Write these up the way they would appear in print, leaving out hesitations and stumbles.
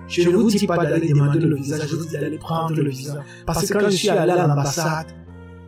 Je ne vous dis pas d'aller demander le visa, je vous dis d'aller prendre le visa. Parce que quand je suis allé à l'ambassade,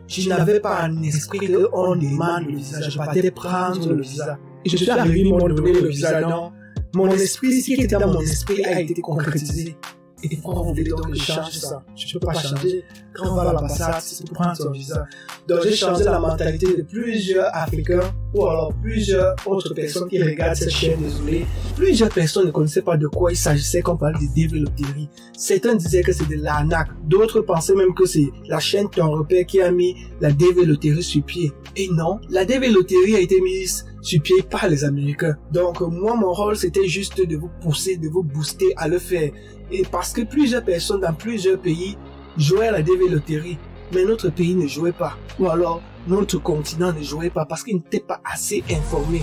je n'avais pas un esprit qu'on demande le visa, je partais prendre le visa. Et je suis arrivé, ils m'ont donné le visa, non. Mon esprit, ce qui était dans mon esprit a été concrétisé. Et pourquoi vous voulez donc que je change ça? Je ne peux pas changer. Quand on va à l'ambassade, c'est pour prendre son visa. Donc j'ai changé la mentalité de plusieurs Africains ou alors plusieurs autres personnes qui regardent cette chaîne, désolé. Plusieurs personnes ne connaissaient pas de quoi il s'agissait quand on parlait de développerie. Certains disaient que c'est de l'arnaque. D'autres pensaient même que c'est la chaîne Ton Repère qui a mis la développerie sur pied. Et non, la développerie a été mise sur pied par les Américains. Donc moi, mon rôle, c'était juste de vous pousser, de vous booster à le faire. Et parce que plusieurs personnes dans plusieurs pays jouaient à la développerie, mais notre pays ne jouait pas. Ou alors, notre continent ne jouait pas parce qu'il n'était pas assez informé.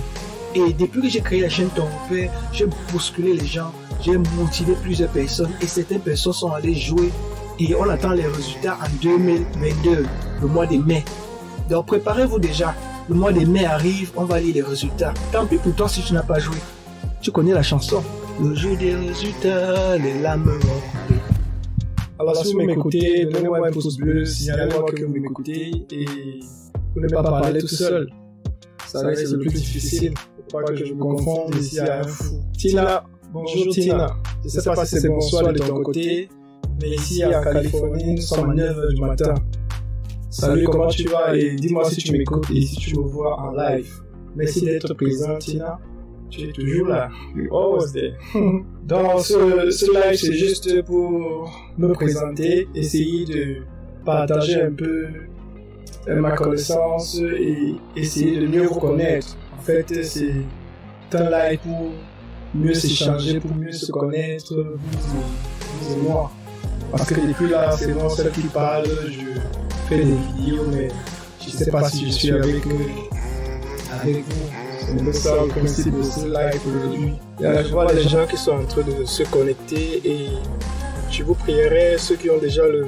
Et depuis que j'ai créé la chaîne Ton Repère, j'ai bousculé les gens, j'ai motivé plusieurs personnes et certaines personnes sont allées jouer. Et on attend les résultats en 2022, le mois de mai. Donc préparez-vous déjà. Le mois de mai arrive, on va lire les résultats. Tant pis pour toi si tu n'as pas joué. Tu connais la chanson. Le jour des résultats, les lames vont couler. Alors si vous m'écoutez, donnez-moi un pouce bleu, signalez-moi que vous m'écoutez et vous ne pas parler tout seul. Ça va être le plus difficile. Faut pas que je me confonde ici à un fou. Tina, bonjour Tina. Je sais pas si c'est bonsoir de ton côté, mais ici en Californie, nous sommes à 9h du matin. Salut, comment tu vas et dis-moi si tu m'écoutes et si tu me vois en live. Merci d'être présent Tina. Tu es toujours là. You always there. Donc ce live c'est juste pour me présenter, essayer de partager un peu ma connaissance et essayer de mieux vous connaître. En fait c'est un live pour mieux s'échanger, pour mieux se connaître, vous et moi. Parce que depuis là c'est moi seul qui parle, je fais des vidéos mais je sais pas si je suis avec vous. C'est un peu ça le principe de ce live aujourd'hui. Je vois les gens qui sont en train de se connecter et je vous prierai, ceux qui ont déjà le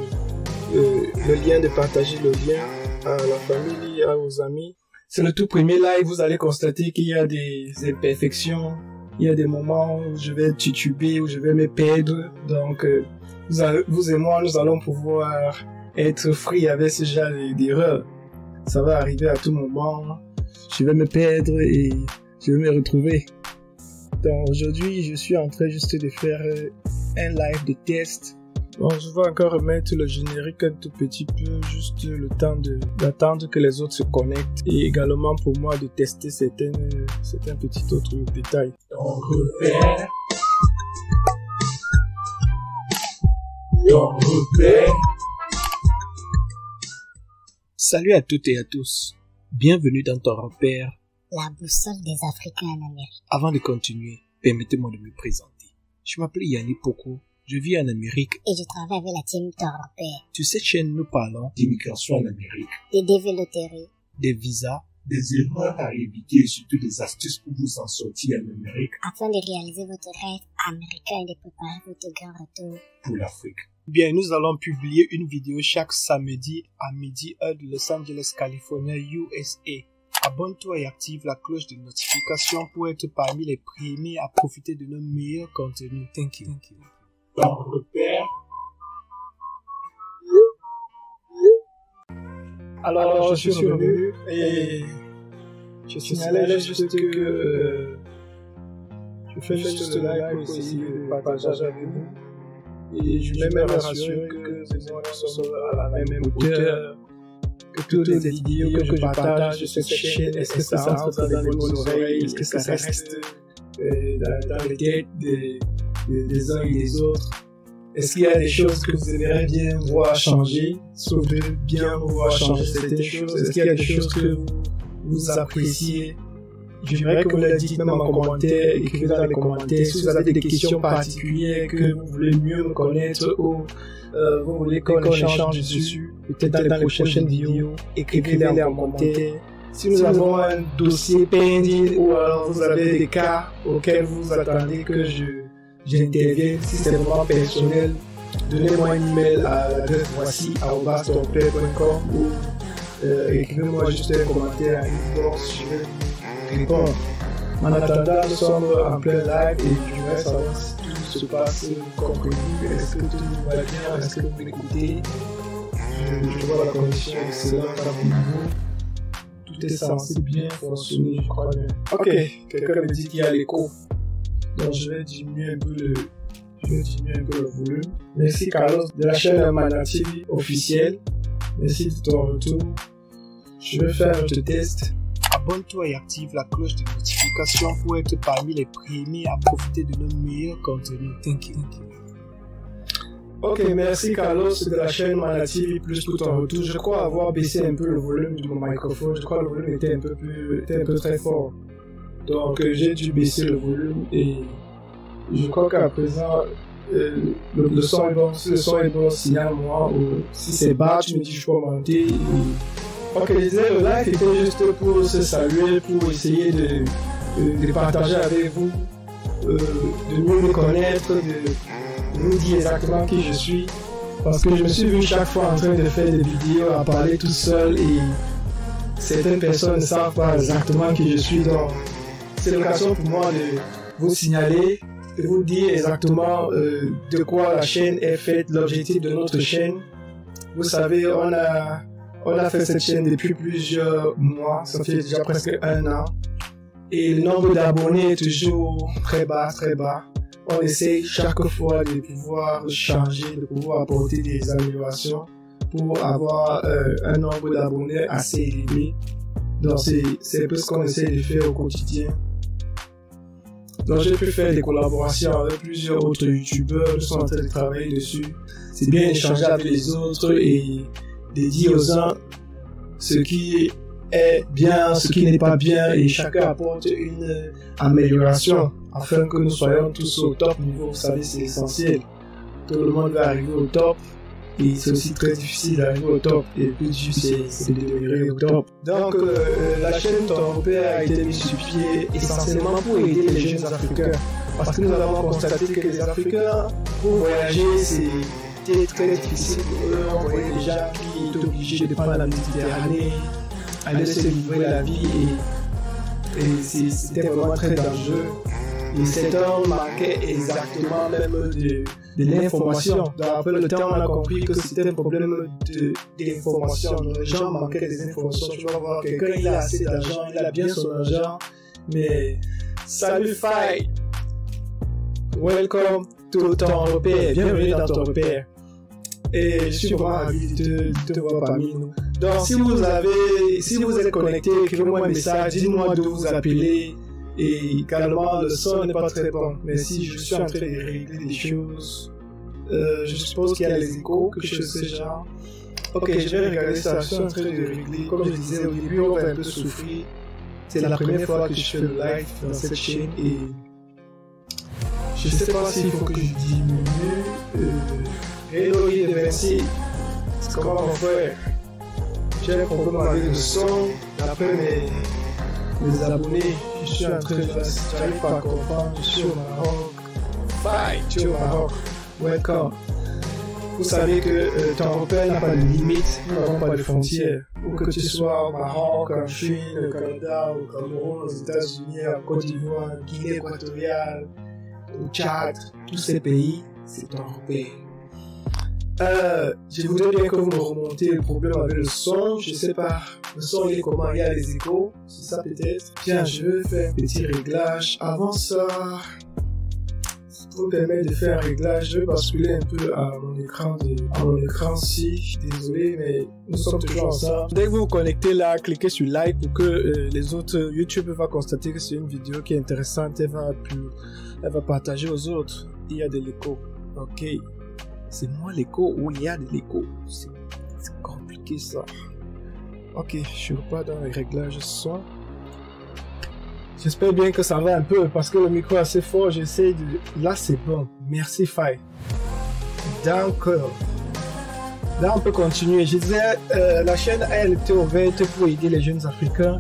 lien, de partager le lien à la famille, à vos amis. C'est le tout premier live, vous allez constater qu'il y a des imperfections, il y a des moments où je vais tituber, où je vais me perdre. Donc vous et moi, nous allons pouvoir être free avec ce genre d'erreurs. Ça va arriver à tout moment. Je vais me perdre et je vais me retrouver. Donc aujourd'hui, je suis en train juste de faire un live de test. Bon, je vais encore remettre le générique un tout petit peu, juste le temps d'attendre que les autres se connectent et également pour moi de tester certains petits autres détails. Ton repère. Ton repère. Salut à toutes et à tous. Bienvenue dans Ton Repère, la boussole des Africains en Amérique. Avant de continuer, permettez-moi de me présenter. Je m'appelle Yannick Poko, je vis en Amérique et je travaille avec la team Ton Repère. Sur cette chaîne, nous parlons d'immigration en Amérique, des développeries, des visas, des erreurs à éviter et surtout des astuces pour vous en sortir en Amérique afin de réaliser votre rêve américain et de préparer votre grand retour pour l'Afrique. Bien, nous allons publier une vidéo chaque samedi à midi heure de Los Angeles, Californie, USA. Abonne-toi et active la cloche de notification pour être parmi les premiers à profiter de nos meilleurs contenus. Thank you. Ton repère. Alors, je suis revenu et je signalais juste que je fais juste le live pour essayer de partager avec vous. Et je vais me rassurer que nous sommes à la même hauteur, que toutes les vidéos que je partage sur cette chaîne, est-ce que ça entre dans les bonnes oreilles, est-ce que ça reste dans les têtes des uns et des autres. Est-ce qu'il y a des choses que vous aimeriez bien voir changer, sauf de bien voir changer certaines choses? Est-ce qu'il y a des choses que vous appréciez? Je dirais que vous le dites même en commentaire, écrivez dans les commentaires. Si vous avez des questions particulières que vous voulez mieux me connaître ou vous voulez qu'on échange dessus, peut-être dans les prochaines vidéos, écrivez-les en commentaire. Si nous avons un dossier pending ou alors vous avez des cas auxquels vous attendez que j'intervienne, si c'est vraiment personnel, donnez-moi un email à l'adresse voici@tonpère.com ou écrivez-moi juste un commentaire à inbox, je vais répondre. En attendant, nous sommes en plein live et je voudrais savoir si se passe comme prévu? Est-ce que tout va bien? Est-ce que vous m'écoutez? Je vois la connexion excellente à mon niveau. Tout est censé bien fonctionner, je crois bien. Ok, quelqu'un me dit qu'il y a l'écho. Donc je vais diminuer un peu le volume. Merci Carlos de la chaîne Mana TV officielle. Merci de ton retour. Je vais faire un autre test. Abonne-toi et active la cloche de notification pour être parmi les premiers à profiter de nos meilleurs contenus. Thank you. Ok, merci Carlos de la chaîne Mana TV plus pour ton retour. Je crois avoir baissé un peu le volume de mon microphone. Je crois que le volume était un peu très fort. Donc j'ai dû baisser le volume et je crois qu'à présent le son est bon. Si le son est bon, signale-moi, ou si c'est bas, tu me dis je peux monter. Ok, je disais, le live était juste pour se saluer, pour essayer de partager avec vous, de mieux me connaître, de vous dire exactement qui je suis. Parce que je me suis vu chaque fois en train de faire des vidéos, à parler tout seul, et certaines personnes ne savent pas exactement qui je suis. Donc, c'est l'occasion pour moi de vous signaler, de vous dire exactement de quoi la chaîne est faite, l'objectif de notre chaîne. Vous savez, on a fait cette chaîne depuis plusieurs mois, ça fait déjà presque 1 an. Et le nombre d'abonnés est toujours très bas. On essaie chaque fois de pouvoir changer, de pouvoir apporter des améliorations pour avoir un nombre d'abonnés assez élevé. Donc c'est un peu ce qu'on essaie de faire au quotidien. Donc j'ai pu faire des collaborations avec plusieurs autres youtubeurs qui sont en train de travailler dessus. C'est bien d'échanger avec les autres et de dire aux uns ce qui est bien, ce qui n'est pas bien, et chacun apporte une amélioration afin que nous soyons tous au top niveau. Vous savez, c'est essentiel. Tout le monde va arriver au top et c'est aussi très difficile d'arriver au top, et le plus difficile c'est de demeurer au top. Donc la chaîne Ton Repère a été mise sur pied essentiellement pour aider les jeunes Africains, parce que nous avons constaté que les Africains, pour voyager, c'était très difficile pour eux. On voyait des gens qui étaient obligés de prendre la Méditerranée, aller se livrer la vie, et c'était vraiment très dangereux. Et cet homme manquait exactement même de l'information. Donc après le temps, on a compris que c'était un problème d'information. Les gens manquaient des informations. Tu vas voir quelqu'un, il a assez d'argent, il a bien son argent, mais salut Faye, welcome to Ton Repère, bienvenue dans Ton Repère. Et je suis vraiment ravi de te voir parmi nous. Donc si vous êtes connecté, écrivez-moi un message, dites-moi d'où vous appelez. Et également, le son n'est pas très bon. Mais si je suis en train de régler des choses, je suppose qu'il y a les échos, quelque chose de ce genre. Ok, je vais regarder ça. Je suis en train de régler. Comme je disais au début, on va un peu souffrir. C'est la première fois que je fais le live dans cette chaîne. Et je ne sais pas s'il faut que je diminue. Hello, merci. Comment on fait? J'ai un problème avec le son. D'après mes abonnés, je suis en train de... J'arrive pas à comprendre. Je suis au Maroc. Bye, tu es au Maroc. Welcome. Vous savez que Ton Repère n'a pas de limite. Nous n'avons pas de frontières. Où que tu sois au Maroc, en Chine, au Canada, au Cameroun, aux États-Unis, en Côte d'Ivoire, en Guinée équatoriale, au Tchad, tous ces pays, c'est Ton Repère. Je voudrais bien que vous me remontiez le problème avec le son. Je sais pas, le son il est comment? Il y a les échos, c'est ça peut-être. Tiens, je vais faire un petit réglage. Avant ça, pour me permettre de faire un réglage, je vais basculer un peu à mon écran-ci. Désolé, mais nous sommes toujours ensemble. Dès que vous vous connectez là, cliquez sur like pour que les autres YouTube vont constater que c'est une vidéo qui est intéressante. Elle va partager aux autres. Il y a de l'écho. Ok. C'est moi l'écho ou il y a de l'écho? C'est compliqué ça. Ok, je repars dans les réglages son. J'espère bien que ça va un peu parce que le micro est assez fort. J'essaie de... Là c'est bon. Merci Faye. D'accord. Là on peut continuer. Je disais, la chaîne elle était ouverte pour aider les jeunes Africains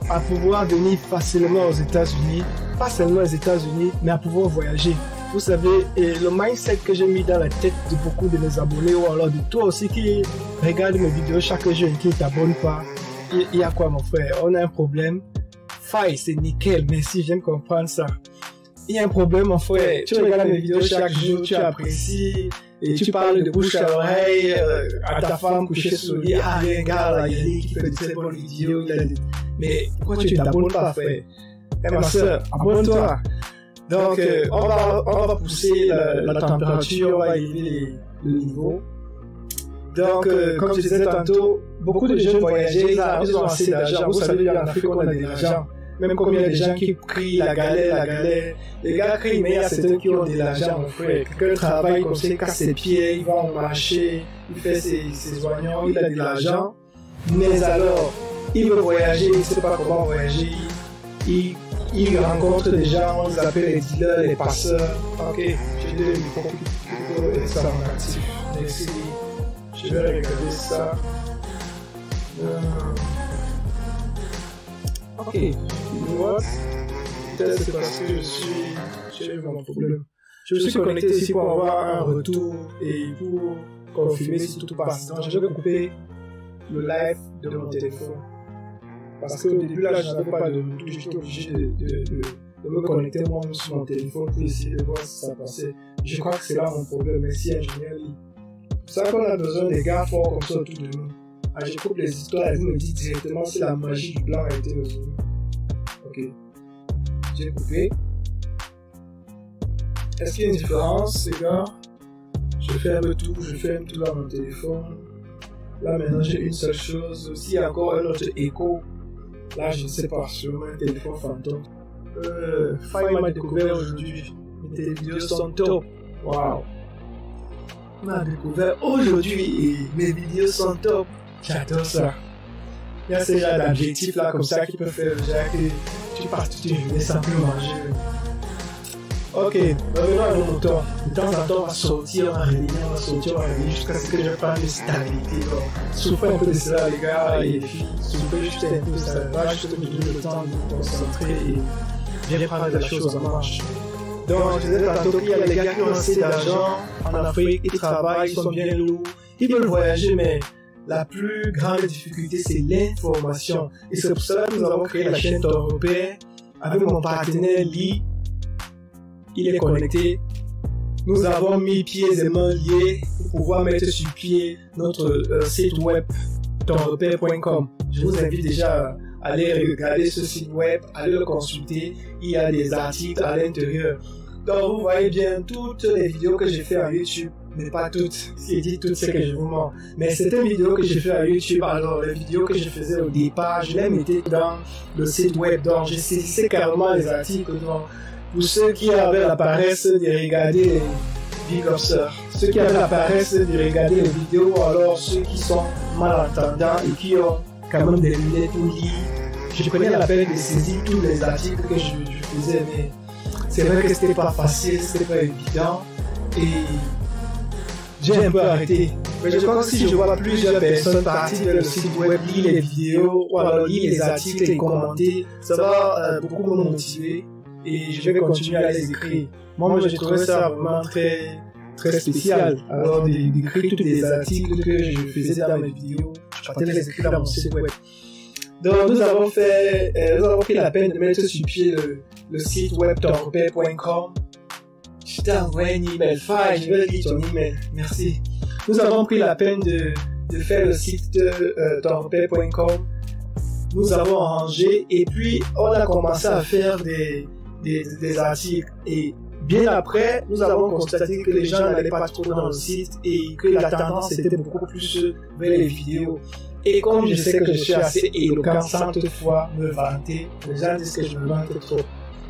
à pouvoir venir facilement aux États-Unis. Pas seulement aux États-Unis, mais à pouvoir voyager. Vous savez, le mindset que j'ai mis dans la tête de beaucoup de mes abonnés, ou alors de toi aussi qui regarde mes vidéos chaque jour et qui ne t'abonne pas, il y a quoi mon frère? On a un problème. Faille, c'est nickel, merci, j'aime comprendre ça. il y a un problème, mon frère. Tu regardes mes vidéos chaque jour, tu apprécies, et tu parles de bouche à oreille à ta femme couchée sur le lit. Ah, il y a un gars là, Yannick, qui fait de très bonnes vidéos. Mais pourquoi tu ne t'abonnes pas, frère? Eh, ma soeur, abonne-toi. Donc, on va pousser la température, on va élever le niveau. Donc, comme je disais tantôt, beaucoup de jeunes voyageurs, ils ont assez d'argent. Vous savez, en Afrique, on a de l'argent. Même comme il y a des gens qui crient la galère. Les gars crient, mais il y a certains qui ont de l'argent, mon frère. Quelqu'un travaille comme ça, il casse ses pieds, il va au marché, il fait ses oignons, il a de l'argent. Mais alors, il veut voyager, il ne sait pas comment voyager. Il rencontre des gens, on les appelle les dealers, les passeurs. Ok, j'ai deux micros plutôt ça en actif. Merci. Je vais regarder ça. Ok, what? Peut-être c'est parce que j'ai eu mon problème. Je me suis connecté ici pour avoir un retour et pour confirmer si tout passe. Donc je vais couper le live de mon téléphone. Parce qu'au début là, je n'avais pas de retour, j'étais obligé de me connecter moi-même sur mon téléphone pour essayer de voir si ça passait. Je crois que c'est là mon problème, merci ingénieur Lee. C'est ça qu'on a besoin des gars forts comme ça autour de nous. Ah, je coupe les histoires et vous me dites directement si la magie du blanc a été résolue. Ok. J'ai coupé. Est-ce qu'il y a une différence, les gars? Je ferme tout dans mon téléphone. Là, maintenant, j'ai une seule chose. S'il y a encore un autre écho, là, je ne sais pas, sur un téléphone fantôme. Faye m'a découvert aujourd'hui. Mes vidéos sont top. Waouh. On a découvert aujourd'hui et mes vidéos sont top. J'adore ça. Il y a ces genres d'adjectifs là comme ça qui peuvent faire déjà que tu passes toute une journée sans plus manger. Ok, revenons à nos moutons. De temps en temps, on va sortir, on va revenir jusqu'à ce que je prenne une stabilité. Souffrez un peu de cela, les gars et les filles. Souffrez juste un peu, ça va juste me donner le temps de me concentrer et bien prendre la chose en marche. Donc, je disais tantôt qu'il y a les gars qui ont assez d'argent en Afrique, ils travaillent, ils sont bien lourds, ils veulent voyager, mais la plus grande difficulté, c'est l'information. Et c'est pour cela que nous avons créé la chaîne Européenne avec mon partenaire Lee. Il est connecté. Nous avons mis pieds et mains liés pour pouvoir mettre sur pied notre site web européen.com. Je vous invite déjà à aller regarder ce site web, aller le consulter. Il y a des articles à l'intérieur. Donc vous voyez bien toutes les vidéos que j'ai fait en YouTube. Mais pas toutes. Si je dis toutes, c'est que je vous mens. Mais certaines vidéos que j'ai fait à YouTube, alors les vidéos que je faisais au départ, je les mettais dans le site web. Donc je saisissais carrément les articles. Donc, pour ceux qui avaient la paresse de regarder les Big Upsers, ceux qui avaient la paresse de regarder les vidéos, ou alors ceux qui sont malentendants et qui ont quand même des lunettes pour lire, je prenais la peine de saisir tous les articles que je faisais. Mais c'est vrai que c'était pas facile, c'était pas évident. Et j'ai un peu arrêté. Mais je crois que si je vois plusieurs personnes partir vers le site web, lire les vidéos, ou alors lire les articles et commenter, ça va beaucoup me motiver et je vais continuer à les écrire. Moi, j'ai trouvé ça vraiment très, très spécial. Alors, d'écrire tous les articles que je faisais dans mes vidéos, je partais les écrire dans mon site web. Donc, nous avons pris la peine de mettre sur pied le site web européen.com. Je t'ai envoyé un email. Faye, je vais lire ton email. Merci. Nous avons pris la peine de faire le site européen.com. Nous avons rangé et puis on a commencé à faire des articles. Et bien après, nous avons constaté que les gens n'allaient pas trop dans le site et que la tendance était beaucoup plus vers les vidéos. Et comme je sais que je suis assez éloquent sans toutefois me vanter, les gens disent que je me vante trop.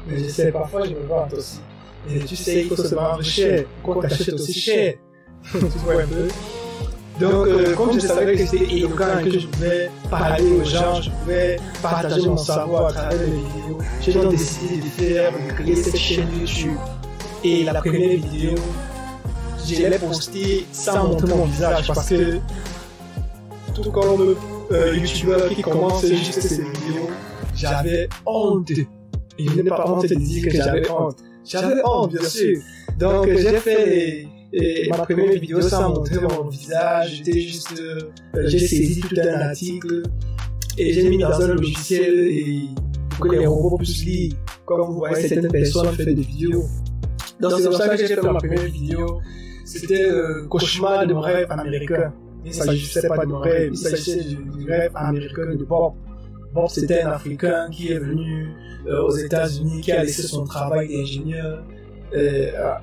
Mais je sais, parfois je me vante aussi. Et tu sais, il faut se vendre cher, qu'on t'achète aussi cher. Tu vois un peu. Donc, comme je savais que j'étais éloquent et que je pouvais parler aux gens, je pouvais partager mon savoir à travers les vidéos, j'ai donc décidé de créer cette chaîne YouTube. Et la première vidéo, je l'ai postée sans montrer mon visage parce que, tout comme YouTubeur qui commence juste ses vidéos, j'avais honte. Et je n'ai pas honte de dire que j'avais honte. J'avais honte, bien sûr. Donc, j'ai fait ma première vidéo sans montrer mon visage. J'ai saisi tout un article et j'ai mis dans un logiciel pour que les robots puissent lire. Comme vous voyez, certaines personnes font des vidéos. Donc c'est comme ça que j'ai fait ma première vidéo. C'était le cauchemar de mon rêve américain. Il ne s'agissait pas de mon rêve, il s'agissait du rêve américain de Bob. Bob, c'était un Africain qui est venu aux États-Unis, qui a laissé son travail d'ingénieur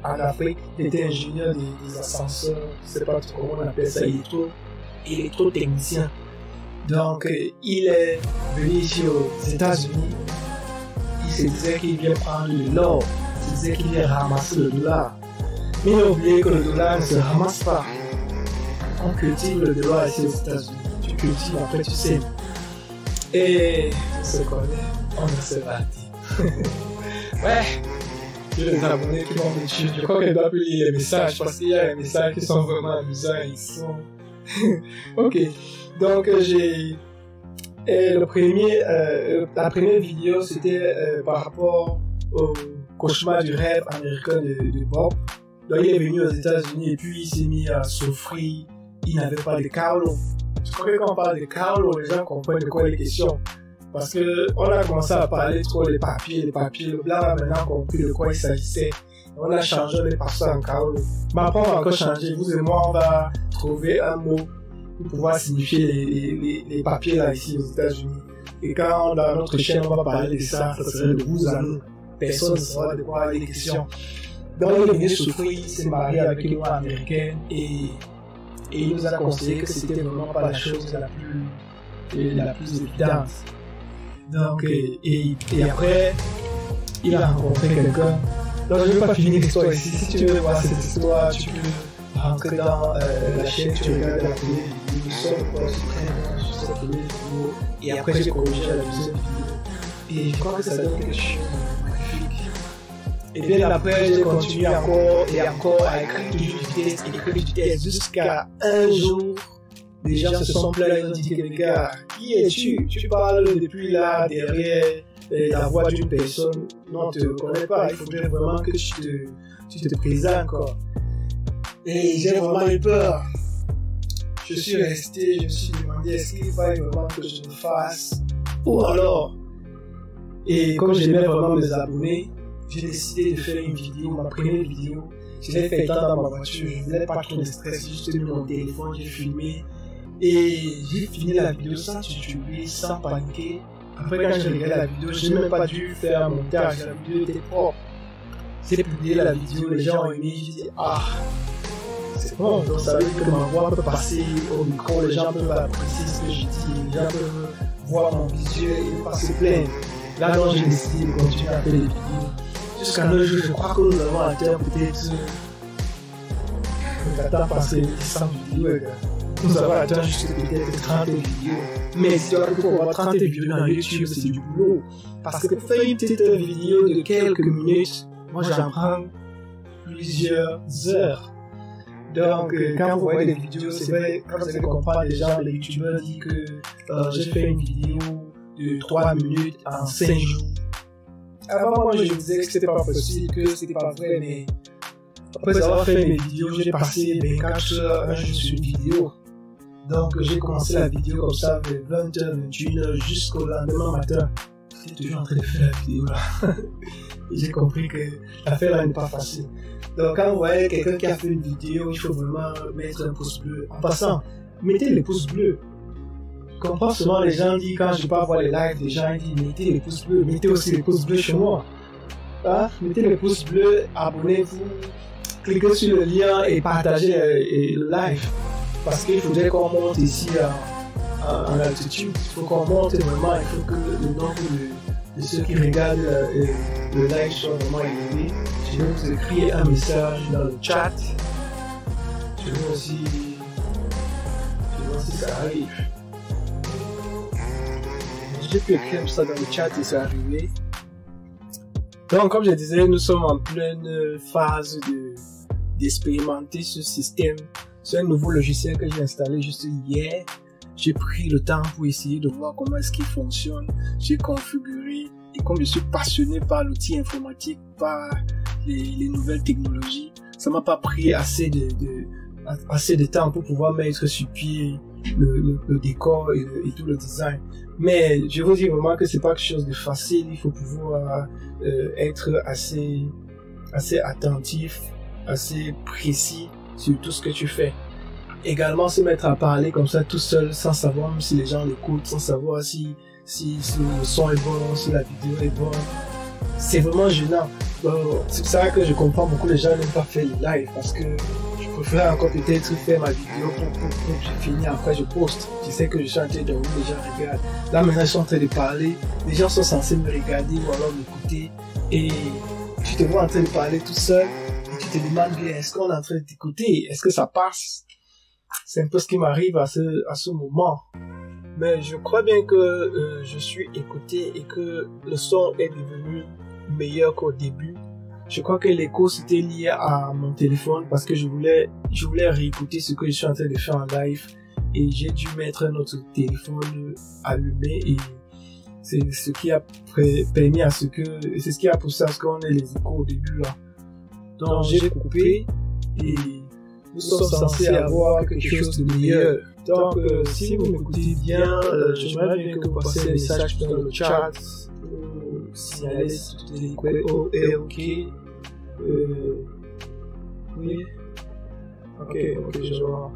en Afrique. Il était ingénieur des ascenseurs, je ne sais pas comment on appelle ça, électrotechnicien. Donc, il est venu ici aux États-Unis. Il se disait qu'il vient prendre de l'or. Il se disait qu'il vient ramasser le dollar. Mais il a oublié que le dollar ne se ramasse pas. On cultive le dollar ici aux États-Unis. Tu cultives, après tu sèmes. Et on se connaît, on s'est parti. Ouais, j'ai des abonnés qui vont me tuer. Je crois qu'elle doit plus lire les messages parce qu'il y a des messages qui sont vraiment amusants. Ils sont. Ok, donc la première vidéo c'était par rapport au cauchemar du rêve américain de Bob. Donc il est venu aux États-Unis et puis il s'est mis à souffrir. Il n'avait pas de Carlo. Je crois que quand on parle de Carlo, les gens comprennent de quoi il est question. Parce que on a commencé à parler trop des papiers, le blanc a maintenant compris de quoi il s'agissait. On a changé les passer en Carlo. Mais après, on va encore changer. Vous et moi, on va trouver un mot pour pouvoir signifier les papiers là ici aux États-Unis. Et quand dans notre chaîne, on va parler de ça, ça serait de vous à nous. Personne ne saura de quoi il est question. Donc, il est venu souffrir, il s'est marié avec une noire américaine et il nous a conseillé que c'était vraiment pas la chose la plus évidente. Donc, et après, il a rencontré quelqu'un. Donc, je ne vais pas finir l'histoire ici. Si tu veux voir cette histoire, tu peux rentrer dans la chaîne, tu regardes la télé. Nous sommes pas aussi très bien sur cette télé vidéo. Et après, j'ai corrigé la deuxième vidéo. Et je crois que ça donne quelque chose de magnifique. Et bien après, j'ai continué encore et encore à écrire du texte, jusqu'à un jour, les gens se sont plaints, ils ont dit que les gars, qui es-tu? Tu parles depuis là, derrière la voix d'une personne, non, on ne te connaît pas, il faudrait vraiment que tu te présentes quoi. Et j'ai vraiment eu peur. Je suis resté, je me suis demandé est-ce qu'il fallait vraiment que je le fasse ou alors. Et comme j'aimais vraiment mes abonnés, j'ai décidé de faire une vidéo, ma première vidéo. Je l'ai fait étant dans ma voiture, je ne voulais pas trop de stress, j'ai juste mis mon téléphone, j'ai filmé. Et j'ai fini la vidéo sans tituber, sans paniquer. Après quand j'ai regardé la vidéo, je n'ai même pas dû faire un montage, la vidéo était propre. J'ai publié la vidéo, les gens ont aimé, j'ai dit ah, c'est bon, donc ça veut dire que ma voix peut passer au micro, les gens peuvent apprécier ce que je dis, les gens peuvent voir mon visuel et ne pas se plaindre. Là donc j'ai décidé de continuer à faire des vidéos. Jusqu'à nos jours, je crois que nous avons atteint peut-être. Attends, parce que 100 vidéos, nous avons atteint juste peut-être 30 vidéos. Mais si tu as pour avoir 30 vidéos dans YouTube, c'est du boulot. Parce que pour faire une petite vidéo de quelques minutes, moi j'en prends plusieurs heures. Donc, quand vous voyez des vidéos, c'est vrai, quand vous allez comprendre, déjà, les youtubeurs disent que j'ai fait une vidéo de 3 minutes en 5 jours. Avant, moi, je me disais que c'était pas possible, que c'était pas vrai, mais après avoir fait mes vidéos, j'ai passé 24 heures sur une vidéo. Donc, j'ai commencé la vidéo comme ça, vers 20h, 21h, jusqu'au lendemain matin. J'étais toujours en train de faire la vidéo là. Et j'ai compris que l'affaire là n'est pas facile. Donc, quand vous voyez quelqu'un qui a fait une vidéo, il faut vraiment mettre un pouce bleu. En passant, mettez les pouces bleus. Je comprends souvent les gens disent, quand je pars voir les lives, les gens disent mettez les pouces bleus, mettez aussi les pouces bleus chez moi. Hein? Mettez les pouces bleus, abonnez-vous, cliquez sur le lien et partagez le live. Parce qu'il faudrait qu'on monte ici en altitude, il faut qu'on monte vraiment, il faut que le nombre de ceux qui regardent le live soit vraiment élevé. Je vais vous écrire un message dans le chat. Je vais aussi si ça arrive. J'ai pu écrire ça dans le chat et c'est arrivé. Donc, comme je disais, nous sommes en pleine phase d'expérimenter ce système. C'est un nouveau logiciel que j'ai installé juste hier. J'ai pris le temps pour essayer de voir comment est-ce qu'il fonctionne. J'ai configuré et comme je suis passionné par l'outil informatique, par les nouvelles technologies, ça m'a pas pris assez de temps pour pouvoir mettre sur pied le décor et tout le design. Mais je vous dis vraiment que c'est pas quelque chose de facile. Il faut pouvoir être assez attentif, assez précis sur tout ce que tu fais. Également se mettre à parler comme ça tout seul, sans savoir même si les gens l'écoutent, sans savoir si le son est bon, si la vidéo est bonne. C'est vraiment gênant. C'est pour ça que je comprends beaucoup les gens n'aiment pas faire les lives, parce que je préfère encore peut-être faire ma vidéo pour j'ai fini, après je poste. Je sais que je suis en train de rouler, les gens regardent. Là maintenant ils sont en train de parler, les gens sont censés me regarder ou alors m'écouter, et tu te vois en train de parler tout seul, et tu te demandes bien, est-ce qu'on est en train de t'écouter, est-ce que ça passe? C'est un peu ce qui m'arrive à ce moment. Mais je crois bien que je suis écouté et que le son est devenu meilleur qu'au début. Je crois que l'écho c'était lié à mon téléphone, parce que je voulais réécouter ce que je suis en train de faire en live, et j'ai dû mettre notre téléphone allumé, et c'est ce qui a permis à c'est ce qui a poussé à ce qu'on ait les échos au début là. Donc j'ai coupé, et nous sommes censés avoir quelque chose de meilleur. Donc si vous m'écoutez bien, j'aimerais bien que vous passiez un message dans le chat, signaler si tout est ok. Oui. Ok, je vois.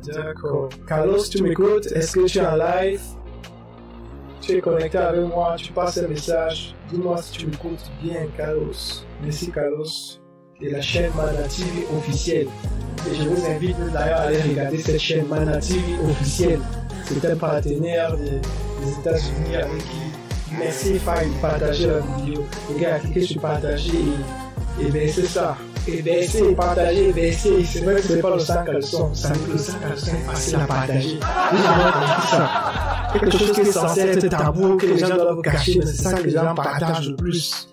D'accord. Carlos, tu m'écoutes? Est-ce que tu es en live? Tu es connecté avec moi? Tu passes un message? Dis-moi si tu m'écoutes bien, Carlos. Merci, Carlos. De la chaîne Mana TV officielle. Et je vous invite d'ailleurs à aller regarder cette chaîne Mana TV officielle. C'est un partenaire des États-Unis avec qui merci de partager la vidéo. Les gars, cliquez sur partager et ben c'est ça. Et ben c'est partager, ben c'est vrai que c'est pas le 5 caleçon. Le 5 caleçon est facile à partager. Ça. Quelque chose qui est censé être tabou, que les gens doivent cacher, mais c'est ça que les gens partagent le plus.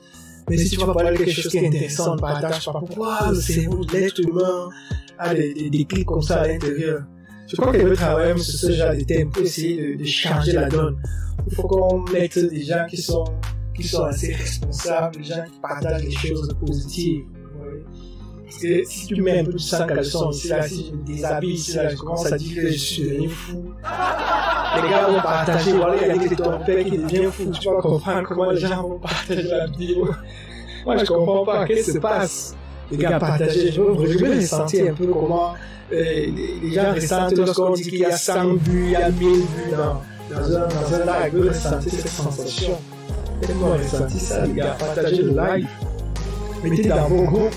Mais si tu vas parler de quelque chose qui est intéressant, ne partage pas. Pourquoi le cerveau de l'être humain a des clics comme ça à l'intérieur? Je crois qu'elle veut travailler sur ce genre de thème pour essayer de changer la donne. Il faut qu'on mette des gens qui sont assez responsables, des gens qui partagent des choses positives. Ouais. Parce que si tu mets un peu de sang caleçon ici, là, si je me déshabille ici, là, je commence à dire que je suis devenu fou. Les gars vont partager, voilà, il y a des ton père qui devient fou. Tu vas comprendre comment les gens vont partager la vidéo. Moi, je comprends pas. Qu'est-ce qui se passe? Les gars partagez. Je veux ressentir un peu comment les gens ressentent lorsqu'on dit qu'il y a 100 vues, il y a 1000 vues dans un live. Je veux ressentir cette sensation. Faites-moi ressentir ça, les gars. Partagez le live. Mettez dans vos groupes.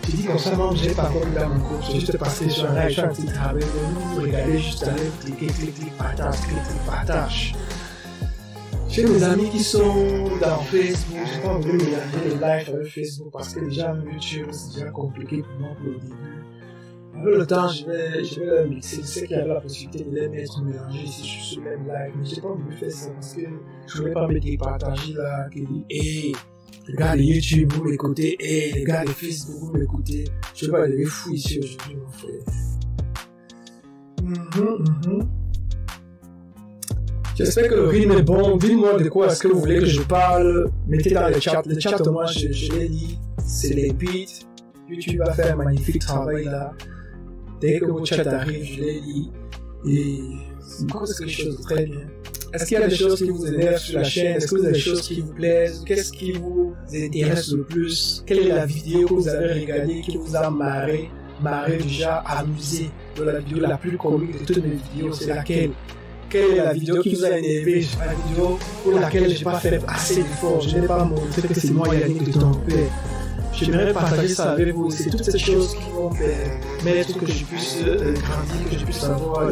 Je dis comme ça, non, je n'ai pas encore mis dans mon groupe. J'ai juste passé sur un live, je suis un petit travail. Vous regardez juste à l'aide, cliquez, partage. J'ai des amis qui sont dans Facebook. Je n'ai pas voulu mélanger les lives avec Facebook parce que déjà, YouTube, c'est déjà compliqué pour moi pour le début. Avec le temps, je vais leur mixer. Je sais qu'il y avait la possibilité de les mettre mélangés si je suis sur le même live. Mais je n'ai pas voulu faire ça parce que je ne voulais pas mettre des partager là, qui dit, hey, les gars de YouTube, vous m'écoutez, et les gars de Facebook, vous m'écoutez. Je vais pas devenir fou ici aujourd'hui, mon frère. J'espère que le rythme est bon. Dites-moi de quoi est-ce que vous voulez que je parle. Mettez dans le chat. Le chat, moi, je l'ai dit. C'est limpide. YouTube va faire un magnifique travail là. Dès que votre chat arrive, je l'ai dit. Et c'est quelque chose de très bien. Est-ce qu'il y a des choses qui vous énervent sur la chaîne? Est-ce que vous avez des choses qui vous plaisent? Qu'est-ce qui vous intéresse le plus? Quelle est la vidéo que vous avez regardée qui vous a marré déjà, amusé? La vidéo la plus comique de toutes mes vidéos, c'est laquelle? Quelle est la vidéo qui vous a énervé? La vidéo pour laquelle je n'ai pas fait assez d'efforts. Je n'ai pas montré que c'est moi Yannick de ton père. J'aimerais partager ça avec vous. C'est toutes ces choses qui vont permettre que je puisse grandir, que je puisse avoir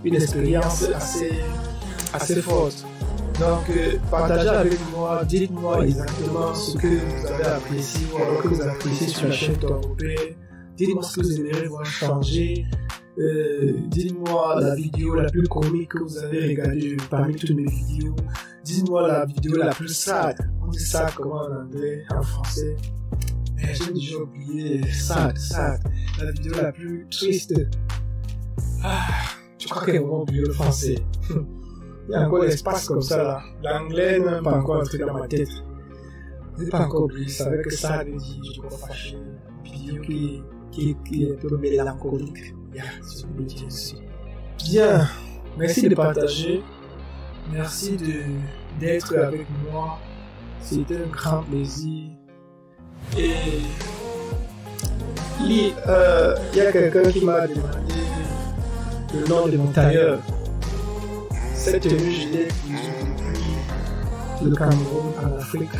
une expérience assez forte. Donc, partagez avec moi, dites-moi exactement ce que vous avez apprécié ou alors que vous appréciez sur la chaîne Ton Père. Dites-moi ce que vous aimeriez voir changer. Dites-moi la vidéo la plus comique que vous avez regardée parmi toutes mes vidéos. Dites-moi la vidéo la plus sad. On dit sad comment en anglais, en français. Mais j'ai déjà oublié sad. La vidéo la plus triste. Je crois qu'elle m'a oublié le français. Il y a encore l'espace comme ça là. L'anglais n'a pas encore entré dans ma tête. Je n'ai pas encore oublié. C'est avec ça veut dire je crois fâché. Une vidéo qui est un peu mélancolique. C'est ce que je veux dire aussi. Bien, merci de partager. Merci d'être avec moi. C'était un grand plaisir. Et il y a quelqu'un qui m'a demandé le nom de mon tailleur. Cette tenue, je l'ai depuis le Cameroun en Afrique.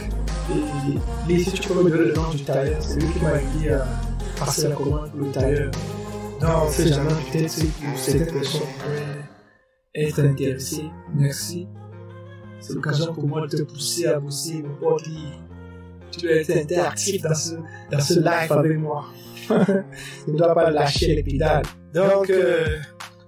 Et si tu peux me donner le nom du tailleur, c'est lui qui m'a dit à passer la commande pour le tailleur. Donc, c'est jamais peut-être que cette personne pourrait être intéressée. Merci. C'est l'occasion pour moi de te pousser à bosser mon pote. Tu dois être interactif dans ce live avec moi. Tu ne dois pas lâcher les pédales. Donc,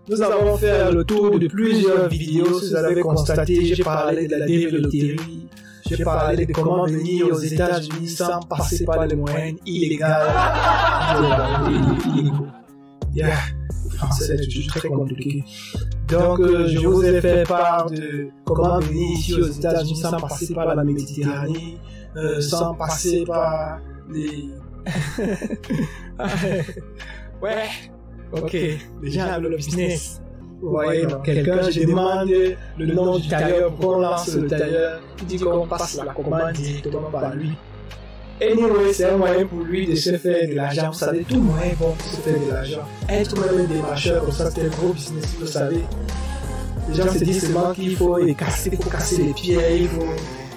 nous avons fait le tour de plusieurs vidéos. Si vous avez constaté, j'ai parlé de la dérive de loterie. J'ai parlé de comment venir aux États-Unis sans passer par les moyens illégaux. Yeah, le français est toujours très compliqué. Donc, je vous ai fait part de comment venir ici aux États-Unis sans passer par la Méditerranée, sans passer par les... Ouais, ok, les gens avec le business. Vous voyez, donc quelqu'un, je demande le nom du tailleur, pour qu'on lance le tailleur, il dit qu'on passe la commande directement par lui. Anyway, c'est un moyen pour lui de se faire de l'argent. Vous savez, tout moyen est bon pour se faire de l'argent. Être même des marcheurs comme ça, c'est un gros business, vous le savez. Les gens se disent seulement qu'il faut les casser, il faut casser les pieds,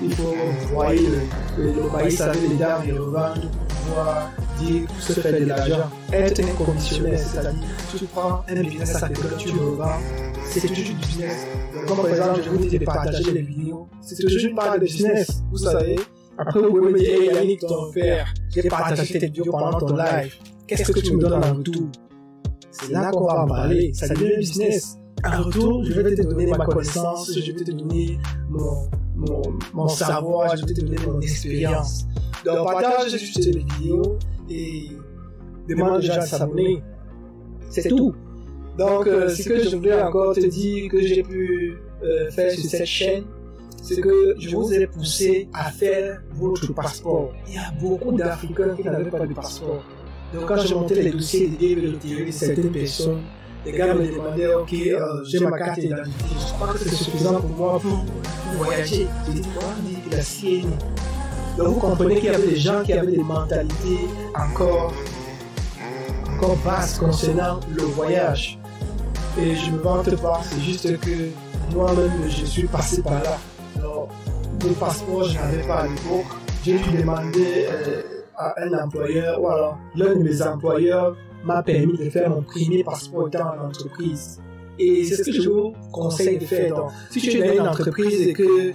il faut voyer le maïs avec les dames et le revendre pour pouvoir dire pour se faire de l'argent. Être un commissionnaire, c'est-à-dire tu prends un business à quelqu'un, tu le revends, c'est toujours du business. Donc, comme par exemple, je vous dis de partager les vidéos, c'est toujours une part de business, vous savez. Après, vous pouvez me dire, hey Yannick, ton frère, j'ai partagé tes vidéos pendant ton live. Qu'est-ce que tu me donnes en retour? C'est là qu'on va en parler. Ça devient un business. En retour, je vais te donner ma connaissance, je vais te donner mon savoir, je vais te donner mon expérience. Donc, partage juste les vidéos et demande aux gens de s'abonner. C'est tout. Donc, ce que je voulais encore te dire que j'ai pu faire sur cette chaîne, c'est que je vous ai poussé à faire votre passeport. Il y a beaucoup d'Africains qui n'avaient pas de passeport. Donc quand je montais les dossiers de loterie de certaines personnes, les gars me demandaient, ok, j'ai ma carte d'identité, je crois que c'est suffisant pour moi pour voyager. J'ai dit, moi, on dit que la sienne. Donc vous comprenez qu'il y avait des gens qui avaient des mentalités encore basses concernant le voyage. Et je me vante pas, c'est juste que moi-même je suis passé par là. Alors, mon passeport, je n'avais pas à l'époque. J'ai dû demander à un employeur, ou alors l'un de mes employeurs m'a permis de faire mon premier passeport dans l'entreprise. Et c'est ce que je vous conseille de faire. Donc, si tu es dans une entreprise et que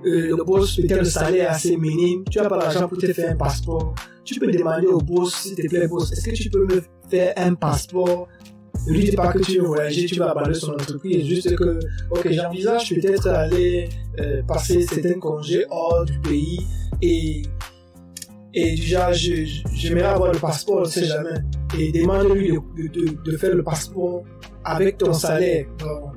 le boss peut-être le salaire est assez minime, tu n'as pas l'argent pour te faire un passeport, tu peux demander au boss, s'il te plaît, boss, est-ce que tu peux me faire un passeport? Ne lui dis pas que tu veux voyager, tu vas abandonner son entreprise, juste que, ok, j'envisage peut-être aller passer certains congés hors du pays et déjà, j'aimerais avoir le passeport, on ne sait jamais. Et demande-lui de faire le passeport avec ton salaire, donc,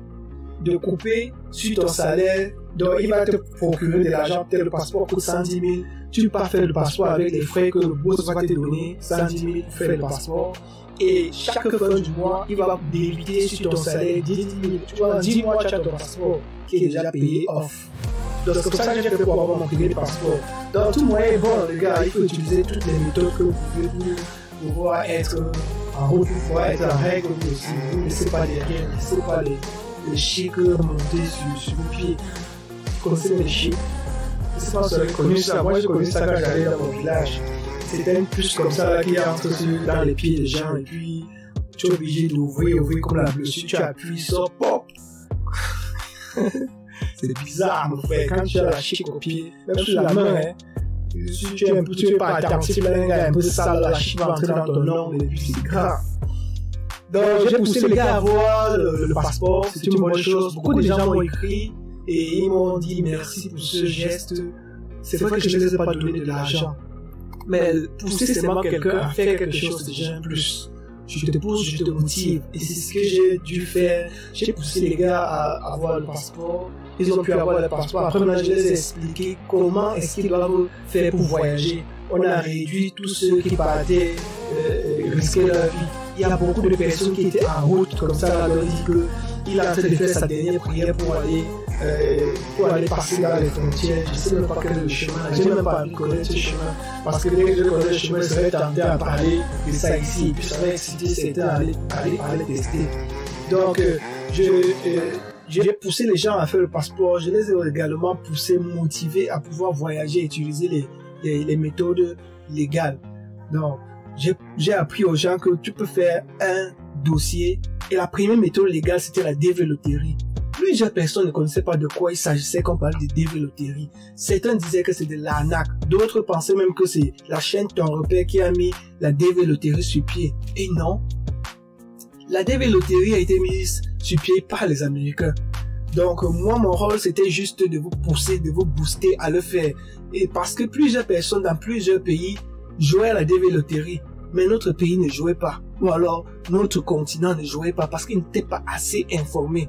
de couper sur ton salaire, donc il va te procurer de l'argent, peut-être le passeport coûte 110 000, tu ne peux pas faire le passeport avec les frais que le boss va te donner, 110 000 pour faire le passeport. Et chaque fin du mois, il va débiter sur ton salaire 10 000. Tu vois, 10 mois, tu as ton passeport qui est déjà payé off. Donc c'est comme ça que j'ai fait pour avoir mon premier passeport. Donc tout moyen est bon, les gars, il faut utiliser toutes les méthodes que vous pouvez pour pouvoir être en route, pour pouvoir être en règle aussi. Vous ne laissez pas derrière, ne laissez pas les chics monter sur vos pieds. Vous connaissez les chics? Je ne sais pas si vous avez connu ça. Moi, j'ai connu ça quand j'allais dans mon village. C'était une puce comme ça là, qui entre dans les pieds des gens et puis tu es obligé d'ouvrir comme la blessure, tu appuies sur pop. C'est bizarre mon frère, quand tu as la chic au pied, même sur la main, hein, si tu es pas attentif, là, il y a un peu sale, la chic va entrer dans ton ongle et puis c'est grave. Donc j'ai poussé les gars à avoir le passeport, c'est une bonne chose. Beaucoup de gens m'ont écrit et ils m'ont dit merci pour ce geste. C'est vrai que je ne les ai pas donné de l'argent. Mais pousser seulement quelqu'un à faire quelque chose, c'est déjà un plus. Je te pousse, je te motive. Et c'est ce que j'ai dû faire. J'ai poussé les gars à avoir le passeport. Ils ont pu avoir le passeport. Après, maintenant, je les ai expliqué comment est-ce qu'ils doivent faire pour voyager. On a réduit tous ceux qui partaient risquer leur vie. il y a beaucoup de personnes qui étaient en route comme ça, là, on dit qu'il est en train de faire sa dernière prière pour aller passer dans les frontières. Je ne sais même pas quel est le chemin. Je n'ai même pas envie de connaître ce chemin. Parce que dès que je connais le chemin, je serais tenté à parler de ça ici. Et puis ça va exciter certains à aller tester. Donc, j'ai poussé les gens à faire le passeport. Je les ai également poussés, motivés à pouvoir voyager, utiliser les méthodes légales. Donc, j'ai appris aux gens que tu peux faire un dossier. Et la première méthode légale, c'était la dévéloterie. Plusieurs personnes ne connaissaient pas de quoi il s'agissait quand on parlait de dévéloterie. Certains disaient que c'est de l'arnaque. D'autres pensaient même que c'est la chaîne Ton Repère qui a mis la dévéloterie sur pied. Et non. La dévéloterie a été mise sur pied par les Américains. Donc, moi, mon rôle, c'était juste de vous pousser, de vous booster à le faire. Et parce que plusieurs personnes dans plusieurs pays jouaient à la dévéloterie, mais notre pays ne jouait pas. Ou alors, notre continent ne jouait pas parce qu'il n'était pas assez informé.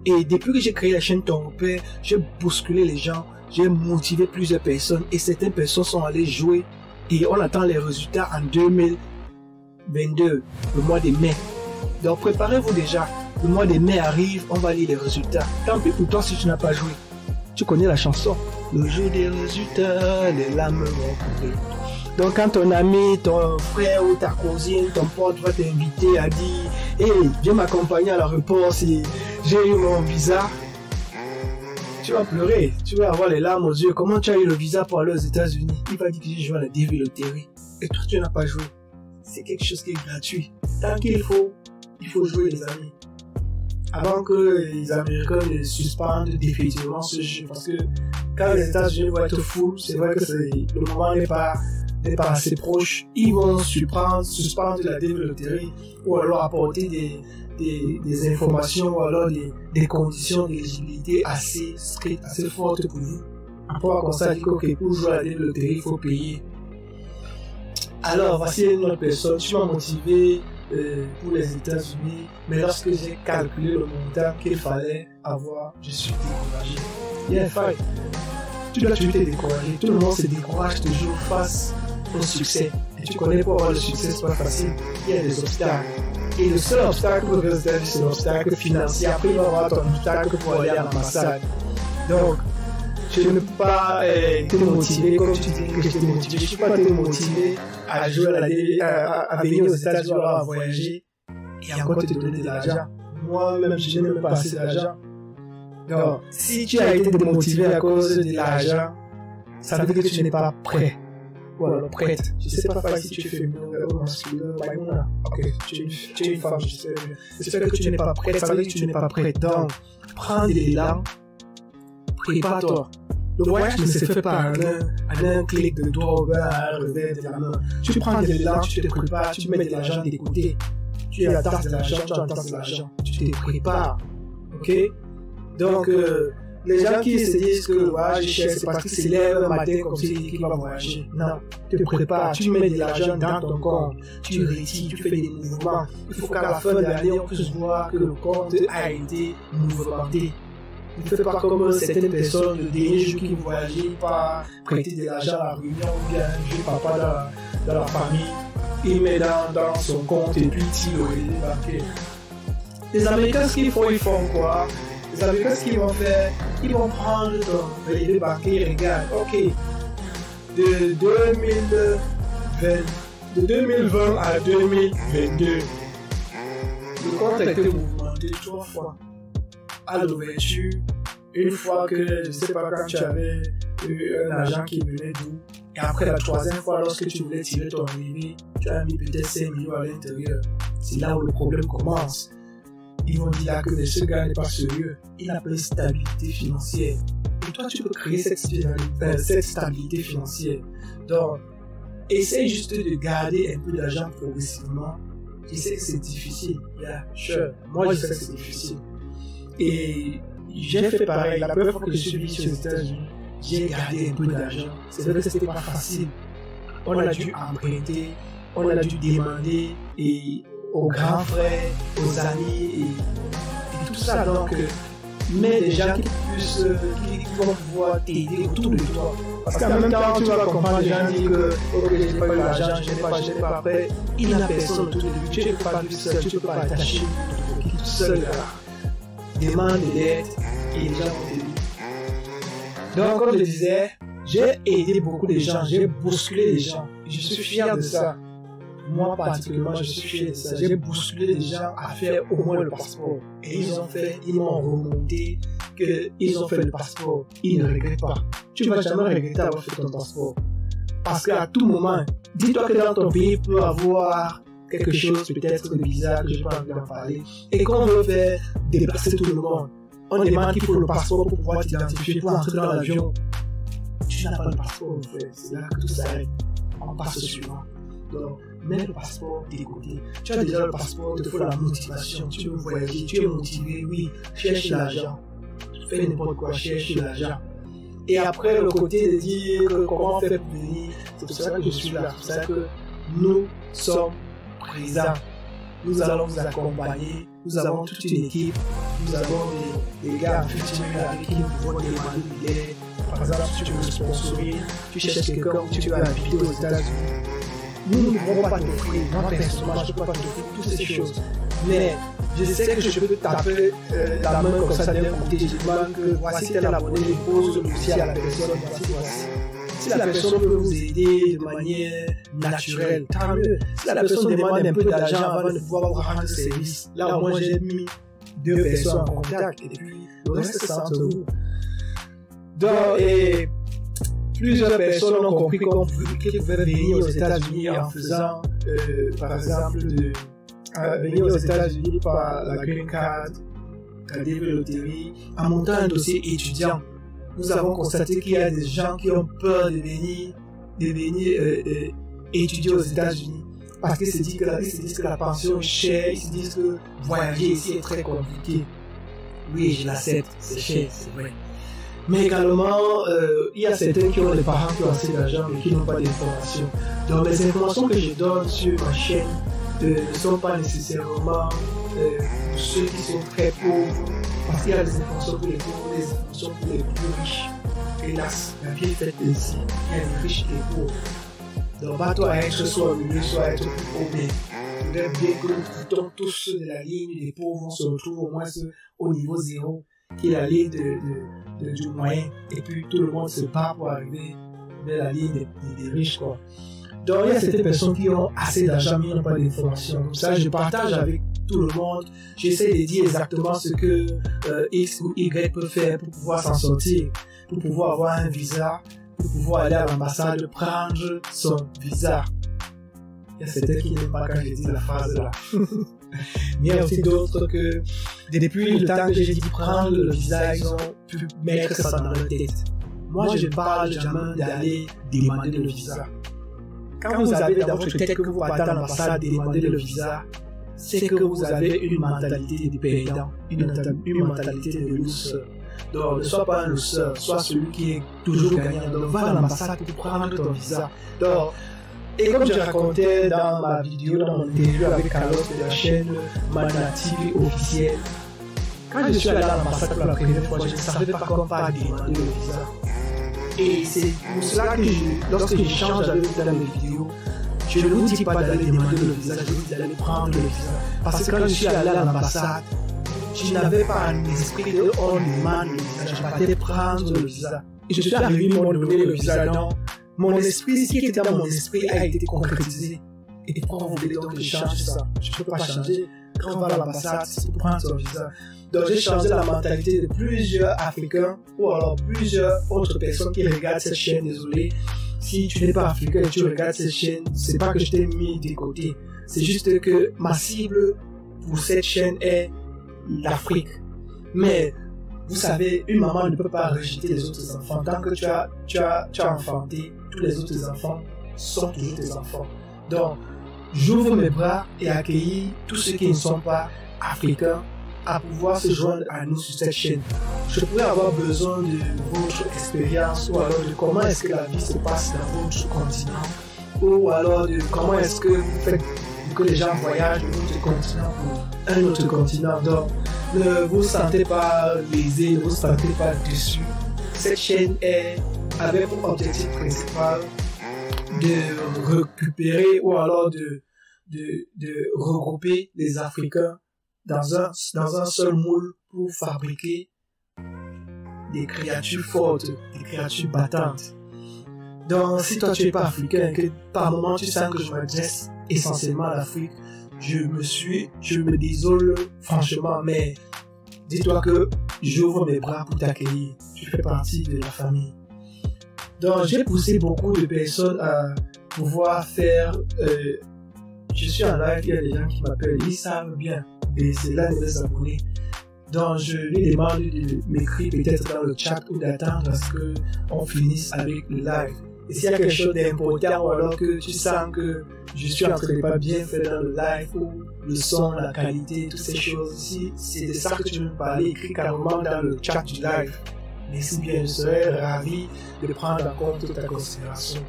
Et depuis que j'ai créé la chaîne Ton Repère, j'ai bousculé les gens, j'ai motivé plusieurs personnes et certaines personnes sont allées jouer et on attend les résultats en 2022, le mois de mai. Donc préparez-vous déjà, le mois de mai arrive, on va lire les résultats. Tant pis pour toi si tu n'as pas joué. Tu connais la chanson. Le jour des résultats, les lames vont courir. Donc quand ton ami, ton frère ou ta cousine, ton pote va t'inviter à dire « Hey, viens m'accompagner à l'aéroport si j'ai eu mon visa », tu vas pleurer, tu vas avoir les larmes aux yeux. Comment tu as eu le visa pour aller aux États-Unis? Il va dire que j'ai joué à la dévéloterie. Et toi, tu n'as pas joué. C'est quelque chose qui est gratuit. Tant qu'il faut, il faut jouer, les amis. Avant que les Américains ne suspendent définitivement ce jeu. Parce que quand les États-Unis vont être fous, c'est vrai que le moment n'est pas assez proche, ils vont suspendre la dévéloterie ou alors apporter des informations ou alors des conditions d'éligibilité assez strictes, assez fortes pour vous. Après, comme ça, dit que pour jouer à la dévéloterie, il faut payer. Alors, voici une autre personne. Tu m'as motivé pour les États-Unis, mais lorsque j'ai calculé le montant qu'il fallait avoir, je suis découragé. Yeah, fine. Tu dois te décourager. Tout le monde se décourage toujours face au succès. Et tu connais pour avoir le succès, c'est pas facile. Il y a des obstacles. Et le seul obstacle pour le résultat, c'est l'obstacle financier. Après, il va y avoir ton obstacle pour aller à l'ambassade. Donc, je ne peux pas te motiver comme tu dis que je t'ai motivé. Je ne peux pas te motiver à jouer à venir aux États-Unis, à voyager et encore te donner de l'argent. Moi-même, je n'ai même pas assez d'argent. Donc, si tu as été démotivé à cause de l'argent, ça veut dire que tu n'es pas prêt. Ou alors prête. Je ne sais pas si tu es féminin ou masculin. Ok, tu es une femme, je sais. J'espère que tu n'es pas prête. Ça veut dire que tu n'es pas prête. Donc, prends de l'élan, prépare-toi. Le voyage ne se fait pas en un clic de doigt ou à un revers de la main. Tu prends de l'élan, tu te prépares, tu mets de l'argent de côté. Tu as la tasse de l'argent, tu as la tasse de l'argent. Tu te prépares. Ok? Donc, les gens qui se disent que c'est parce qu'ils se lèvent un matin comme si qu'ils vont voyager. Non, tu te prépares, tu mets de l'argent dans ton compte, tu retires, tu fais des mouvements. Il faut qu'à la fin de l'année, on puisse voir que le compte a été mouvementé. Ne fais pas comme certaines personnes de dernier jour qui voyageaient, pas prêter de l'argent à la réunion ou bien jouer papa dans la famille. Il met dans son compte et puis tire le relais bancaire. Les Américains, ce qu'ils font, ils font quoi? Les Américains, ce qu'ils vont faire, ils vont prendre ton relevé bancaire, regarde, ok, de 2020 à 2022, le compte a été mouvementé 3 fois. À l'ouverture, une fois que, je ne sais pas, quand tu avais eu un agent qui venait d'où, et après la 3e fois, lorsque tu voulais tirer ton relevé, tu as mis peut-être 5 millions à l'intérieur. C'est là où le problème commence. Ils vont dire là que ce gars n'est pas sérieux. Il n'a pas une stabilité financière. Et toi, tu peux créer cette stabilité financière. Donc, essaye juste de garder un peu d'argent progressivement. Je sais que c'est difficile. Yeah, sure. Moi, je sais que c'est difficile. Et j'ai fait pareil. La première fois que je suis venu aux États-Unis, j'ai gardé un peu d'argent. C'est vrai que c'était pas facile. On a dû emprunter, on a dû demander aux grands frères, aux amis et tout ça. Donc, mais des gens qui vont pouvoir t'aider autour de toi. Parce qu'en même temps, tu vas comprendre, les gens disent que ok, je n'ai pas eu l'argent, je n'ai pas prêt. Il n'y a personne autour de lui. Tu ne peux pas vivre seul, tu ne peux pas attacher tout seul là. Demande de l'aide et les gens vont t'aider. Donc, comme je disais, j'ai aidé beaucoup de gens, j'ai bousculé les gens. Je suis fier de ça. Moi, particulièrement, je suis fier de ça. J'ai bousculé les gens à faire au moins le passeport. Et ils m'ont remonté qu'ils ont fait le passeport. Ils ne regrettent pas. Tu ne vas jamais regretter d'avoir fait ton passeport. Parce qu'à tout moment, dis-toi que dans ton pays, peut avoir quelque chose peut-être de bizarre que je n'ai pas envie d'en parler. Et qu'on veut faire déplacer tout le monde. On demande qu'il faut le passeport pour pouvoir t'identifier, pour entrer dans l'avion. Tu n'as pas le passeport, en fait. C'est là que tout s'arrête. On passe au suivant. Donc, mets le passeport de côté. Tu as déjà le passeport, il te faut la motivation. Tu veux voyager, tu es motivé, oui, cherche l'argent. Fais n'importe quoi, cherche l'argent. Et après, le côté de dire comment faire pour venir, c'est pour ça que je suis là. C'est pour ça que nous sommes présents. Nous allons vous accompagner. Nous avons toute une équipe. Nous avons des gars en futur avec qui nous pouvons demander de l'aide. Par exemple, si tu veux sponsoriser, tu cherches quelqu'un où tu vas habiter aux États-Unis. Nous ne pouvons pas t'offrir, moi personnellement, je ne peux pas t'offrir toutes ces choses. Mais je sais que je peux taper la main comme ça d'un côté, je demande que voici tel abonné, je pose le dossier à la personne, voici. Si la personne peut vous aider de manière naturelle, tant mieux. Si la personne demande un peu d'argent avant de pouvoir vous rendre service, là au moins j'ai mis 2 personnes en contact et puis le reste c'est entre vous. Donc, et plusieurs personnes ont compris qu'on pouvait venir aux États-Unis en faisant, par exemple, venir aux États-Unis par la Green Card, la loterie, en montant un dossier étudiant. Nous avons constaté qu'il y a des gens qui ont peur de venir étudier aux États-Unis parce qu'ils se disent que la pension est chère, ils se disent que voyager ici est très compliqué. Oui, je l'accepte, c'est cher, c'est vrai. Mais également, il y a certains qui ont des parents qui ont assez d'argent mais qui n'ont pas d'informations. Donc les informations que je donne sur ma chaîne ne sont pas nécessairement pour ceux qui sont très pauvres, parce qu'il y a des informations pour les pauvres, des informations pour les plus riches. Hélas, la vie est faite ainsi, il y a des riches et des pauvres. Donc pas toi être soit au milieu, soit être plus pauvre, mais il faudrait bien que nous foutons tous ceux de la ligne des pauvres, on se retrouve au moins au niveau 0, qui est la ligne du moyen, et puis tout le monde se bat pour arriver vers la ligne des riches, quoi. Donc il y a certaines personnes qui ont assez d'argent mais qui n'ont pas d'informations. Comme ça, je partage avec tout le monde. J'essaie de dire exactement ce que X ou Y peut faire pour pouvoir s'en sortir, pour pouvoir avoir un visa, pour pouvoir aller à l'ambassade, prendre son visa. Il y a certains qui n'aiment pas quand je dis la phrase là. Mais il y a aussi d'autres que, depuis le temps que j'ai dit prendre le visa, ils ont pu mettre ça dans leur tête. Moi, je ne parle jamais d'aller demander le visa. Quand vous avez dans votre tête que vous partez à l'ambassade et demandez le visa, c'est que vous avez une mentalité de perdant, une mentalité de loser. Donc, ne sois pas un loser, sois celui qui est toujours gagnant. Donc, va à l'ambassade pour prendre ton visa. Donc, et comme je racontais dans ma vidéo, dans mon interview avec Carlos de la chaîne Mana TV officielle, quand je suis allé à l'ambassade pour la première fois, je ne savais pas comment pas demander le visa. Et c'est pour cela que lorsque j'échange avec vous dans mes vidéos, je ne vous dis pas d'aller demander le visa, je vous dis d'aller prendre le visa. Parce que quand je suis allé à l'ambassade, je n'avais pas un esprit de on demande le visa, je partais prendre le visa. Et je suis arrivé, ils m'ont donné le visa. Non, mon esprit, ce qui était dans mon esprit a été concrétisé. Et pourquoi vous voulez donc que je change ça? Je ne peux pas changer. Quand on va à l'ambassade, c'est pour prendre son visa. Donc j'ai changé la mentalité de plusieurs Africains ou alors plusieurs autres personnes qui regardent cette chaîne. Désolé, si tu n'es pas africain et tu regardes cette chaîne, c'est pas que je t'ai mis de côté. C'est juste que ma cible pour cette chaîne est l'Afrique. Mais vous savez, une maman ne peut pas rejeter les autres enfants. Tant que tu as enfanté, tous les autres enfants sont toujours tes enfants. Donc, j'ouvre mes bras et accueillir tous ceux qui ne sont pas africains à pouvoir se joindre à nous sur cette chaîne. Je pourrais avoir besoin de votre expérience ou alors de comment est-ce que la vie se passe dans votre continent ou alors de comment est-ce que vous faites que les gens voyagent de votre continent pour un autre continent. Donc, Ne vous sentez pas lésé, ne vous sentez pas déçu. Cette chaîne avait pour objectif principal de récupérer ou alors de regrouper les Africains dans un seul moule pour fabriquer des créatures fortes, des créatures battantes. Donc, si toi tu n'es pas africain, que par moment tu sens que je m'adresse essentiellement à l'Afrique, je me désole franchement, mais dis-toi que j'ouvre mes bras pour t'accueillir. Tu fais partie de la famille. Donc, j'ai poussé beaucoup de personnes à pouvoir faire... je suis en live, il y a des gens qui m'appellent, ils savent bien. Et c'est là de mes abonnés. Donc, je lui demande de m'écrire peut-être dans le chat ou d'attendre à ce qu'on finisse avec le live. Et s'il y a quelque chose d'important ou alors que tu sens que je suis en train de pas bien faire dans le live ou le son, la qualité, toutes ces choses, si c'est de ça que tu veux me parler, écris carrément dans le chat du live. Merci bien, je serais ravi de prendre en compte toute ta considération.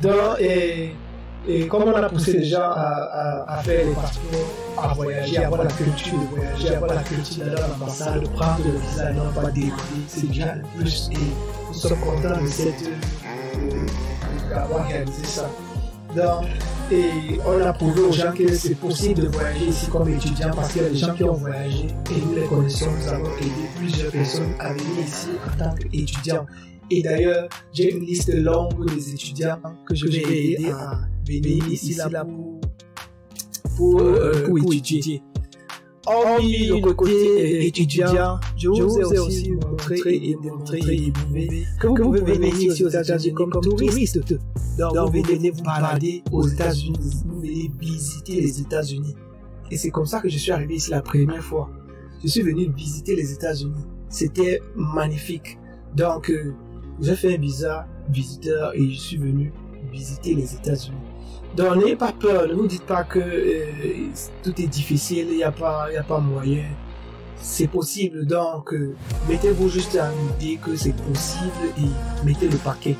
Donc, et comme on a poussé les gens à faire les passeports, à voyager, à avoir la culture de voyager, à avoir la culture d'aller à l'ambassade, de prendre le visa et non pas dérouler, c'est déjà le plus. Et nous sommes contents d'avoir réalisé ça. Donc, et on a prouvé aux gens que c'est possible de voyager ici comme étudiant parce qu'il y a des gens qui ont voyagé et nous les connaissons, nous avons aidé plusieurs personnes à venir ici en tant qu'étudiants. Et d'ailleurs, j'ai une liste longue des étudiants que je vais aider à venir ici là pour étudier. Hormis le côté étudiant, je vous ai aussi montré et prouvé que vous pouvez venir ici aux États-Unis comme touriste. Donc vous venez vous balader aux États-Unis, vous venez visiter les États-Unis. Et c'est comme ça que je suis arrivé ici la première fois. Je suis venu visiter les États-Unis. C'était magnifique. Donc, j'ai fait un visa visiteur et je suis venu visiter les États-Unis. Donc, n'ayez pas peur, ne vous dites pas que tout est difficile, il n'y a pas moyen. C'est possible, donc mettez-vous juste en idée que c'est possible et mettez le paquet.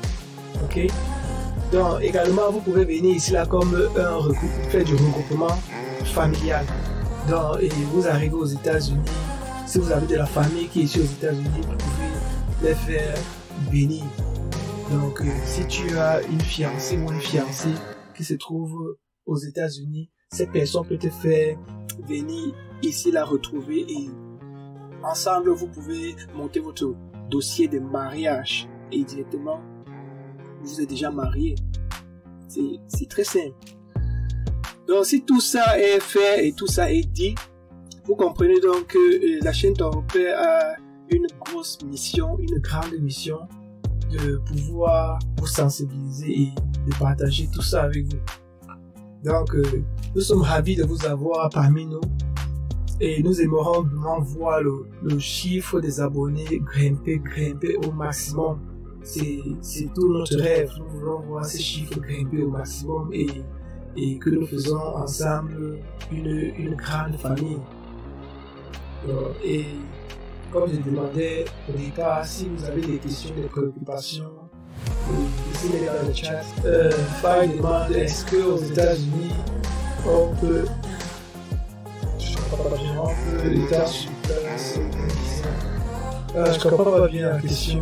Ok? Donc, également, vous pouvez venir ici là comme faire du regroupement familial. Donc, et vous arrivez aux États-Unis. Si vous avez de la famille qui est ici aux États-Unis, vous pouvez les faire venir. Donc, si tu as une fiancée ou un fiancé qui se trouve aux États-Unis, cette personne peut te faire venir ici la retrouver et ensemble vous pouvez monter votre dossier de mariage et directement vous êtes déjà marié. C'est très simple. Donc si tout ça est fait et tout ça est dit, vous comprenez donc que la chaîne Ton Repère a une grosse mission, une grande mission de pouvoir vous sensibiliser et de partager tout ça avec vous. Donc, nous sommes ravis de vous avoir parmi nous et nous aimerons vraiment voir le chiffre des abonnés grimper au maximum. C'est tout notre rêve. Nous voulons voir ces chiffres grimper au maximum et que nous faisons ensemble une grande famille. Et comme je demandais au départ, si vous avez des questions, des préoccupations, laissez-les dans le chat. Faye demande, est-ce qu'aux États-Unis, on peut l'état sur place? Je comprends pas bien la question.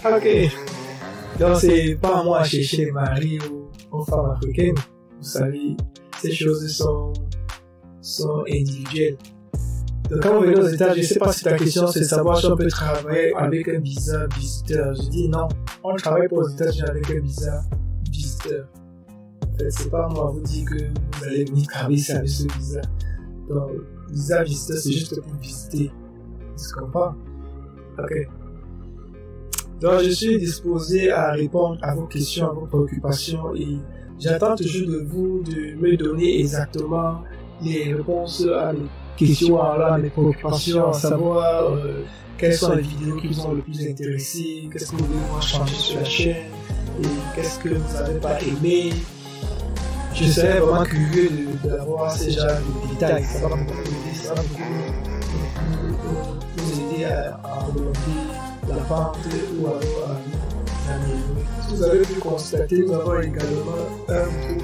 Ok. Donc c'est pas moi à chercher les maris aux femmes africaines. Vous savez, ces choses sont individuelles. Donc quand vous venez aux États, je ne sais pas si ta question c'est de savoir si on peut travailler avec un visa visiteur. Je dis non, on ne travaille pas aux États-Unis avec un visa visiteur. En fait, c'est pas moi à vous dire que vous allez venir travailler ici avec ce visa. Donc, le visa visiteur c'est juste pour visiter. Tu comprends? Ok. Donc je suis disposé à répondre à vos questions, à vos préoccupations et j'attends toujours de vous de me donner exactement les réponses à mes questions, à mes préoccupations, à savoir quelles sont les vidéos qui vous ont le plus intéressé, qu'est-ce que vous voulez voir changer sur la chaîne et qu'est-ce que vous n'avez pas aimé. Je serais vraiment curieux d'avoir ces genres de détails. Ça va beaucoup vous aider à remonter la pente ou à améliorer vous avez pu constater, nous avons également un groupe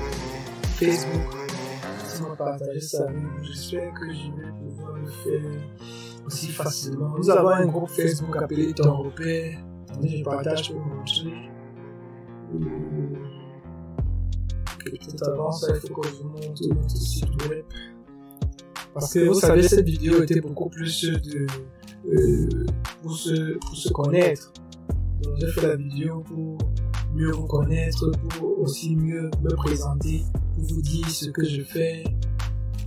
Facebook. Si on partage ça, j'espère que je vais pouvoir le faire aussi facilement. Nous avons un groupe Facebook appelé Ton Repère. Attendez, je partage pour montrer. Peut-être avant ça, il faut que je vous montre notre site web. Parce que vous savez, cette vidéo était beaucoup plus pour se connaître. Donc, j'ai fait la vidéo pour mieux vous connaître, pour aussi mieux me présenter, pour vous dire ce que je fais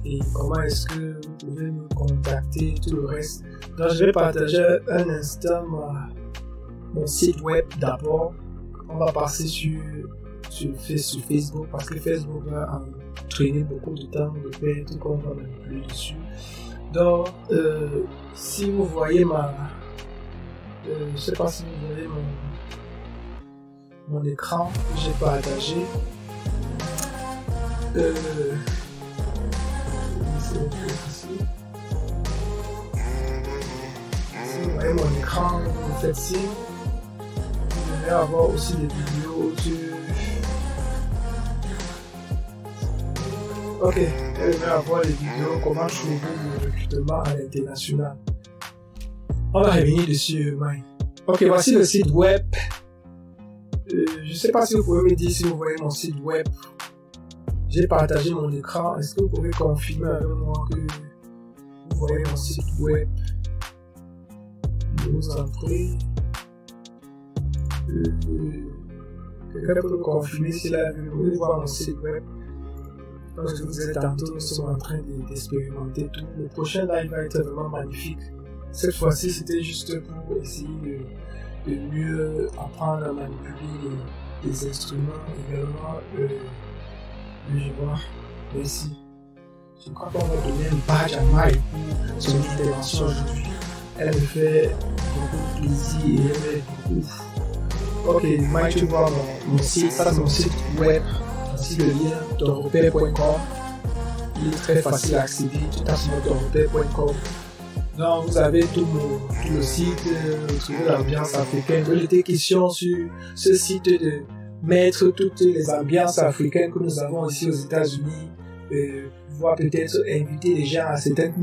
et comment est-ce que vous pouvez me contacter, tout le reste. Donc, je vais partager un instant mon site web d'abord. On va passer sur Facebook parce que Facebook va entraîner beaucoup de temps de faire tout qu'on va manipuler dessus. Donc, si vous voyez je ne sais pas si vous voyez mon écran que j'ai partagé. Si vous voyez mon écran, vous faites signe. Vous allez avoir aussi des vidéos Ok, je vais avoir les vidéos comment je trouve le recrutement à l'international. On va revenir dessus, Mike. Ok, voici le site web. Je ne sais pas si vous pouvez me dire si vous voyez mon site web. J'ai partagé mon écran. Est-ce que vous pouvez confirmer avec moi que vous voyez mon site web? Je vous en prie. Quelqu'un peut confirmer si là, vous voulez voir mon site web. Parce que vous êtes tantôt, nous sommes en train d'expérimenter tout. Le prochain live va être vraiment magnifique. Cette fois-ci, c'était juste pour essayer de mieux apprendre à manipuler les instruments également. Je vois, merci. Je crois qu'on va donner un badge à Mike pour son intervention aujourd'hui. Elle me fait beaucoup de plaisir et elle m'aide beaucoup. Ok, Mike, tu vois mon site, ça c'est mon site web. Voici le lien tonrepère.com. Il est très facile à accéder, tu tapes sur tonrepère.com. Donc vous avez tout le site, vous trouvez l'ambiance africaine. Il était question sur ce site de mettre toutes les ambiances africaines que nous avons ici aux États-Unis, pouvoir peut-être inviter les gens à certaines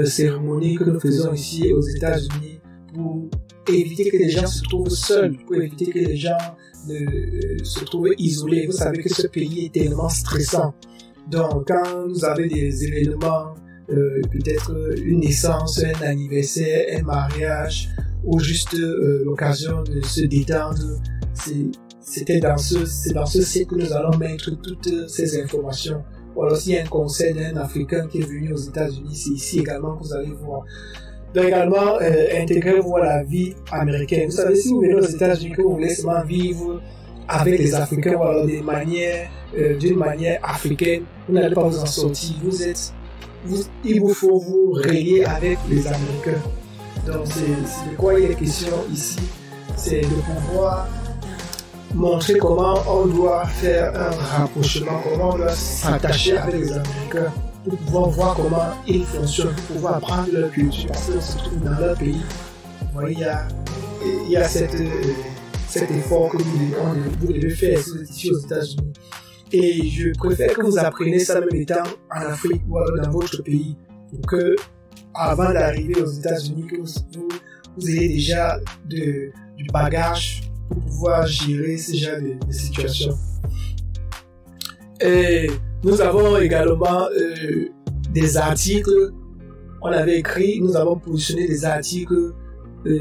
cérémonies que nous faisons ici aux États-Unis pour éviter que les gens se trouvent seuls, pour éviter que les gens se trouvent isolés. Vous savez que ce pays est tellement stressant. Donc quand vous avez des événements, peut-être une naissance, un anniversaire, un mariage, ou juste l'occasion de se détendre, c'est dans ce site que nous allons mettre toutes ces informations. Ou alors s'il y a un concert d'un Africain qui est venu aux États-Unis, c'est ici également que vous allez voir. Donc également, intégrez-vous à la vie américaine. Vous savez, si vous venez aux États-Unis, que vous voulez seulement vivre avec les Africains, ou alors d'une manière africaine, vous n'allez pas vous en sortir. Il vous faut vous relier avec les Américains. Donc c'est de quoi il est question ici, c'est de pouvoir montrer comment on doit faire un rapprochement, comment on doit s'attacher avec les Américains pour pouvoir voir comment ils fonctionnent, pour pouvoir apprendre leur culture, parce qu'on se trouve dans leur pays. Vous voyez, il y a cet effort que vous devez faire ici aux États-Unis. Et je préfère que vous appreniez ça même étant en Afrique ou alors dans votre pays, pour que, avant d'arriver aux États-Unis, que vous ayez déjà du bagage pour pouvoir gérer ce genre de situation. Et nous avons également des articles. On avait écrit, nous avons positionné des articles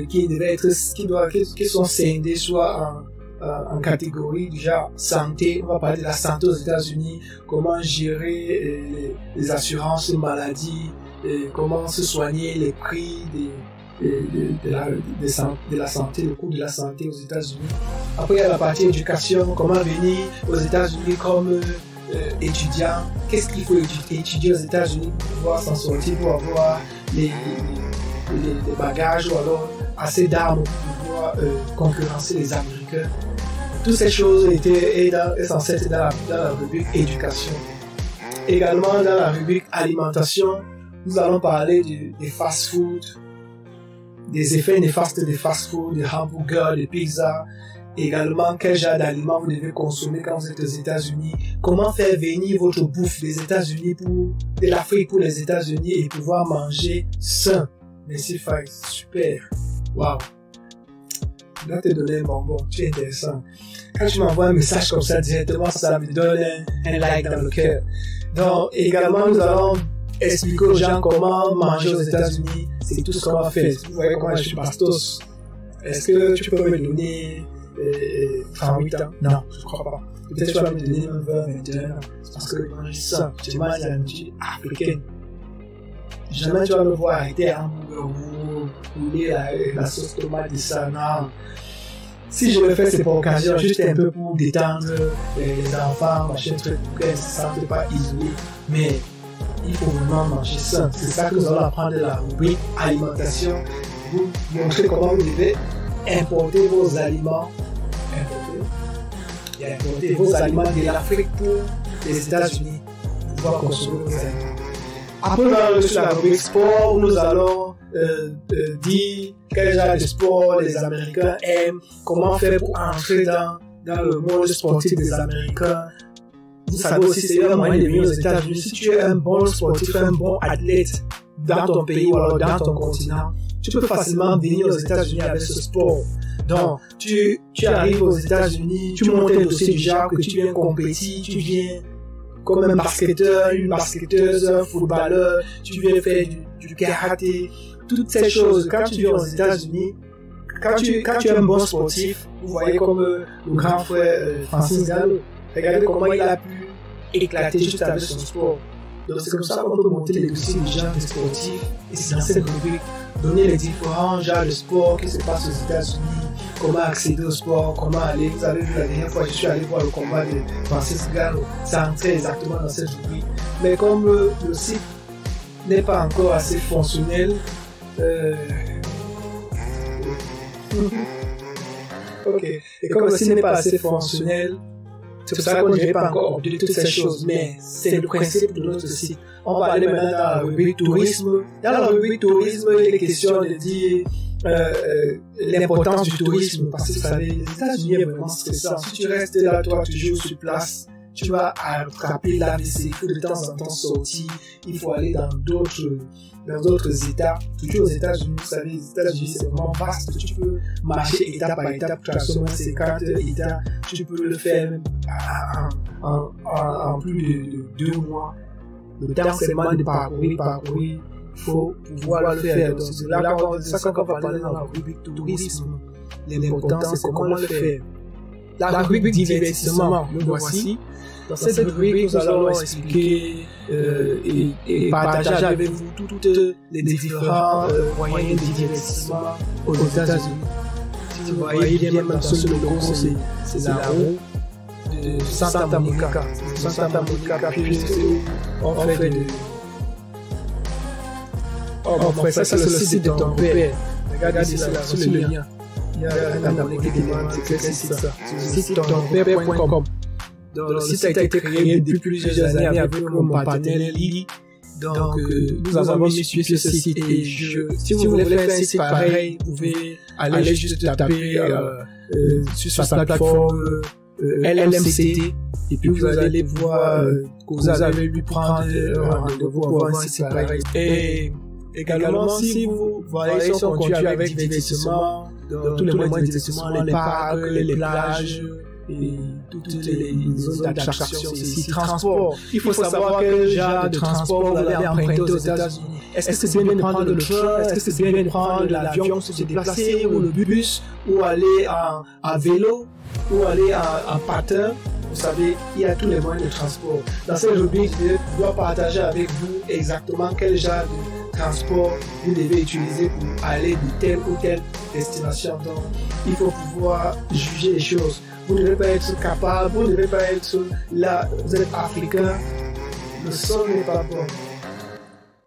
qui sont scindés soit en catégorie déjà santé. On va parler de la santé aux États-Unis, comment gérer les assurances maladie, comment se soigner, les prix de la santé, le coût de la santé aux États-Unis. Après, il y a la partie éducation, comment venir aux États-Unis comme étudiant, qu'est-ce qu'il faut étudier aux États-Unis pour pouvoir s'en sortir, pour avoir les bagages ou alors assez d'armes pour pouvoir concurrencer les Américains. Toutes ces choses étaient censées être dans la rubrique éducation. Également dans la rubrique alimentation, nous allons parler des fast-food, des effets néfastes des fast-food, des hamburgers, des pizzas, également quel genre d'aliments vous devez consommer quand vous êtes aux États-Unis, comment faire venir votre bouffe des États-Unis de l'Afrique pour les États-Unis et pouvoir manger sain. Merci Faïs, super, waouh. Je dois te donner un bonbon, tu es intéressant. Quand tu m'envoies un message comme ça directement, ça me donne un like dans le cœur. Donc également nous allons expliquer aux gens comment manger aux États-Unis, c'est tout ce qu'on va faire. Vous voyez comment je suis bastos. Est-ce que tu peux me donner 38 ans? Non, je crois pas. Peut-être que tu vas me donner 20, 21 ans. C'est parce que je mange ça. Je mange la nourriture africaine. Jamais tu vas me voir arrêter un hamburger ou rouler la sauce tomate de ça. Non. Si je le fais, c'est pour occasion, juste un peu pour détendre les enfants, machin truc, pour qu'elles ne se sentent pas isolées. Mais il faut vraiment manger sain. C'est ça que nous allons apprendre de la rubrique alimentation. Vous montrer comment vous devez importer vos aliments. Importer vos aliments de l'Afrique pour les États-Unis pour pouvoir consommer vos aliments. Après, nous allons sur la rubrique sport où nous allons dire quel genre de sport les Américains aiment, comment faire pour entrer dans le monde sportif des Américains. Vous savez aussi, c'est un moyen de venir aux États-Unis. Si tu es un bon sportif, un bon athlète dans ton pays ou alors dans ton continent, tu peux facilement venir aux États-Unis avec ce sport. Donc, tu arrives aux États-Unis, tu montes un dossier du genre que tu viens compétir, tu viens comme un basketteur, une basketteuse, un footballeur, tu viens faire du karaté, toutes ces choses. Quand tu viens aux États-Unis, quand tu es un bon sportif, vous voyez comme le grand frère Francis Gallo, regardez comment il a pu éclater juste avec son sport. Donc c'est comme ça qu'on peut monter les dossiers des gens sportifs et c'est dans cette rubrique donner les différents genres de sport qui se passent aux États-Unis, comment accéder au sport, comment aller. Vous avez vu la dernière fois, je suis allé voir le combat de Francis Gallo, ça entrait exactement dans cette rubrique. Mais comme le site n'est pas encore assez fonctionnel, ok. Et comme le site n'est pas assez fonctionnel, c'est pour ça qu'on n'avait pas encore ordonné toutes ces choses, mais c'est le principe de notre site. On va aller maintenant dans la rubrique tourisme. Dans la rubrique tourisme, il est question de dire l'importance du tourisme, parce que vous savez, les États-Unis est vraiment stressant. Si tu restes là, toi, toujours sur place, tu vas attraper l'AVC, il faut de temps en temps sortir, il faut aller dans d'autres États, toujours aux États-Unis. Vous savez, les États-Unis c'est vraiment vaste, tu peux marcher étape par étape, transformer 50 États, tu peux le faire même en plus de 2 mois. Le temps c'est vraiment de parcourir, il faut pouvoir le faire. Donc c'est là qu'on va parler dans la rubrique tourisme. L'important c'est comment le faire. La rubrique divertissement, le voici. Dans cette rubrique, nous allons expliquer et partager avec vous toutes les différents moyens de divertissement aux États-Unis. Si vous voyez bien maintenant sur le logo, c'est la roue de Santa Monica. Santa Monica, puis on fait de... Oh, mon frère, ça c'est le site de ton père. Regardez sur le lien. Il y a un abonné qui demande, c'est quel site ça? C'est site-ton-père.com. Donc, le site a été créé depuis plusieurs années avec mon partenaire Lily. Donc, nous avons mis sur ce site et si vous voulez faire un site pareil, vous pouvez aller juste taper sur sa plateforme LMCT et puis vous allez voir que vous allez lui prendre un rendez-vous pour un site pareil. Et également, si vous voyez son contenu avec divertissement, dans tous les moyens de divertissement, les parcs, les plages, et toutes les zones d'attraction, c'est ici. Transport. Il faut savoir quel genre de transport vous allez emprunter aux États-Unis. Est-ce que c'est bien de prendre le train? Est-ce que c'est bien de prendre l'avion pour se déplacer, ou le bus, ou aller à vélo, ou aller en patin? Vous savez, il y a tous les moyens de transport. Dans cette rubrique, je dois partager avec vous exactement quel genre de transport vous devez utiliser pour aller de telle ou telle destination. Donc, il faut pouvoir juger les choses. Vous ne devez pas être capable, vous ne devez pas être là, vous êtes africain, le son n'est pas bon.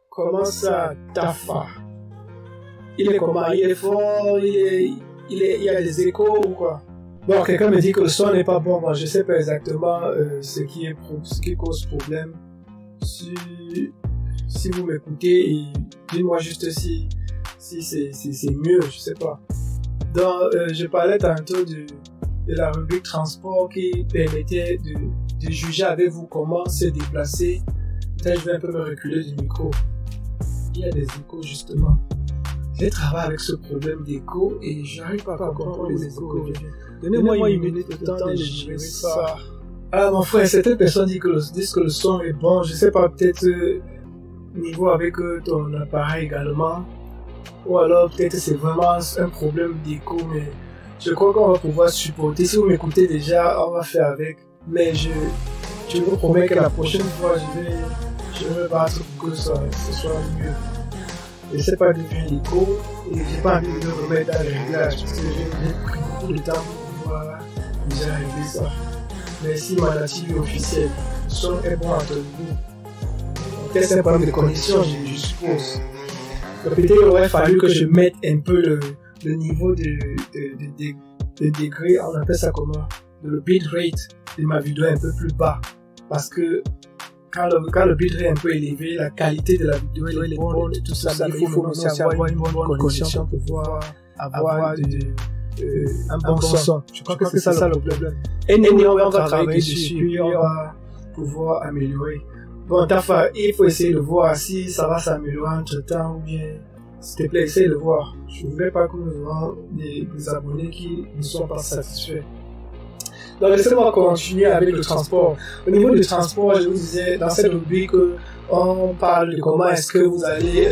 Comment ça, Tafa? Il est comment? Il est fort, il y a des échos ou quoi? Bon, quelqu'un me dit que le son n'est pas bon, moi je sais pas exactement ce qui cause problème. Si vous m'écoutez, dites-moi juste si c'est mieux, je sais pas. Donc, je parlais tantôt de la rubrique transport qui permettait de juger avec vous comment se déplacer. Peut-être je vais un peu me reculer du micro. Il y a des échos justement. J'ai travaillé avec ce problème d'écho et j'arrive pas à comprendre les échos. Donnez-moi une minute de temps de gérer ça. Ah mon frère, certaines personnes disent que le son est bon. Je sais pas, peut-être niveau avec ton appareil également. Ou alors peut-être c'est vraiment un problème d'écho, mais je crois qu'on va pouvoir supporter. Si vous m'écoutez déjà, on va faire avec. Mais je vous promets que la prochaine fois, je vais battre pour que ce soit mieux. Je ne sais pas d'où vient l'écho et j'ai pas envie de me remettre dans les réglages parce que j'ai pris beaucoup de temps pour pouvoir déjà régler ça. Mais si ma nature est officielle, le son est bon entre vous. Peut-être c'est un problème de connexion, je suppose. Peut-être il aurait fallu que je mette un peu le niveau de degré, on appelle ça comment, le bitrate de ma vidéo un peu plus bas. Parce que quand le bitrate est un peu élevé, la qualité de la vidéo elle est bonne et tout ça, mais il faut aussi avoir une bonne connexion pour pouvoir avoir un bon son. Je crois que c'est ça le problème. Et on va travailler dessus et puis on va pouvoir améliorer. Bon, Tafa, il faut essayer de voir si ça va s'améliorer entre temps ou bien, s'il te plaît, essaye de voir. Je ne voudrais pas que nous ayons des abonnés qui ne sont pas satisfaits. Donc, laissez-moi continuer avec le transport. Au niveau du transport, je vous disais, dans cette rubrique, on parle de comment est-ce que vous allez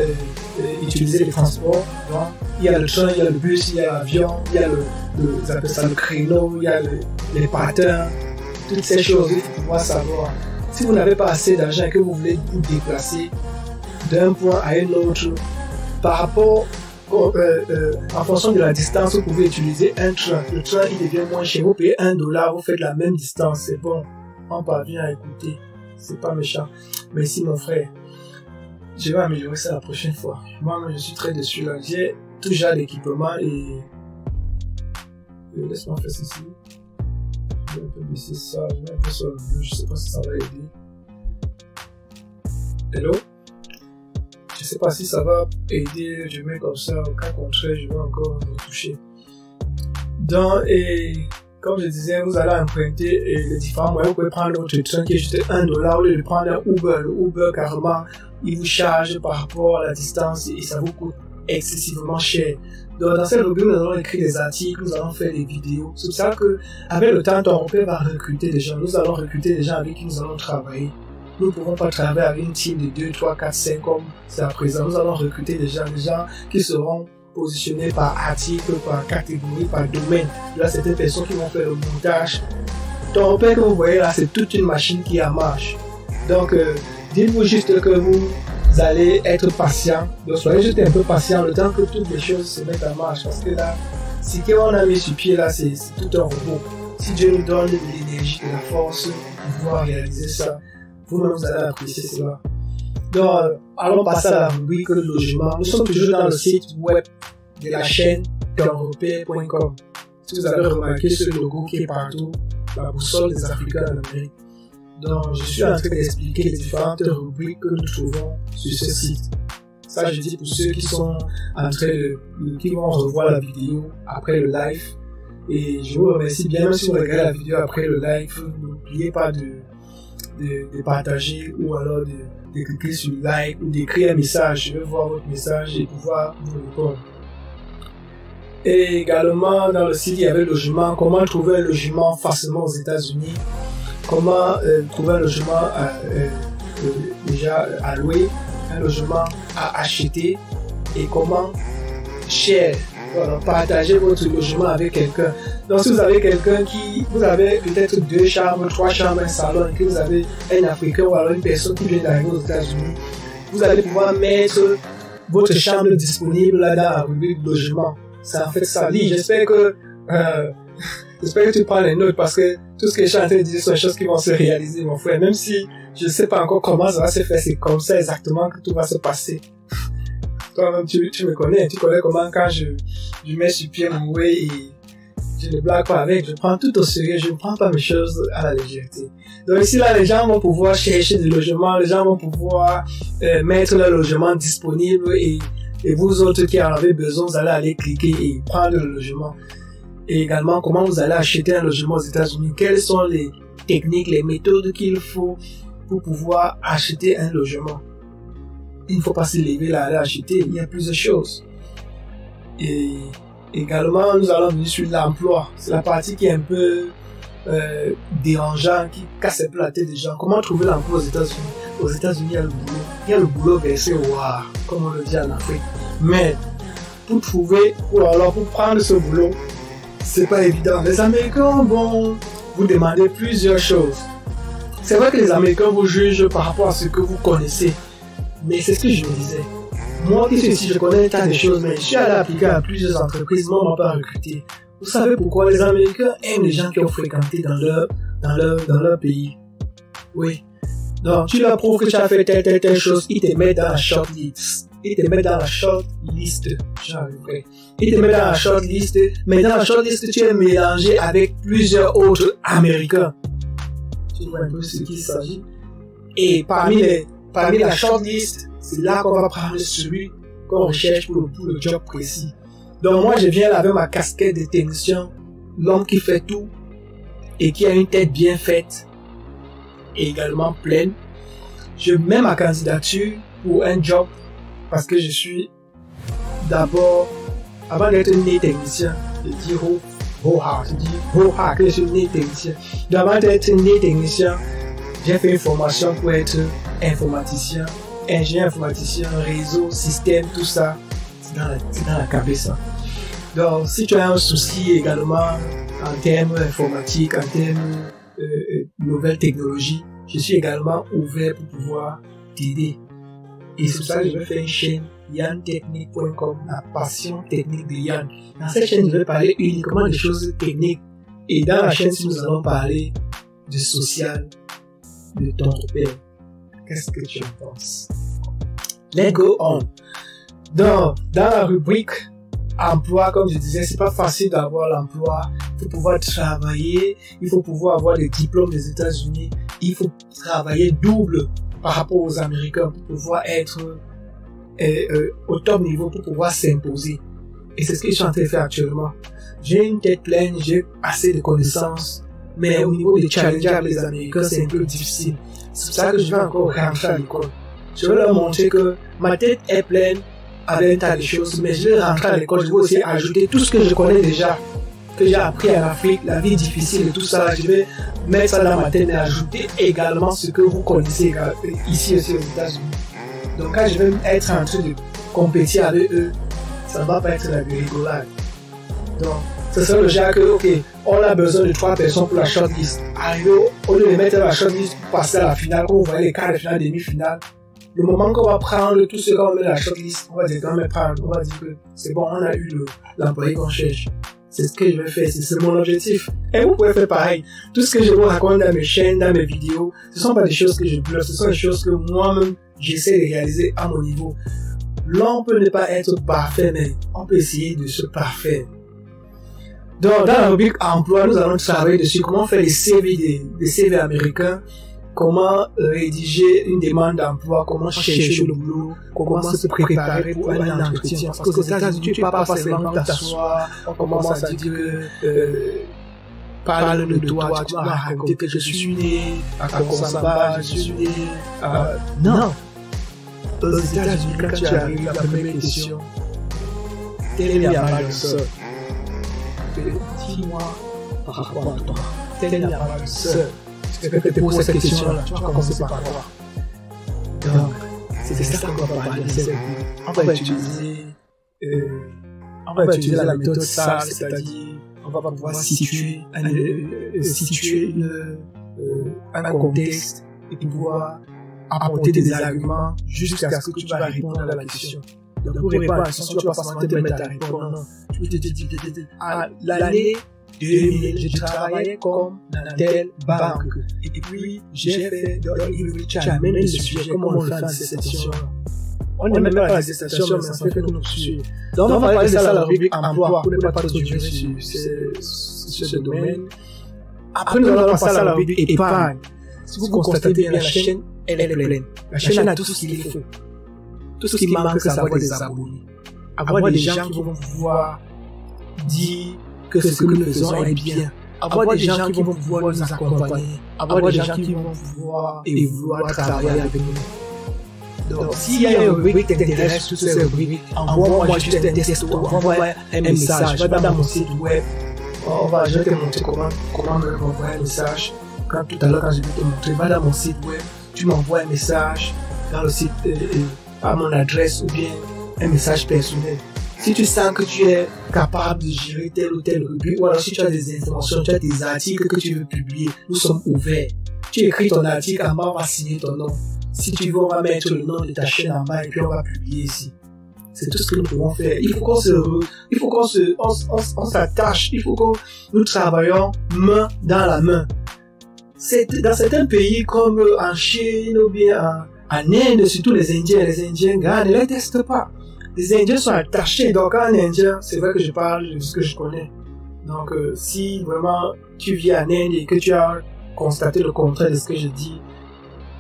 utiliser les transports. Donc, il y a le train, il y a le bus, il y a l'avion, il y a ils appellent ça le créneau, il y a les patins, toutes ces choses, il faut pouvoir savoir. Si vous n'avez pas assez d'argent et que vous voulez vous déplacer d'un point à un autre, par rapport, en fonction de la distance, vous pouvez utiliser un train. Le train, il devient moins cher. Vous payez $1, vous faites la même distance. C'est bon. On parvient à écouter. C'est pas méchant. Merci, mon frère. Je vais améliorer ça la prochaine fois. Moi, je suis très déçu là. J'ai tout déjà l'équipement et laisse-moi faire ceci. Je vais un peu baisser ça. Je vais un peu sur le bleu. Je sais pas si ça va aider. Hello? Je sais pas si ça va aider, je mets comme ça, au cas contraire, je vais encore retoucher. Donc, et comme je disais, vous allez emprunter les différents moyens. Vous pouvez prendre votre train qui est juste $1 au lieu de prendre un Uber. Le Uber, carrément, il vous charge par rapport à la distance et ça vous coûte excessivement cher. Donc, dans cette rubrique, nous allons écrire des articles, nous allons faire des vidéos. C'est pour ça que, avec le temps, on peut recruter des gens. Nous allons recruter des gens avec qui nous allons travailler. Nous ne pouvons pas travailler avec une team de 2, 3, 4, 5 comme c'est à présent. Nous allons recruter des gens qui seront positionnés par article, par catégorie, par domaine. Là, c'est des personnes qui vont faire le montage. Ton repère que vous voyez là, c'est toute une machine qui est en marche. Donc, dites-vous juste que vous allez être patient. Donc, soyez juste un peu patient le temps que toutes les choses se mettent en marche. Parce que là, ce qu'on a mis sur pied là, c'est tout un robot. Si Dieu nous donne de l'énergie, de la force pour pouvoir réaliser ça, vous-même, vous allez apprécier cela. Donc, allons passer à la rubrique logement. Nous sommes toujours dans le site web de la chaîne européen.com. Si vous avez remarqué ce logo qui est partout, la boussole des Africains en Amérique. Donc, je suis en train d'expliquer les différentes rubriques que nous trouvons sur ce site. Ça, je dis pour ceux qui sont en train qui vont revoir la vidéo après le live. Et je vous remercie bien, même si vous regardez la vidéo après le live, n'oubliez pas de partager ou alors de cliquer sur like ou d'écrire un message. Je vais voir votre message et pouvoir vous répondre. Et également dans le site il y avait le logement, comment trouver un logement facilement aux États-Unis, comment trouver un logement déjà à louer, un logement à acheter et comment cher. Voilà, partagez votre logement avec quelqu'un. Donc si vous avez quelqu'un vous avez peut-être 2 chambres, 3 chambres, un salon, et que vous avez un Africain ou alors une personne qui vient d'arriver aux États-Unis, vous allez pouvoir mettre votre chambre disponible là dans la rubrique logement. Ça en fait ça. J'espère que tu prends les notes parce que tout ce que je suis en train de dire sont des choses qui vont se réaliser, mon frère. Même si je ne sais pas encore comment ça va se faire, c'est comme ça exactement que tout va se passer. Toi-même, tu me connais, tu connais comment quand je mets sur pied mon way et je ne blague pas avec, je prends tout au sérieux, je ne prends pas mes choses à la légèreté. Donc ici, là, les gens vont pouvoir chercher des logements, les gens vont pouvoir mettre leur logement disponible et vous autres qui en avez besoin, vous allez aller cliquer et prendre le logement. Et également, comment vous allez acheter un logement aux États-Unis. Quelles sont les techniques, les méthodes qu'il faut pour pouvoir acheter un logement. Il ne faut pas se lever là, aller acheter. Il y a plusieurs choses. Et également, nous allons venir sur l'emploi. C'est la partie qui est un peu dérangeante, qui casse un peu la tête des gens. Comment trouver l'emploi aux États-Unis? Aux États-Unis, il y a le boulot. Il y a le boulot versé au rare, comme on le dit en Afrique. Mais pour trouver, ou alors pour prendre ce boulot, c'est pas évident. Les Américains vont vous demander plusieurs choses. C'est vrai que les Américains vous jugent par rapport à ce que vous connaissez. Mais c'est ce que je me disais. Moi qui suis ici, je connais un tas de choses, mais je suis allé appliquer à plusieurs entreprises, moi on m'a pas recruté. Vous savez pourquoi? Les Américains aiment les gens qui ont fréquenté dans leur pays. Oui. Donc, tu leur prouves que tu as fait telle chose, ils te mettent dans la shortlist. Ils te mettent dans la shortlist. J'arriverai. Ils te mettent dans la shortlist, mais dans la shortlist, tu es mélangé avec plusieurs autres Américains. Tu vois un peu ce qu'il s'agit. Et parmi la shortlist, c'est là qu'on va prendre celui qu'on recherche pour le job précis. Donc moi, je viens là avec ma casquette de technicien, l'homme qui fait tout et qui a une tête bien faite et également pleine. Je mets ma candidature pour un job parce que je suis d'abord, avant d'être né technicien, je dis que je suis né technicien. D'avant d'être né technicien, j'ai fait une formation pour être informaticien, ingénieur informaticien, réseau, système, tout ça, c'est dans la cabeza. Donc, si tu as un souci également en termes informatiques, en termes nouvelles technologies, je suis également ouvert pour pouvoir t'aider. Et c'est pour ça que je vais faire une chaîne yantechnique.com, la passion technique de Yann. Dans cette chaîne, je vais parler uniquement des choses techniques. Et dans la chaîne, nous allons parler de social, de ton père. Qu'est-ce que tu en penses? Let's go on. Donc, dans la rubrique emploi, comme je disais, c'est pas facile d'avoir l'emploi. Il faut pouvoir travailler, il faut pouvoir avoir des diplômes des États-Unis, il faut travailler double par rapport aux Américains pour pouvoir être au top niveau, pour pouvoir s'imposer. Et c'est ce que je suis en train de faire actuellement. J'ai une tête pleine, j'ai assez de connaissances, mais au niveau des challenges avec les Américains, c'est un peu difficile. C'est pour ça que je vais encore rentrer à l'école. Je vais leur montrer que ma tête est pleine avec un tas de choses, mais je vais rentrer à l'école, je vais aussi ajouter tout ce que je connais déjà, que j'ai appris en Afrique, la vie difficile et tout ça, je vais mettre ça dans ma tête et ajouter également ce que vous connaissez ici aussi aux États-Unis. Donc quand je vais être en train de compétir avec eux, ça ne va pas être la rigolade. Donc, c'est ça le genre que, ok, on a besoin de 3 personnes pour la shortlist. Arrivé, au lieu de mettre la shortlist pour passer à la finale, quand vous voyez les quarts de finale, demi-finale, le moment qu'on va prendre tout ce qu'on va mettre dans la shortlist, on va dire quand même prendre, on va dire que c'est bon, on a eu l'employé qu'on cherche. C'est ce que je vais faire, c'est mon objectif. Et vous pouvez faire pareil. Tout ce que je vous raconte dans mes chaînes, dans mes vidéos, ce sont pas des choses que je bloque, ce sont des choses que moi-même, j'essaie de réaliser à mon niveau. L'on peut ne pas être parfait, mais on peut essayer de se parfaire. Donc, dans la rubrique emploi, nous allons travailler dessus comment faire des CV américains, comment rédiger une demande d'emploi, comment chercher le boulot, comment se préparer pour un entretien. Parce qu'aux États-Unis, tu ne peux pas seulement t'asseoir, on commence à dire que parle de toi, tu vas raconter que je suis né à Konsamba, je suis né à... Non. Aux États-Unis, quand tu arrives, la première question, quelle est la valeur de sœur? Dis-moi par rapport à toi, quelle est la valeur de sœur? Je vais te poser cette question-là, tu vas commencer par quoi? Donc, c'est ça qu'on va parler. On va utiliser la méthode SAR, c'est-à-dire on va pouvoir situer un contexte et pouvoir apporter des arguments jusqu'à ce que tu vas répondre à la question. Donc, pour répondre à la question, tu vas pas seulement te mettre à répondre, non. Tu peux te dire, à l'année 2000, je travaillais comme dans telle banque. Et puis, j'ai fait de l'e-reach, même le sujet, comment on le fait dans cette station-là. On n'est même pas dans cette station, mais on fait que nous suivons. Donc, on va parler de ça dans la rubrique emploi, pour ne pas trop durer sur ce domaine. Après, nous allons passer à la rubrique épargne. Si vous constatez bien, la chaîne, elle est pleine. La chaîne a tout ce qu'il faut. Tout ce qui manque, c'est avoir des abonnés. Avoir des gens qui vont pouvoir dire que ce que nous faisons est bien. Avoir des gens qui vont pouvoir nous accompagner. Avoir des gens qui vont pouvoir et vouloir travailler avec nous. Donc, s'il y a une rubrique qui t'intéresse, toutes ces rubriques, envoie-moi juste un texte ou envoie-moi un message. Va dans mon site web. Je vais te montrer comment me envoyer un message. Quand tout à l'heure, quand je vais te montrer, va dans mon site web. Tu m'envoies un message dans le site à mon adresse ou bien un message personnel. Si tu sens que tu es capable de gérer telle ou telle rubrique, ou alors si tu as des informations, tu as des articles que tu veux publier, nous sommes ouverts. Tu écris ton article en bas, on va signer ton nom. Si tu veux, on va mettre le nom de ta chaîne en bas et puis on va publier ici. C'est tout ce que nous pouvons faire. Il faut qu'on s'attache. Il faut que nous travaillions main dans la main. Dans certains pays comme en Chine ou bien en Inde, surtout les Indiens, gars, ne les testent pas. Les Indiens sont attachés. Donc, en Indien, c'est vrai que je parle de ce que je connais. Donc, si vraiment tu vis en Inde et que tu as constaté le contraire de ce que je dis,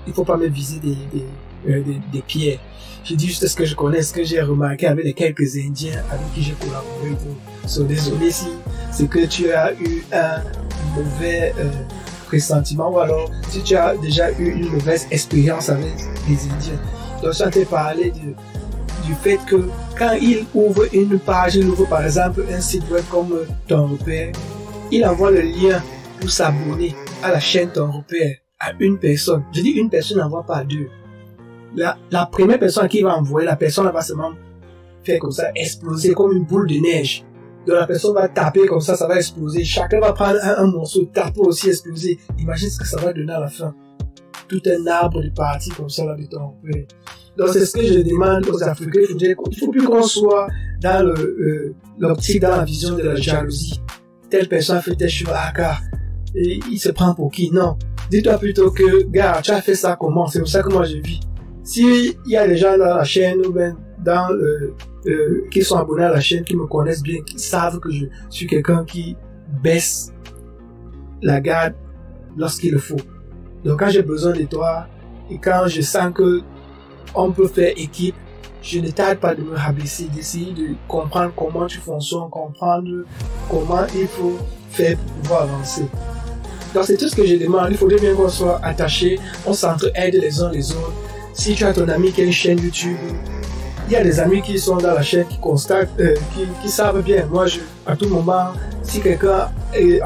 il faut pas me viser des pierres. Je dis juste ce que je connais, ce que j'ai remarqué avec les quelques Indiens avec qui j'ai collaboré. So, désolé si c'est que tu as eu un mauvais pressentiment ou alors si tu as déjà eu une mauvaise expérience avec les Indiens. Donc, je t'ai parlé du fait que quand il ouvre une page, il ouvre par exemple un site web comme Ton Repère, il envoie le lien pour s'abonner à la chaîne Ton Repère à une personne. Je dis une personne, n'envoie pas deux. La première personne qui va envoyer, la personne va seulement faire comme ça, exploser comme une boule de neige. Donc la personne va taper comme ça va exploser. Chacun va prendre un morceau, taper aussi, exploser. Imagine ce que ça va donner à la fin. Tout un arbre de parties comme ça là de Ton Repère. Donc c'est ce que je demande aux Africains. Il faut plus qu'on soit dans l'optique, dans la vision de la jalousie. Telle personne fait telle chose, et il se prend pour qui? Non. Dis-toi plutôt que, gars, tu as fait ça comment? C'est comme ça que moi je vis. Si il y a des gens dans la chaîne ou bien qui sont abonnés à la chaîne, qui me connaissent bien, qui savent que je suis quelqu'un qui baisse la garde lorsqu'il le faut. Donc quand j'ai besoin de toi et quand je sens que on peut faire équipe, je ne tarde pas de me rabaisser, d'essayer de comprendre comment tu fonctionnes, comprendre comment il faut faire pour pouvoir avancer. Donc c'est tout ce que je demande. Il faudrait bien qu'on soit attachés, on s'entraide les uns les autres. Si tu as ton ami qui a une chaîne YouTube, il y a des amis qui sont dans la chaîne, qui constatent, qui savent bien. Moi, à tout moment, si quelqu'un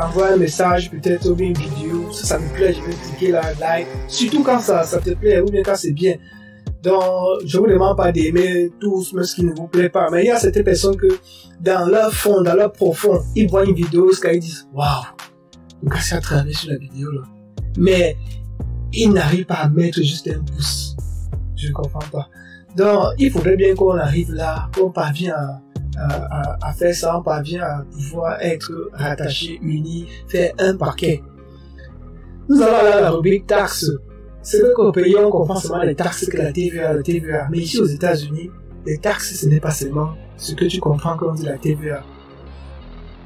envoie un message, peut-être ou bien une vidéo, ça me plaît, je vais cliquer la like. Surtout quand ça te plaît ou bien quand c'est bien. Donc, je vous demande pas d'aimer tout ce qui ne vous plaît pas. Mais il y a certaines personnes que, dans leur fond, dans leur profond, ils voient une vidéo, ils disent, waouh, on casse à travers sur la vidéo là. Mais, ils n'arrivent pas à mettre juste un pouce. Je ne comprends pas. Donc, il faudrait bien qu'on arrive là, qu'on parvient à faire ça, on parvient à pouvoir être rattachés, unis, faire un paquet. Nous allons à la rubrique taxes. C'est vrai qu'au pays, on comprend seulement les taxes que la TVA. Mais ici aux États-Unis, les taxes, ce n'est pas seulement ce que tu comprends quand on dit la TVA.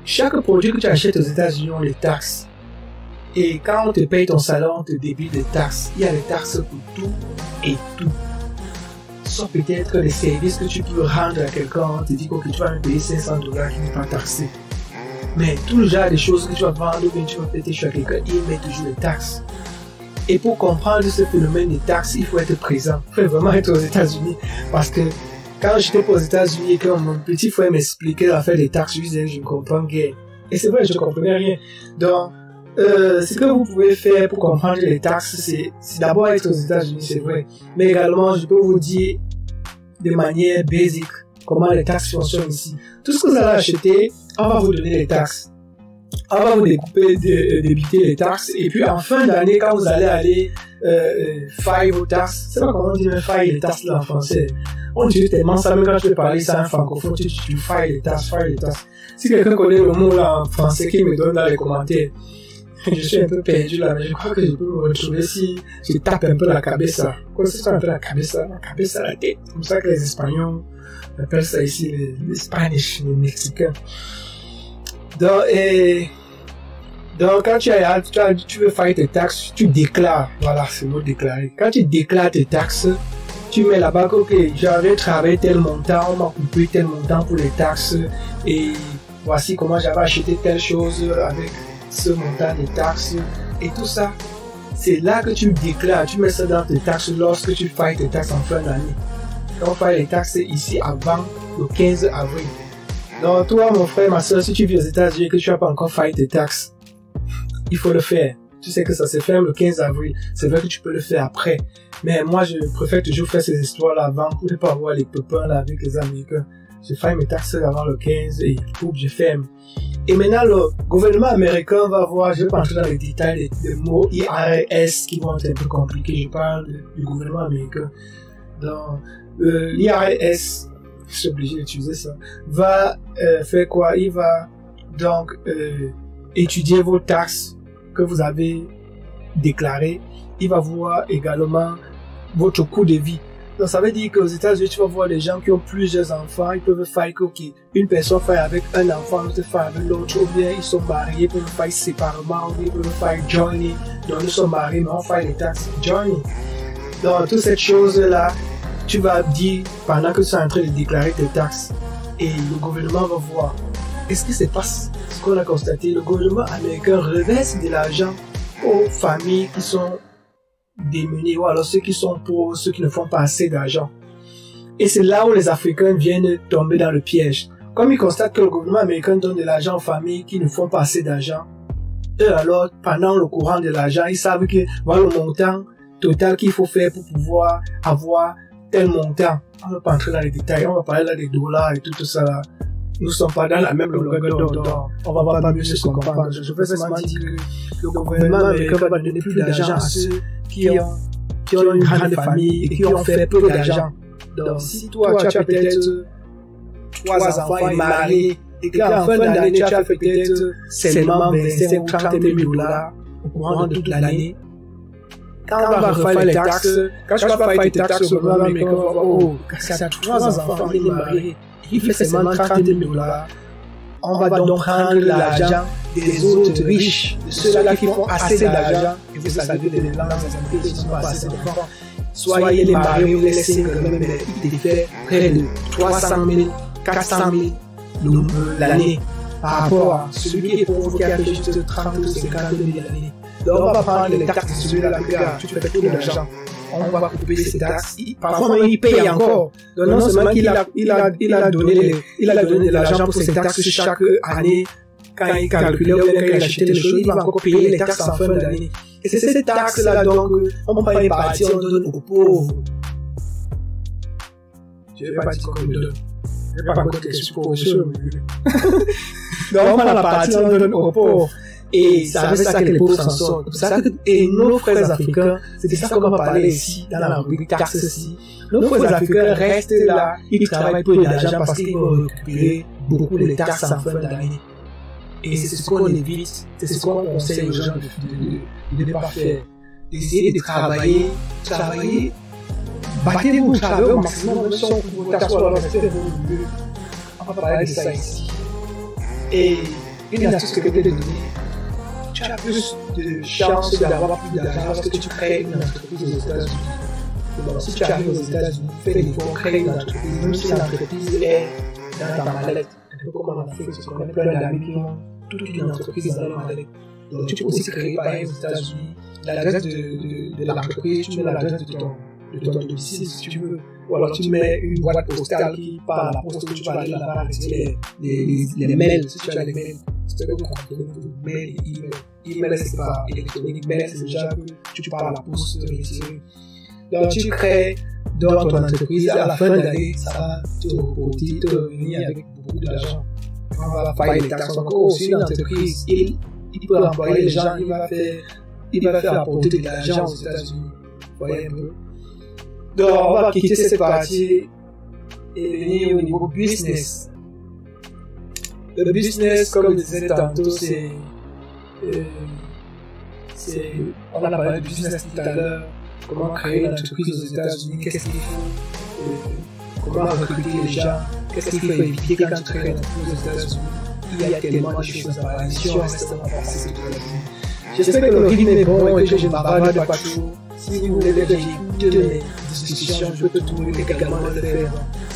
Chaque produit que tu achètes aux États-Unis, on les taxes. Et quand on te paye ton salaire, on te débite des taxes. Il y a des taxes pour tout et tout. Sauf peut-être les services que tu peux rendre à quelqu'un, on te dit que tu vas me payer $500 qui n'est pas taxé. Mais tout le genre de choses que tu vas vendre ou bien tu vas péter chez quelqu'un, il met toujours des taxes. Et pour comprendre ce phénomène des taxes, il faut être présent. Il faut vraiment être aux États-Unis. Parce que quand j'étais aux États-Unis et que mon petit frère m'expliquait l'affaire des taxes, je disais, je ne comprends rien. Et c'est vrai, je ne comprenais rien. Donc, ce que vous pouvez faire pour comprendre les taxes, c'est d'abord être aux États-Unis, c'est vrai. Mais également, je peux vous dire de manière basique comment les taxes fonctionnent ici. Tout ce que vous allez acheter, on va vous donner les taxes. On va vous découper, débiter les taxes. Et puis en fin d'année, quand vous allez aller faire vos taxes, c'est pas comment on dit faire les taxes là en français. On utilise tellement ça, même quand je vais parler ça en francophone, tu faire les taxes. Si quelqu'un connaît le mot là en français, qui me donne dans les commentaires. Je suis un peu perdu là, mais je crois que je peux me retrouver si je tape un peu la cabeza. Quoi, c'est ça un peu la cabeza, la tête. C'est comme ça que les Espagnols appellent ça ici, les Spanish, les Mexicains. Donc, quand tu veux faire tes taxes, tu déclares. Voilà, c'est le mot déclarer. Quand tu déclares tes taxes, tu mets là-bas que, ok, j'avais travaillé tel montant, on m'a coupé tel montant pour les taxes, et voici comment j'avais acheté telle chose avec ce montant de taxes et tout ça. C'est là que tu déclares, tu mets ça dans tes taxes lorsque tu fais tes taxes en fin d'année. On fait les taxes ici avant le 15 avril. Donc toi, mon frère, ma soeur, si tu vis aux États-Unis et que tu n'as pas encore fait tes taxes, il faut le faire. Tu sais que ça se fait le 15 avril. C'est vrai que tu peux le faire après. Mais moi, je préfère toujours faire ces histoires-là avant pour ne pas avoir les pépins là avec les Américains. Je fais mes taxes avant le 15 et je ferme. Et maintenant, le gouvernement américain va voir, je ne vais pas entrer dans les détails des mots IRS qui vont être un peu compliqués. Je parle du gouvernement américain. Donc, l'IRS, je suis obligé d'utiliser ça, va faire quoi? Il va donc étudier vos taxes que vous avez déclarées. Il va voir également votre coût de vie. Donc ça veut dire qu'aux États-Unis, tu vas voir des gens qui ont plusieurs enfants, ils peuvent faire que une personne fait avec un enfant, l'autre fait avec l'autre, ou bien ils sont mariés, ils peuvent faire séparément, ou bien ils peuvent faire joining. Donc ils sont mariés, mais on fait les taxes joining. Donc toutes ces choses-là, tu vas dire pendant que tu es en train de déclarer tes taxes, et le gouvernement va voir. Est-ce que c'est pas ce qu'on a constaté? Le gouvernement américain reverse de l'argent aux familles qui sont démunis, ou alors ceux qui sont pauvres, ceux qui ne font pas assez d'argent. Et c'est là où les Africains viennent tomber dans le piège. Comme ils constatent que le gouvernement américain donne de l'argent aux familles qui ne font pas assez d'argent, eux alors, pendant le courant de l'argent, ils savent que voilà le montant total qu'il faut faire pour pouvoir avoir tel montant. On ne va pas entrer dans les détails, on va parler là des dollars et tout ça là. Nous ne sommes pas dans la même longueur d'onde, on va pas mieux se comprendre. Je veux seulement dire que le gouvernement américain va donner plus d'argent à ceux qui ont une grande famille et qui ont fait peu d'argent. Donc si toi tu as peut-être 3 enfants et mariés et qu'en fin d'année tu as fait peut-être seulement 25 ou 30 000 dollars au courant de toute l'année, quand on va refaire les taxes, quand tu vas faire tes taxes au gouvernement américain, on va voir, oh, c'est 3 enfants, il est marié. Il fait seulement 30 000 dollars. On va donc prendre l'argent des autres riches, de ceux-là qui font assez d'argent. Et vous savez, les blancs, les Américains, qui n'ont pas assez d'argent. Soyez les mariés ou les singles, même il fait près de 300 000, 400 000 l'année par rapport à celui qui est pauvre qui a fait juste 30 ou 50 000 l'année. Donc on va prendre les taxes de celui-là, tu fais trop d'argent. On va couper ses taxes. Parfois, il paye encore. Donc, non seulement qu'il a donné de l'argent pour ses taxes chaque année, quand il calculait ou quand il achetait les choses, il va encore payer les taxes en fin d'année. Et c'est ces taxes-là, donc, on va pas y partir, on donne aux pauvres. Je vais pas dire qu'on me donne. Je vais pas raconter que je suis pauvre. Donc, on prend la partie, on donne aux pauvres. Et c'est avec ça que les pauvres s'en sortent. Et nos frères africains, c'est de ça qu'on va parler ici, dans la rubrique taxes ici. Nos frères africains restent là, ils travaillent peu d'argent parce qu'ils vont récupérer beaucoup de taxes en fin d'année. Et c'est ce qu'on évite, c'est ce qu'on conseille aux gens de ne pas faire. D'essayer de travailler, battez-vous, travaillez au maximum, même si on vous t'assoit, on va parler de ça ici. Et une astuce que je vais te donner, tu as plus de chances d'avoir plus d'argent lorsque tu crées une entreprise aux États-Unis. Donc, si tu arrives aux États-Unis, fais l'effort, crée une entreprise, même si l'entreprise est dans ta mallette. Un peu comme en Afrique, parce qu'on a plein d'amis qui ont toute une entreprise dans leur mallette. Donc, tu peux aussi créer pareil aux États-Unis. L'adresse de l'entreprise, tu mets l'adresse de ton domicile si tu veux. Ou alors tu mets une boîte postale qui part à la poste où tu vas aller là-bas retirer les mails, si tu as les mails. C'est que vous comprenez, mail et email. Email, c'est pas électronique, mail, c'est déjà que tu pars à la poste de retirer. Donc tu crées dans ton entreprise, à la fin de l'année, ça va te revenir avec beaucoup d'argent. On va faire les taxes encore aussi une entreprise. Il peut employer les gens, il va faire apporter de l'argent aux États-Unis. Vous voyez un peu. Donc, on va quitter cette partie et venir au niveau business. Le business, comme je disais tantôt, on a parlé de business tout à l'heure, comment créer une entreprise aux États-Unis, qu'est-ce qu'il faut, comment recruter les gens, qu'est-ce qu'il faut éviter quand tu crées une entreprise aux États-Unis. Il y a tellement de choses à parler, si on reste à passer toute la vie. J'espère que le rythme est bon et que je ne bavarde pas trop. Si vous voulez que j'écoute mes discussions, je peux trouver également le faire.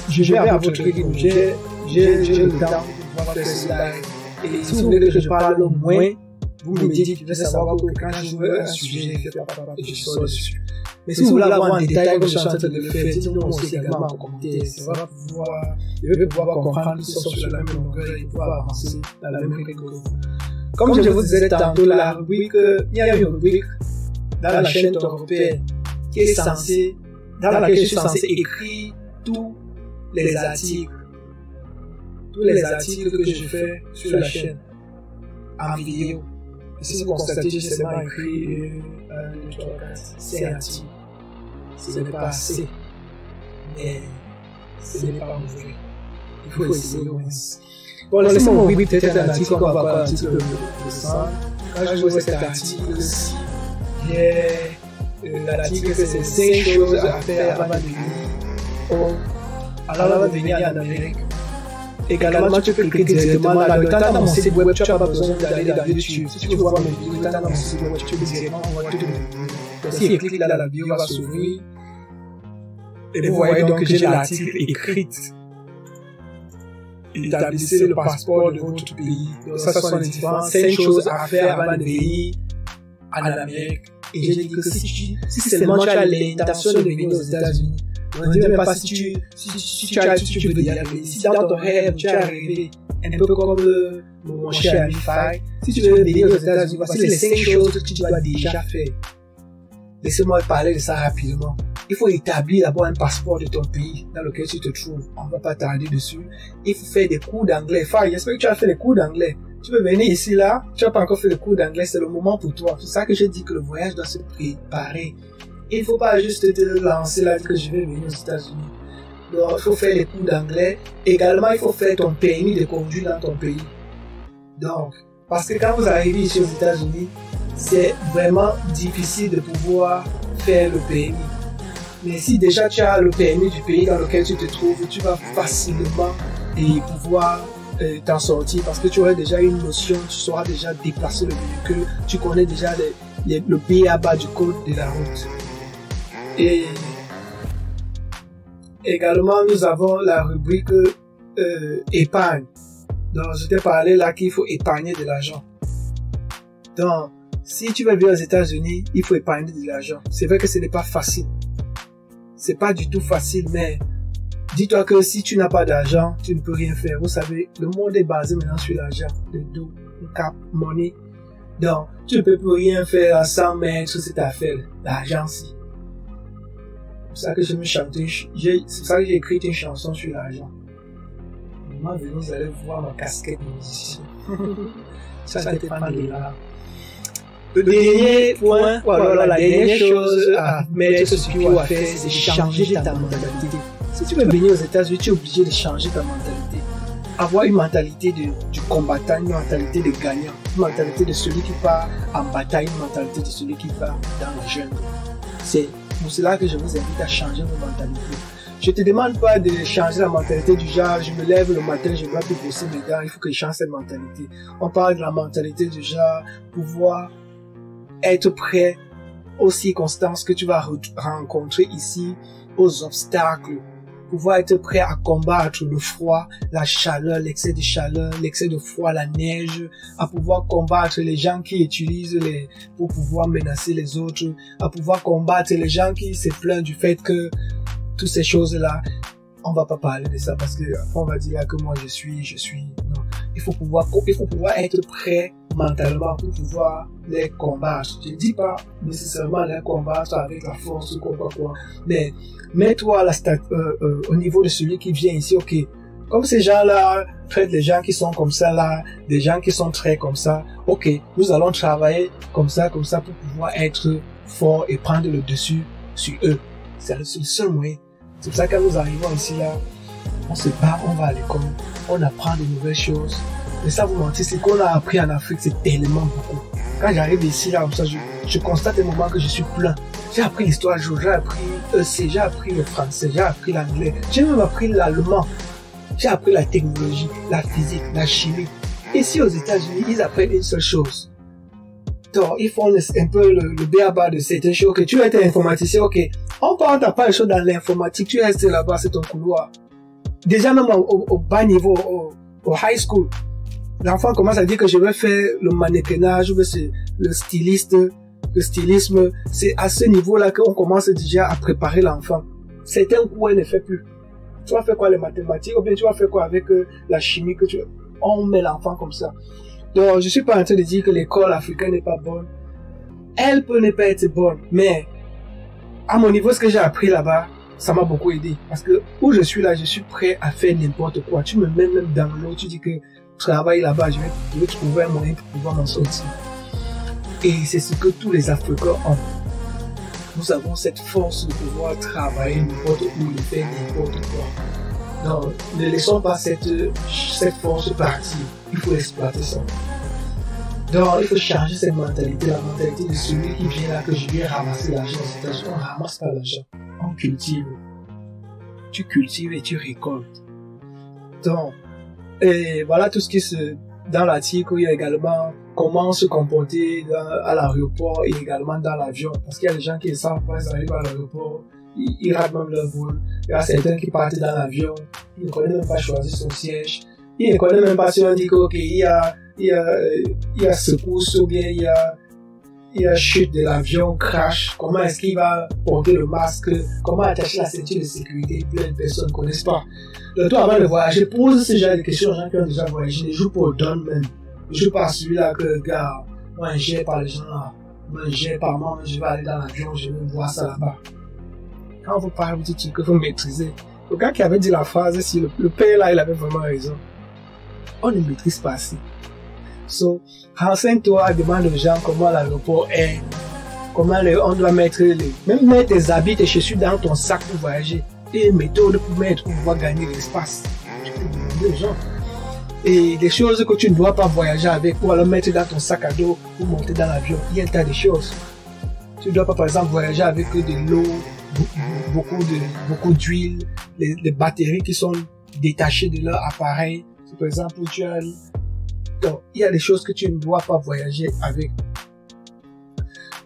Je vais à votre rythme, j'ai le temps pouvoir faire cela. Et si vous voulez que je parle moins, vous me dites, je vais savoir que quand je veux un sujet, et je sors dessus. Mais si vous voulez avoir un détail que je suis en train de le faire, dites-moi aussi également en commentaire. Ça va pouvoir, je vais pouvoir comprendre qu'ils sont sur la même longueur et pouvoir avancer dans la même rythme que vous. Comme je vous disais tantôt, la rubrique, il y a une rubrique dans la chaîne européenne qui est censée, dans laquelle je suis censé écrire tous les articles que je fais sur la chaîne en vidéo. Et si vous constatez, j'ai seulement écrit 1, 2, 3, 4, 5 articles. Ce n'est pas assez. Mais ce n'est pas mauvais. Il faut essayer au moins. Bon, laissez-moi ouvrir peut-être un article, on va voir un article récent. Quand je vois cet article-ci, l'article c'est 5 choses à faire avant de venir en Amérique. Également, tu peux cliquer directement là. Le temps dans mon site web, tu n'as pas besoin d'aller dans YouTube. Si tu veux voir mes vidéos, le temps dans mon site web, tu peux directement voir toutes mes vidéos. Si tu cliques là, la vidéo va s'ouvrir. Et vous voyez donc que j'ai l'article écrit. Établissez le passeport de votre pays. Donc ça sont les différentes 5 choses à faire avant de venir en Amérique. Et j'ai dit que si seulement tu as l'intention de venir aux États-Unis, on ne dit même pas si tu veux y aller. Si dans ton rêve, tu as rêvé, un peu comme mon cher ami Faye, si tu veux venir aux États-Unis, voici les 5 choses que tu dois déjà faire. Laissez-moi parler de ça rapidement. Il faut établir d'abord un passeport de ton pays dans lequel tu te trouves. On ne va pas tarder dessus. Il faut faire des cours d'anglais. Faye, j'espère que tu as fait les cours d'anglais. Tu peux venir ici, là, tu n'as pas encore fait le cours d'anglais, c'est le moment pour toi. C'est ça que je dis que le voyage doit se préparer. Il ne faut pas juste te lancer là, que je vais venir aux États-Unis. Donc, il faut faire les cours d'anglais. Également, il faut faire ton permis de conduire dans ton pays. Donc, parce que quand vous arrivez ici aux États-Unis, c'est vraiment difficile de pouvoir faire le permis. Mais si déjà tu as le permis du pays dans lequel tu te trouves, tu vas facilement pouvoir t'en sortir parce que tu auras déjà une notion, tu sauras déjà déplacer le véhicule, tu connais déjà le b.a.-ba du code de la route. Et également, nous avons la rubrique épargne. Donc, je t'ai parlé là qu'il faut épargner de l'argent. Donc, si tu veux vivre aux États-Unis, il faut épargner de l'argent. C'est vrai que ce n'est pas facile. C'est pas du tout facile, mais dis-toi que si tu n'as pas d'argent, tu ne peux rien faire. Vous savez, le monde est basé maintenant sur l'argent, le dos, le cap, money. Donc, tu ne peux plus rien faire sans mettre cette affaire, l'argent-ci. C'est ça que je me chantais, c'est ça que j'ai écrit une chanson sur l'argent. Maintenant, vous allez voir ma casquette de musicien. Ça n'était pas de là. Le dernier point, ou alors la dernière chose à mettre sur pied ou à faire, c'est de changer ta mentalité. Si tu veux venir aux États-Unis, tu es obligé de changer ta mentalité. Avoir une mentalité du combattant, une mentalité de gagnant, une mentalité de celui qui part en bataille, une mentalité de celui qui part dans le jungle. C'est pour cela que je vous invite à changer vos mentalités. Je ne te demande pas de changer la mentalité du genre, je me lève le matin, je ne dois plus bosser mes dents, il faut que je change cette mentalité. On parle de la mentalité du genre, pouvoir être prêt aux circonstances que tu vas rencontrer ici, aux obstacles, pouvoir être prêt à combattre le froid, la chaleur, l'excès de froid, la neige, à pouvoir combattre les gens qui utilisent pour pouvoir menacer les autres, à pouvoir combattre les gens qui se plaignent du fait que toutes ces choses-là, on va pas parler de ça parce que on va dire là que moi je suis, non. Il faut pouvoir être prêt mentalement pour pouvoir les combattre. Je ne dis pas nécessairement les combattre avec la force ou quoi, mais mets-toi au niveau de celui qui vient ici, ok. Comme ces gens-là traitent les gens qui sont comme ça là, des gens qui sont très comme ça, ok, nous allons travailler comme ça pour pouvoir être fort et prendre le dessus sur eux. C'est le seul moyen. C'est pour ça que quand nous arrivons ici là, on se bat, on va à l'école, on apprend de nouvelles choses. Mais ça vous mentir, ce qu'on a appris en Afrique, c'est tellement beaucoup. Quand j'arrive ici là, comme ça, je constate un moment que je suis plein. J'ai appris l'histoire, j'ai appris EC, j'ai appris le français, j'ai appris l'anglais, j'ai même appris l'allemand, j'ai appris la technologie, la physique, la chimie. Ici aux États-Unis, ils apprennent une seule chose. Donc, ils font un peu le b.a.-ba de certaines choses. Ok, tu es un informaticien, ok. On parle pas les choses dans l'informatique, tu restes là-bas, c'est ton couloir. Déjà même au bas niveau, au high school. L'enfant commence à dire que je vais faire le mannequinage, ou c'est le stylisme. C'est à ce niveau-là qu'on commence déjà à préparer l'enfant. Certains cours, elle ne fait plus. Tu vas faire quoi, les mathématiques, ou bien tu vas faire quoi avec la chimie que tu... On met l'enfant comme ça. Donc, je suis pas en train de dire que l'école africaine n'est pas bonne. Elle peut ne pas être bonne, mais à mon niveau, ce que j'ai appris là-bas, ça m'a beaucoup aidé. Parce que où je suis là, je suis prêt à faire n'importe quoi. Tu me mets même dans l'eau, tu dis que travaille là-bas, je vais trouver un moyen pour pouvoir m'en sortir. Et c'est ce que tous les Africains ont. Nous avons cette force de pouvoir travailler n'importe où, de faire n'importe quoi. Non, ne laissons pas cette force partir. Il faut exploiter ça. Donc, il faut changer cette mentalité, la mentalité de celui qui vient là, que je viens ramasser l'argent. C'est-à-dire, on ne ramasse pas l'argent, on cultive. Tu cultives et tu récoltes. Donc, et voilà tout ce qui se... Dans l'article, il y a également comment se comporter à l'aéroport et également dans l'avion. Parce qu'il y a des gens qui ne savent pas, ils arrivent à l'aéroport, ils ratent même leur vol. Il y a certains qui partent dans l'avion, ils ne connaissent même pas choisir son siège. Ils ne connaissent même pas si on dit qu'il y a secousse ou bien il y a chute de l'avion, crash. Comment est-ce qu'il va porter le masque? Comment attacher la ceinture de sécurité? Plein de personnes ne connaissent pas. Donc toi, avant de voyager, pose ce genre de questions aux gens qui ont déjà voyagé. Ne joue pas au don même. Ne joue pas à celui-là que, gars, moi je gère par les gens là. Moi je gère par moi, je vais aller dans l'avion, je vais voir ça là-bas. Quand vous parlez, vous dites qu'il faut maîtriser. Le gars qui avait dit la phrase, si le père là, il avait vraiment raison. On ne maîtrise pas assez. So, renseigne-toi, demande aux gens comment l'aéroport est, comment on doit mettre même mettre tes habits, tes chaussures dans ton sac pour voyager. Et une méthode pour mettre, pour pouvoir gagner l'espace. Tu peux demander aux gens. Et des choses que tu ne dois pas voyager avec, ou alors mettre dans ton sac à dos, ou monter dans l'avion. Il y a un tas de choses. Tu ne dois pas, par exemple, voyager avec de l'eau, beaucoup d'huile, les batteries qui sont détachées de leur appareil. Si, par exemple, tu as... Donc, il y a des choses que tu ne dois pas voyager avec.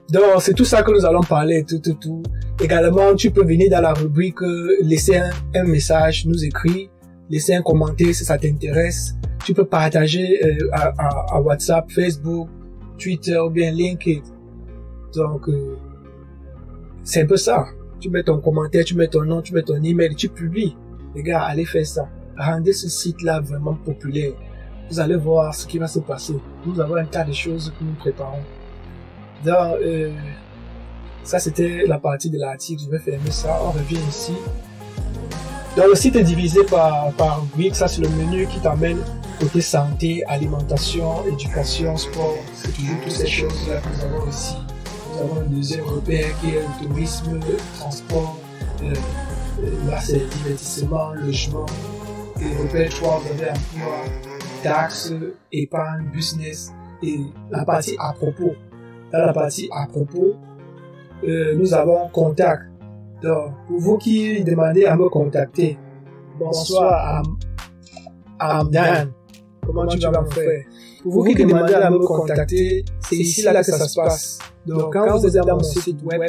Donc, c'est tout ça que nous allons parler, tout. Également, tu peux venir dans la rubrique, laisser un message, nous écrire, laisser un commentaire si ça t'intéresse. Tu peux partager à WhatsApp, Facebook, Twitter ou bien LinkedIn. Donc, c'est un peu ça. Tu mets ton commentaire, tu mets ton nom, tu mets ton email, tu publies. Les gars, allez faire ça. Rendez ce site-là vraiment populaire. Vous allez voir ce qui va se passer. Nous avons un tas de choses que nous préparons. Donc, ça c'était la partie de l'article. Je vais fermer ça. On revient ici. Donc, le site est divisé par rubrique. Ça, c'est le menu qui t'amène côté santé, alimentation, éducation, sport. C'est toujours toutes ces choses-là que nous avons ici. Nous avons un deuxième repère qui est le tourisme, le transport. Là, c'est divertissement, logement. Et repère 3, vous avez emploi, taxes, épargne, business. Et la partie à propos. Dans la partie à propos, nous avons contact. Donc, pour vous qui demandez à me contacter, bonsoir Amdan. Comment tu vas me faire? Pour vous qui demandez à me contacter, c'est ici là que ça se passe. Donc, quand vous êtes dans mon site web,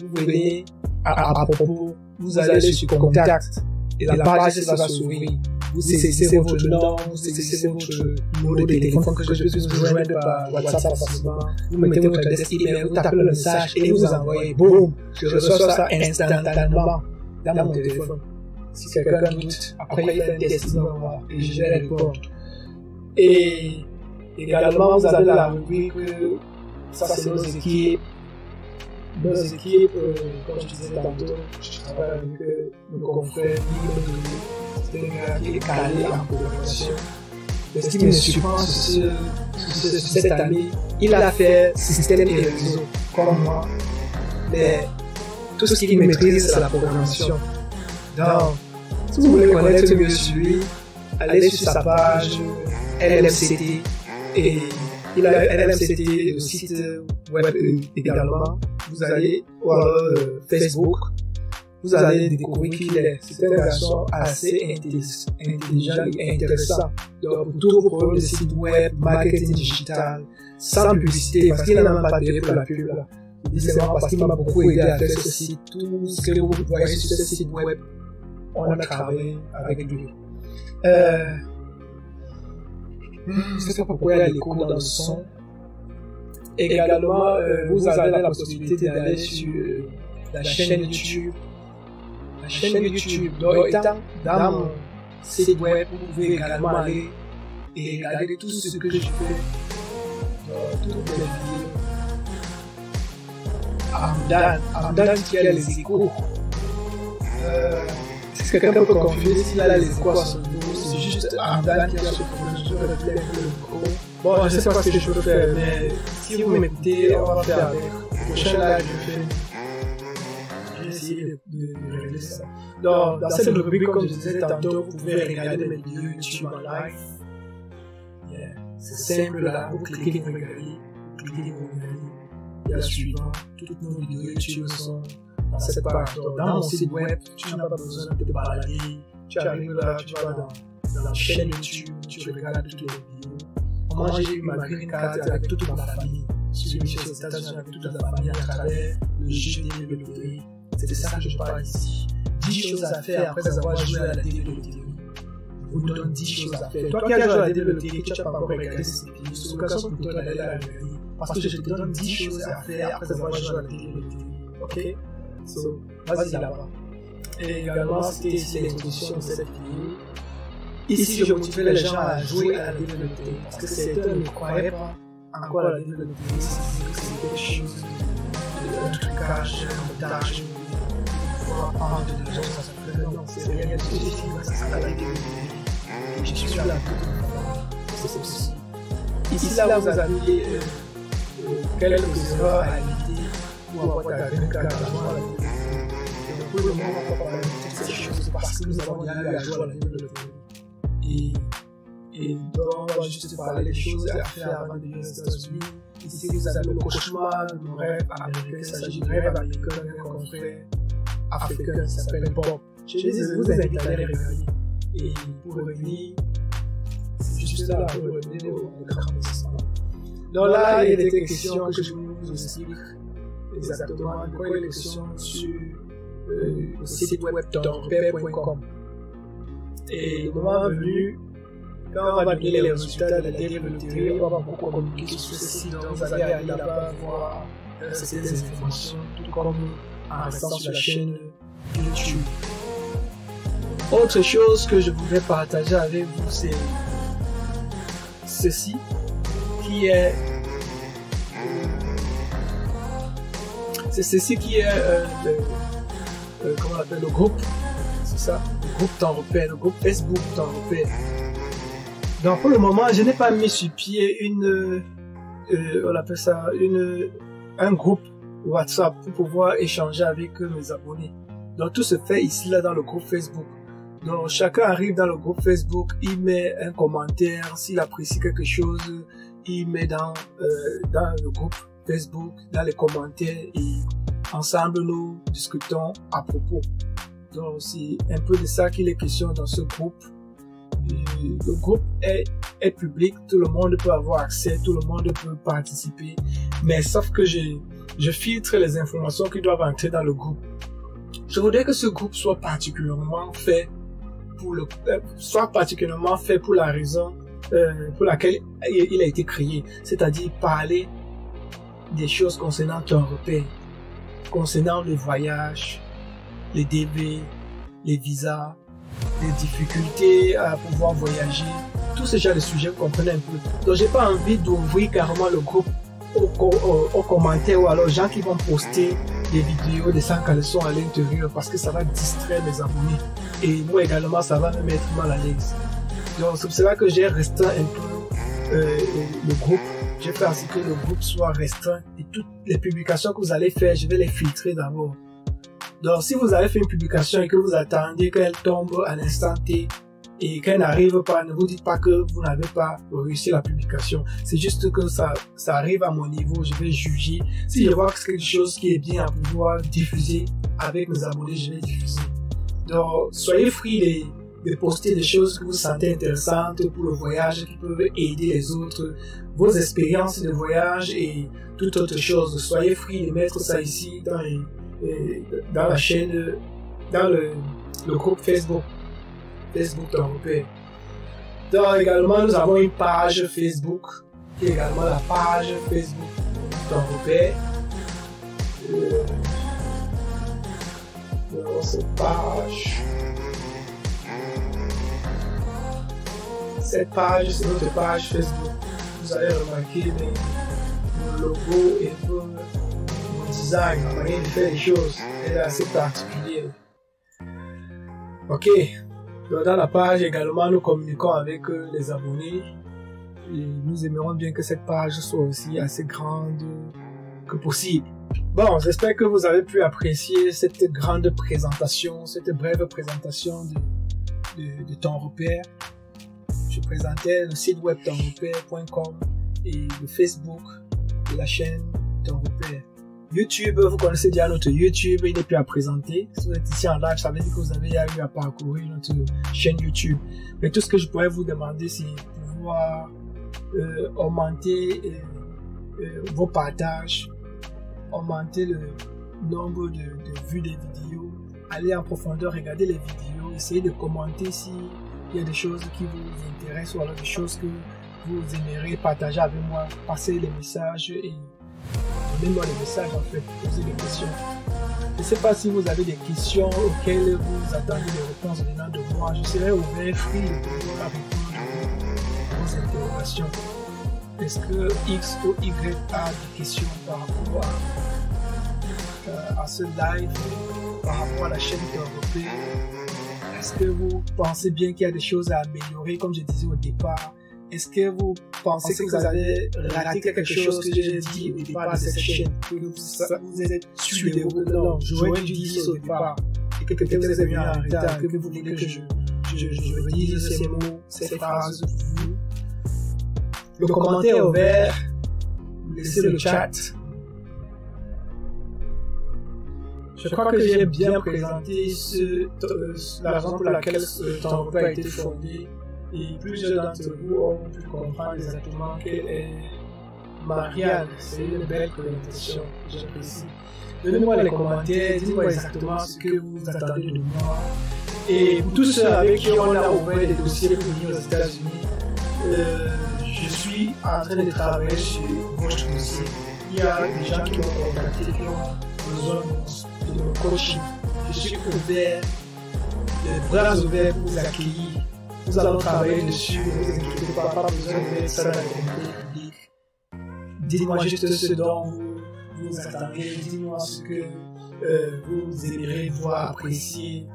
vous venez à propos, vous allez sur contact et la page va s'ouvrir. Vous saisissez votre nom, vous saisissez votre numéro de téléphone que je puisse vous joindre par WhatsApp facilement. Vous mettez votre adresse email, vous tapez le message et vous envoyez. Boum! Je reçois ça instantanément dans mon téléphone. Si quelqu'un doute, après il fait un test, il va voir et je vais répondre. Et également, vous avez la rubrique, ça c'est nos équipes. Nos équipes, comme je disais tantôt, je travaille avec nos confrères, c'est un gars qui est calé en programmation. Mais ce qui me surprend cette année, il a fait système et réseau comme moi. Mais tout ce qu'il maîtrise, c'est la programmation. Donc, si vous voulez connaître mieux sur lui, allez sur sa page LMCT et il a LMCT, le site web également. Vous allez voir Facebook. Vous allez découvrir qu'il est. C'est un garçon assez intelligent et intéressant. Donc, pour tous vos problèmes de site web, marketing digital, sans publicité, parce qu'il n'a même pas payé pour la pub là. Je dis seulement parce qu'il m'a beaucoup aidé à faire ce site. Tout ce que vous voyez sur ce site web, on a travaillé avec lui. C'est ça pourquoi il y a l'écho dans le son. Également, vous avez la possibilité d'aller sur la chaîne YouTube. La chaîne YouTube. Donc, étant dans mon site web, vous pouvez également aller et regarder tout ce que je fais dans toutes les vidéos. Amdan qui a les échos. Si quelqu'un peut confirmer s'il a les échos à son niveau, c'est juste Amdan qui a ce problème. Je reflète le micro. Bon, je ne sais pas ce que je peux faire, mais si vous m'écoutez, on va faire avec. Le prochain live, je vais essayer de régler ça. Dans cette rubrique, comme je disais tantôt, vous pouvez regarder mes vidéos YouTube en live. C'est simple là, vous cliquez, vous regardez, il y a le suivant. Toutes nos vidéos YouTube sont dans cette page. Dans mon site web, tu n'as pas besoin de te balader. Tu arrives là, tu vas dans la chaîne YouTube, tu regardes toutes les vidéos. Moi, j'ai eu ma green card avec toute ma famille. Je suis venu aux États-Unis avec toute la famille à travers le jeu des loteries. C'est ça que je parle ici. 10 choses à faire après avoir joué à la loterie. Je vous donne 10 choses à faire. Toi qui as joué à la loterie, tu n'as pas encore regardé ces vidéos. C'est l'occasion pour toi d'aller à la loterie. Parce que je te donne 10 choses à faire après avoir joué à la loterie. Ok? So, vas-y là-bas. Et également, c'était ici l'introduction de cette vidéo. Ici, je motivais les gens à jouer à la loterie. Parce que certains ne croyaient pas encore à la loterie. C'est quelque chose de trucage, de montage. Il faut apprendre de les gens, ça se fait. Non, c'est rien de ceci, ça s'appelle la loterie. Je suis là pour c'est possible. Ici, là, vous avez quelques erreurs à éviter pour avoir ta green card à jouer à la loterie. Pour le moment, on va parler de toutes ces choses parce que nous avons déjà eu à jouer à la loterie. Et donc, on va juste parler des choses à faire avant de venir aux États-Unis. Ici, vous avez le cauchemar de mon rêve américain. Il s'agit de rêve américain d'un confrère africain qui s'appelle Bob. Je vous invite à aller regarder. Et pour revenir, c'est juste là, pour revenir au grandissement. Donc là, il était question que je vous explique exactement de quoi il est question sur le site web tonrepère.com. Et le moment venu, quand on va donner les résultats de la loterie, on va beaucoup communiquer sur ce site. Donc vous allez aller là-bas voir certaines informations, tout comme en restant sur la chaîne YouTube. Autre chose que je voudrais partager avec vous, c'est ceci qui est comment on appelle le groupe, c'est ça, le groupe T'en Repère, le groupe Facebook T'en Repère. Donc pour le moment, je n'ai pas mis sur pied on appelle ça un groupe WhatsApp pour pouvoir échanger avec mes abonnés. Donc tout se fait ici là dans le groupe Facebook. Donc chacun arrive dans le groupe Facebook, il met un commentaire, s'il apprécie quelque chose, il met dans le groupe Facebook, dans les commentaires, et ensemble nous discutons à propos. Donc c'est un peu de ça qu'il est question dans ce groupe. Le groupe est public, tout le monde peut avoir accès, tout le monde peut participer, mais sauf que je filtre les informations qui doivent entrer dans le groupe. Je voudrais que ce groupe soit particulièrement fait pour la raison pour laquelle il a été créé, c'est-à-dire parler des choses concernant T'en Repère, concernant le voyage, les DV, les visas, les difficultés à pouvoir voyager, tout ce genre de sujets, vous comprenez un peu. Donc j'ai pas envie d'ouvrir carrément le groupe aux commentaires ou alors aux gens qui vont poster des vidéos de sans caleçon à l'intérieur parce que ça va distraire mes abonnés et moi également ça va me mettre mal à l'aise. Donc c'est pour cela que j'ai restreint un peu le groupe. J'ai fait en sorte que le groupe soit restreint et toutes les publications que vous allez faire, je vais les filtrer d'abord. Donc si vous avez fait une publication et que vous attendez qu'elle tombe à l'instant T et qu'elle n'arrive pas, ne vous dites pas que vous n'avez pas réussi la publication. C'est juste que ça arrive à mon niveau, je vais juger. Si je vois que c'est quelque chose qui est bien à pouvoir diffuser avec mes abonnés, je vais diffuser. Donc soyez free de poster des choses que vous sentez intéressantes pour le voyage, qui peuvent aider les autres, vos expériences de voyage et toute autre chose. Soyez free de mettre ça ici dans la chaîne, dans le groupe Facebook T'en Repère. Donc également, nous avons une page Facebook, qui est également la page Facebook Temps Repère. Cette page, c'est notre page Facebook. Vous allez remarquer nos logos et nos designs, la manière de faire les choses est assez particulière. Ok, dans la page également, nous communiquons avec les abonnés et nous aimerons bien que cette page soit aussi assez grande que possible. Bon, j'espère que vous avez pu apprécier cette grande présentation, cette brève présentation de Temps Repère. Je présentais le site web tempsrepère.com et le Facebook de la chaîne Temps Repère. YouTube, vous connaissez déjà notre YouTube, il n'est plus à présenter. Si vous êtes ici en live, ça veut dire que vous avez eu à parcourir notre chaîne YouTube. Mais tout ce que je pourrais vous demander, c'est de pouvoir augmenter vos partages, augmenter le nombre de vues des vidéos, aller en profondeur, regarder les vidéos, essayer de commenter s'il y a des choses qui vous intéressent ou alors des choses que vous aimeriez partager avec moi, passer les messages et donnez-moi les messages en fait, posez des questions. Je ne sais pas si vous avez des questions auxquelles vous attendez des réponses venant de moi, je serai ouvert, free de pouvoir répondre à vos interrogations. Est-ce que X ou Y a des questions par rapport à ce live, par rapport à la chaîne Temps Repère? Est-ce que vous pensez bien qu'il y a des choses à améliorer, comme je disais au départ? Est-ce que vous pensez que vous avez raté quelque chose que j'ai dit au départ de cette chaîne? Que vous êtes su des mots? Non, j'aurais dû dire ça au départ. Et que peut-être vous êtes venu en retard, que vous voulez que je redise ces mots, ces phrases pour vous. Le commentaire est ouvert, laissez le chat. Je crois que j'ai bien présenté la raison pour laquelle ce Temps Repère a été fondé et plusieurs d'entre vous ont pu comprendre exactement quelle est Marianne. C'est une belle présentation, j'apprécie. Donnez-moi les commentaires, dites-moi exactement ce que vous attendez de moi. Et pour tous ceux avec qui on a ouvert des dossiers pour venir aux États-Unis, je suis en train de travailler sur votre dossier. Il y a des gens qui m'ont contacté, qui ont besoin de mon coaching. Je suis ouvert, les bras ouverts pour vous accueillir. Nous allons travailler dessus, ne vous inquiétez pas besoin de mettre ça dans les commentaires publics. Dites-moi juste ce dont vous attendez, dites-moi ce que vous aimeriez voir, apprécier.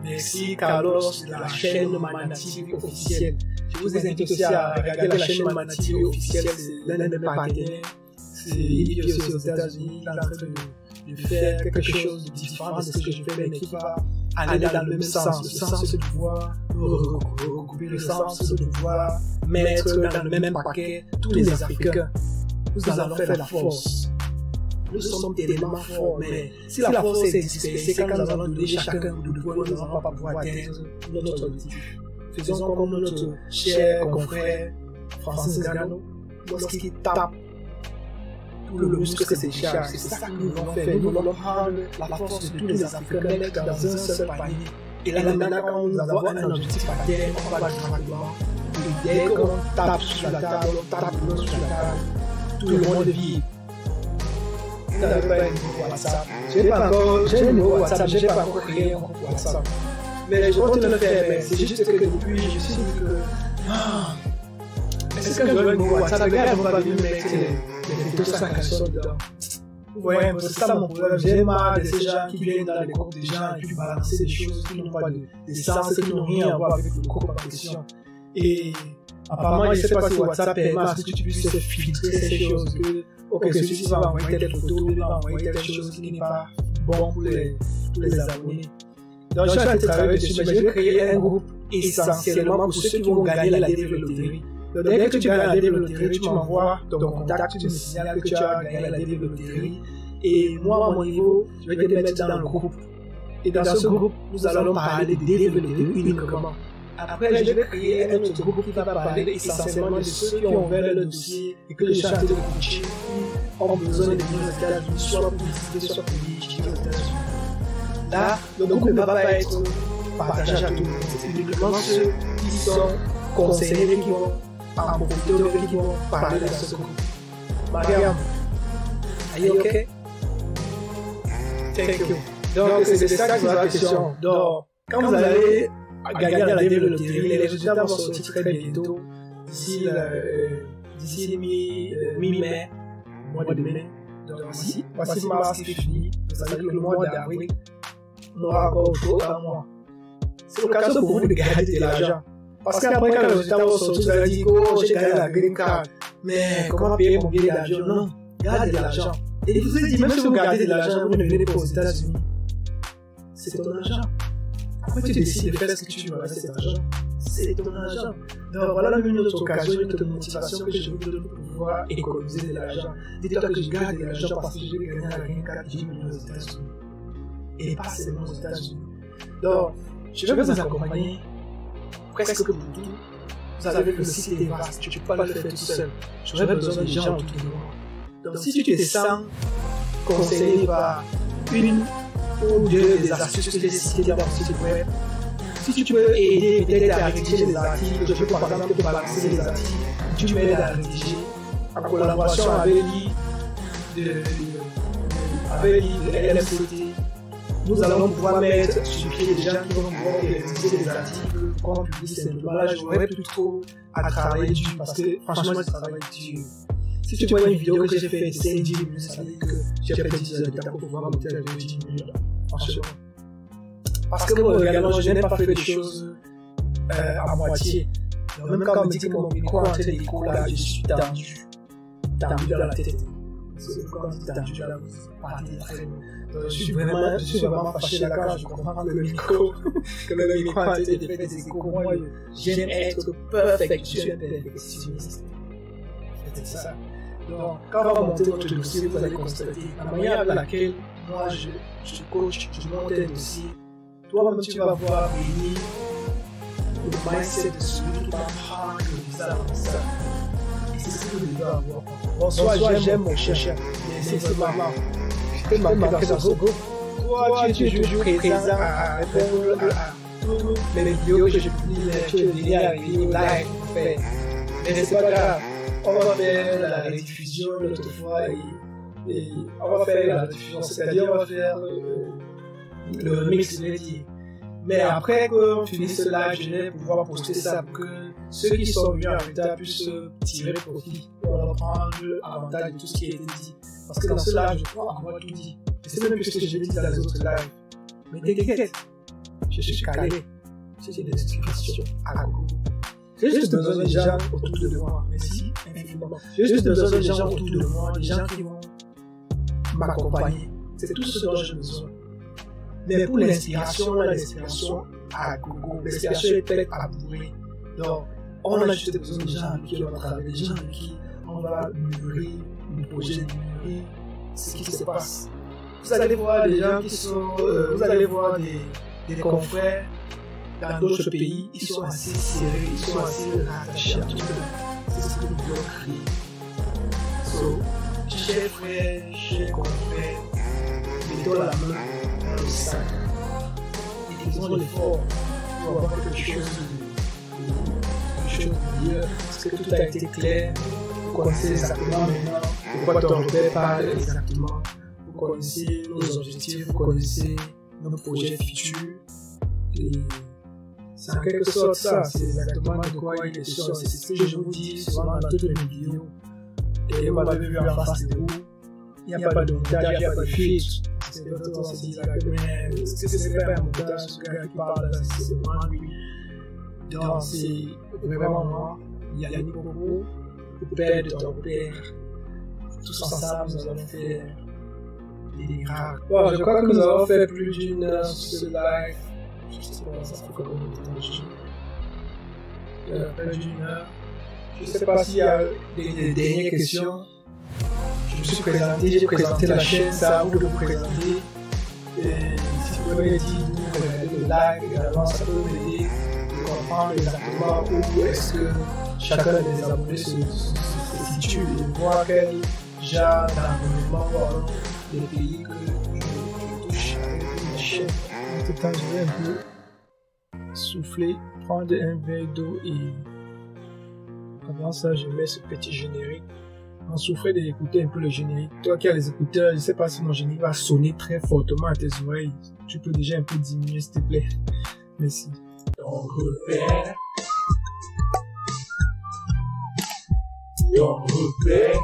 Merci Carlos de la chaîne Manatee officielle. Je vous invite aussi à regarder la chaîne Manatee officielle, c'est l'un de mes partenaires. Il vit aussi aux États-Unis, il est en train de faire quelque chose de différent de ce que je fais, mais qui va aller dans le même sens. Le sens c'est de pouvoir regrouper, le sens c'est de pouvoir mettre dans le même paquet tous les Africains. Nous allons faire la force. Nous sommes tellement forts, mais si la force est dispersée, quand nous allons donner chacun de points, nous n'allons pas pouvoir atteindre notre objectif. Faisons comme notre cher confrère Francis Ngannou, lorsqu'il tape tout le muscle que c'est charge. C'est ça que nous voulons faire. Nous voulons prendre la force de tous les Africains, mettre dans un seul panier. Et là, maintenant, quand nous avons un objectif à terre, on va tranquillement. Et dès qu'on tape sur la table, on tape l'autre sur la table, tout le monde vit. Vous n'avez pas un numéro WhatsApp. J'ai un numéro WhatsApp, je n'ai pas encore créé un compte WhatsApp. Mais je compte le faire, mais c'est juste que depuis, je suis dit que. Est-ce que je veux un numéro WhatsApp? Les gars, ils vont pas venir mettre les photos sans personne dedans. Ouais, c'est ça mon problème. J'ai marre de ces gens qui viennent dans les groupes des gens et puis balancer des choses qui n'ont pas de sens, qui n'ont rien à voir avec le groupe en question. Et apparemment, je ne sais pas si WhatsApp permet à ce que tu puisses filtrer ces choses. Que, ok, celui-ci va envoyer telle photo, il va envoyer telle chose qui n'est pas bon pour les abonnés. Donc, je suis en train de travailler dessus, mais je vais créer un groupe essentiellement pour ceux qui vont gagner la DV Loterie. Donc, dès que tu gagnes la DV Loterie, tu m'envoies ton contact, tu me signales que tu as gagné la DV Loterie. Et moi, à mon niveau, je vais te mettre dans le groupe. Et dans ce groupe, nous allons parler de DV Loterie uniquement. Après, je vais créer un autre groupe qui va parler essentiellement de ceux qui ont ouvert le dossier et que je suis en train de coacher, qui ont besoin de venir aux États-Unis, soit pour visiter, soit pour étudier aux États-Unis. Là, le groupe ne va pas être partagé à tout le monde. C'est uniquement ceux qui sont conseillers qui vont en profiter ou qui vont parler dans ce groupe. Mariam, are you okay? Thank you. Donc, c'est ça qui est la question. Donc, quand vous allez gagner à la loterie, les résultats vont sortir très bientôt, d'ici mi-mai, mois de mai. Donc, voici mars qui finit. Ça veut dire que le mois d'avril, on aura encore un mois. C'est l'occasion pour vous de gagner de l'argent. Parce qu'après, quand les résultats vont sortir, vous allez dire, oh, j'ai gagné la green card. Mais comment payer mon billet d'avion? Non, gardez de l'argent. Et je vous ai dit, même si vous gardez de l'argent, vous ne venez pas aux États-Unis. C'est ton argent. Après, tu décides de faire ce que tu veux avec cet argent. C'est ton argent. Donc voilà une autre occasion, une autre motivation que je vous donne pour pouvoir économiser de l'argent. Dites-toi que je garde de l'argent parce que je vais gagner la green card 10 millions aux États-Unis. Et pas seulement aux États-Unis. Donc, je vais vous accompagner presque pour tout. Vous avez le site est vaste, tu ne peux pas le faire tout seul. J'aurais besoin de gens autour de moi. Donc si tu te sens conseillé par une ou deux des astuces que j'ai citées dans le site web, si tu peux aider peut-être à rédiger les articles, je peux par exemple te balancer les articles, tu m'aides à rédiger en collaboration avec l'MCT. Nous allons pouvoir mettre sur pied des gens qui vont pouvoir rédiger des articles qu'on publie simplement. Là, je n'aurais plus trop à travailler dessus parce que franchement, je travaille dessus. Si tu vois une vidéo que j'ai faite de 5-10 minutes, ça veut dire que j'ai fait 10 heures de temps pour pouvoir monter la vidéo de 10 minutes. Franchement. Parce que moi, également, je n'ai pas fait des choses à moitié. Donc, même quand on me dit que mon micro est en train d'écho, là, je suis tendu dans la tête. Parce que quand on dit tendu, là, vous partez très loin. Donc, je suis vraiment fâché là quand je comprends que le micro est en train de faire des échos. Moi, j'aime être perfect, je suis un perfectionniste. C'est ça. Donc, quand on va monter votre dossier, vous allez constater la manière avec laquelle moi je coach, je monte un dossier. Toi-même, tu vas voir venir le mindset de celui qui va prendre le visa comme ça. Et c'est ce que je dois avoir. Bonsoir, j'aime mon chien, mais c'est maman. Je peux m'embarquer dans ce groupe. Toi, tu es toujours présent à répondre à toutes les vidéos que je publie, tu es venu à arriver live, en fait. Mais c'est pas grave. On va faire la rediffusion l'autre fois et on va faire la rediffusion, c'est-à-dire on va faire le remix de l'été. Mais après qu'on finisse ce live, je vais pouvoir poster ça pour que ceux qui sont venus en retard puissent tirer profit. On va prendre avantage de tout ce qui a été dit. Parce que dans ce live, je crois avoir tout dit. Et c'est même plus ce que j'ai dit dans les autres lives. Mais t'inquiète, je suis calé. J'ai des explications à Google. J'ai juste besoin des gens autour de moi. Merci infiniment. J'ai juste besoin des gens autour de moi, des gens qui vont m'accompagner. C'est tout ce dont j'ai besoin. Mais pour l'inspiration à Google, l'inspiration est peut-être à bourrer. Donc, on a juste besoin des gens avec qui on va travailler, des gens avec qui on va mûrir le projet, mûrir ce qui se passe. Vous allez voir des gens qui sont, vous allez voir des confrères dans d'autres pays, ils sont assez serrés, ils sont assez attachés à tout ça. C'est ce que nous voulons créer. So, chers frères, chers confrères, mettons la main dans le sac et faisons l'effort pour avoir quelque chose de meilleur. Parce que tout a été clair, vous connaissez exactement maintenant pourquoi ton repère parle exactement, vous connaissez nos objectifs, vous connaissez nos projets futurs. Et c'est en quelque sorte ça, c'est exactement de quoi il est question. C'est ce que je vous dis souvent dans toutes mes vidéos. Et vous m'avez vu en face de vous, il n'y a pas de montage, il n'y a pas de filtre. C'est d'autres on se dit, mais ce n'est pas un montage, ce gars qui parle, c'est vraiment lui. Donc c'est vraiment moi, Yannick Bobo, le père de ton père. Tous ensemble, nous allons faire des miracles. Bon, je crois que nous avons fait plus d'une heure sur ce live. Je sais pas, ça fait combien de temps près d'une heure. Je ne sais pas s'il y a des dernières questions. Je me suis présenté, j'ai présenté la chaîne, ça vous de vous présenter. Et si vous pouvez me dire, vous regardez le live également, ça peut m'aider de comprendre exactement où est-ce que chacun des abonnés se situe et voir quel genre d'environnement ou alors des pays que je touche avec la chaîne. En tout temps, je vais un peu souffler, prendre un verre d'eau et Avant ça, je mets ce petit générique. On souffrait d'écouter un peu le générique. Toi qui as les écouteurs, je ne sais pas si mon générique va sonner très fortement à tes oreilles. Tu peux déjà un peu diminuer, s'il te plaît. Merci. Ton repère. Ton repère.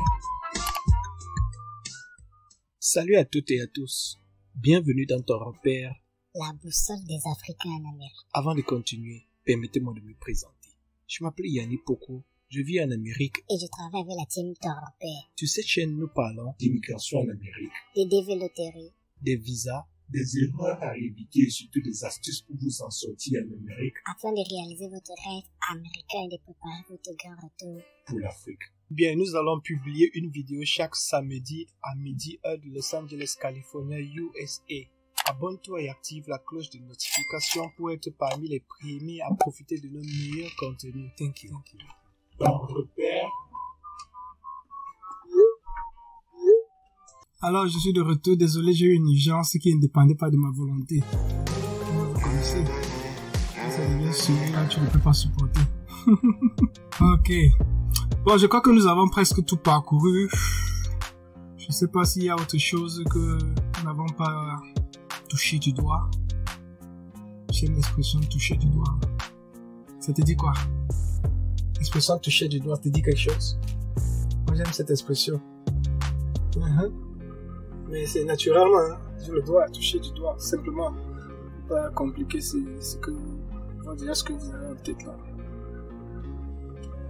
Salut à toutes et à tous. Bienvenue dans ton repère. La boussole des Africains en Amérique. Avant de continuer, permettez-moi de me présenter. Je m'appelle Yannick Poko. Je vis en Amérique. Et je travaille avec la team Ton Repère. Sur cette chaîne, nous parlons d'immigration en Amérique, Des dévéloteries, des visas, des erreurs à éviter et surtout des astuces pour vous en sortir en Amérique afin de réaliser votre rêve américain et de préparer votre grand retour pour l'Afrique. Bien, nous allons publier une vidéo chaque samedi à midi heure de Los Angeles, Californie, USA. Abonne-toi et active la cloche de notification pour être parmi les premiers à profiter de nos meilleurs contenus. Thank you. Ton repère. Alors, je suis de retour. Désolé, j'ai eu une urgence qui ne dépendait pas de ma volonté. Vous connaissez. Ça devient celui-là, tu ne peux pas supporter. Ok. Bon, je crois que nous avons presque tout parcouru. Je ne sais pas s'il y a autre chose que nous n'avons pas touché du doigt. J'aime l'expression toucher du doigt. Ça te dit quoi? L'expression toucher du doigt te dit quelque chose? Moi, j'aime cette expression. Mais c'est naturellement, hein. Je le dois toucher du doigt, simplement. Pas compliqué, c'est que on va dire ce que vous avez en tête là.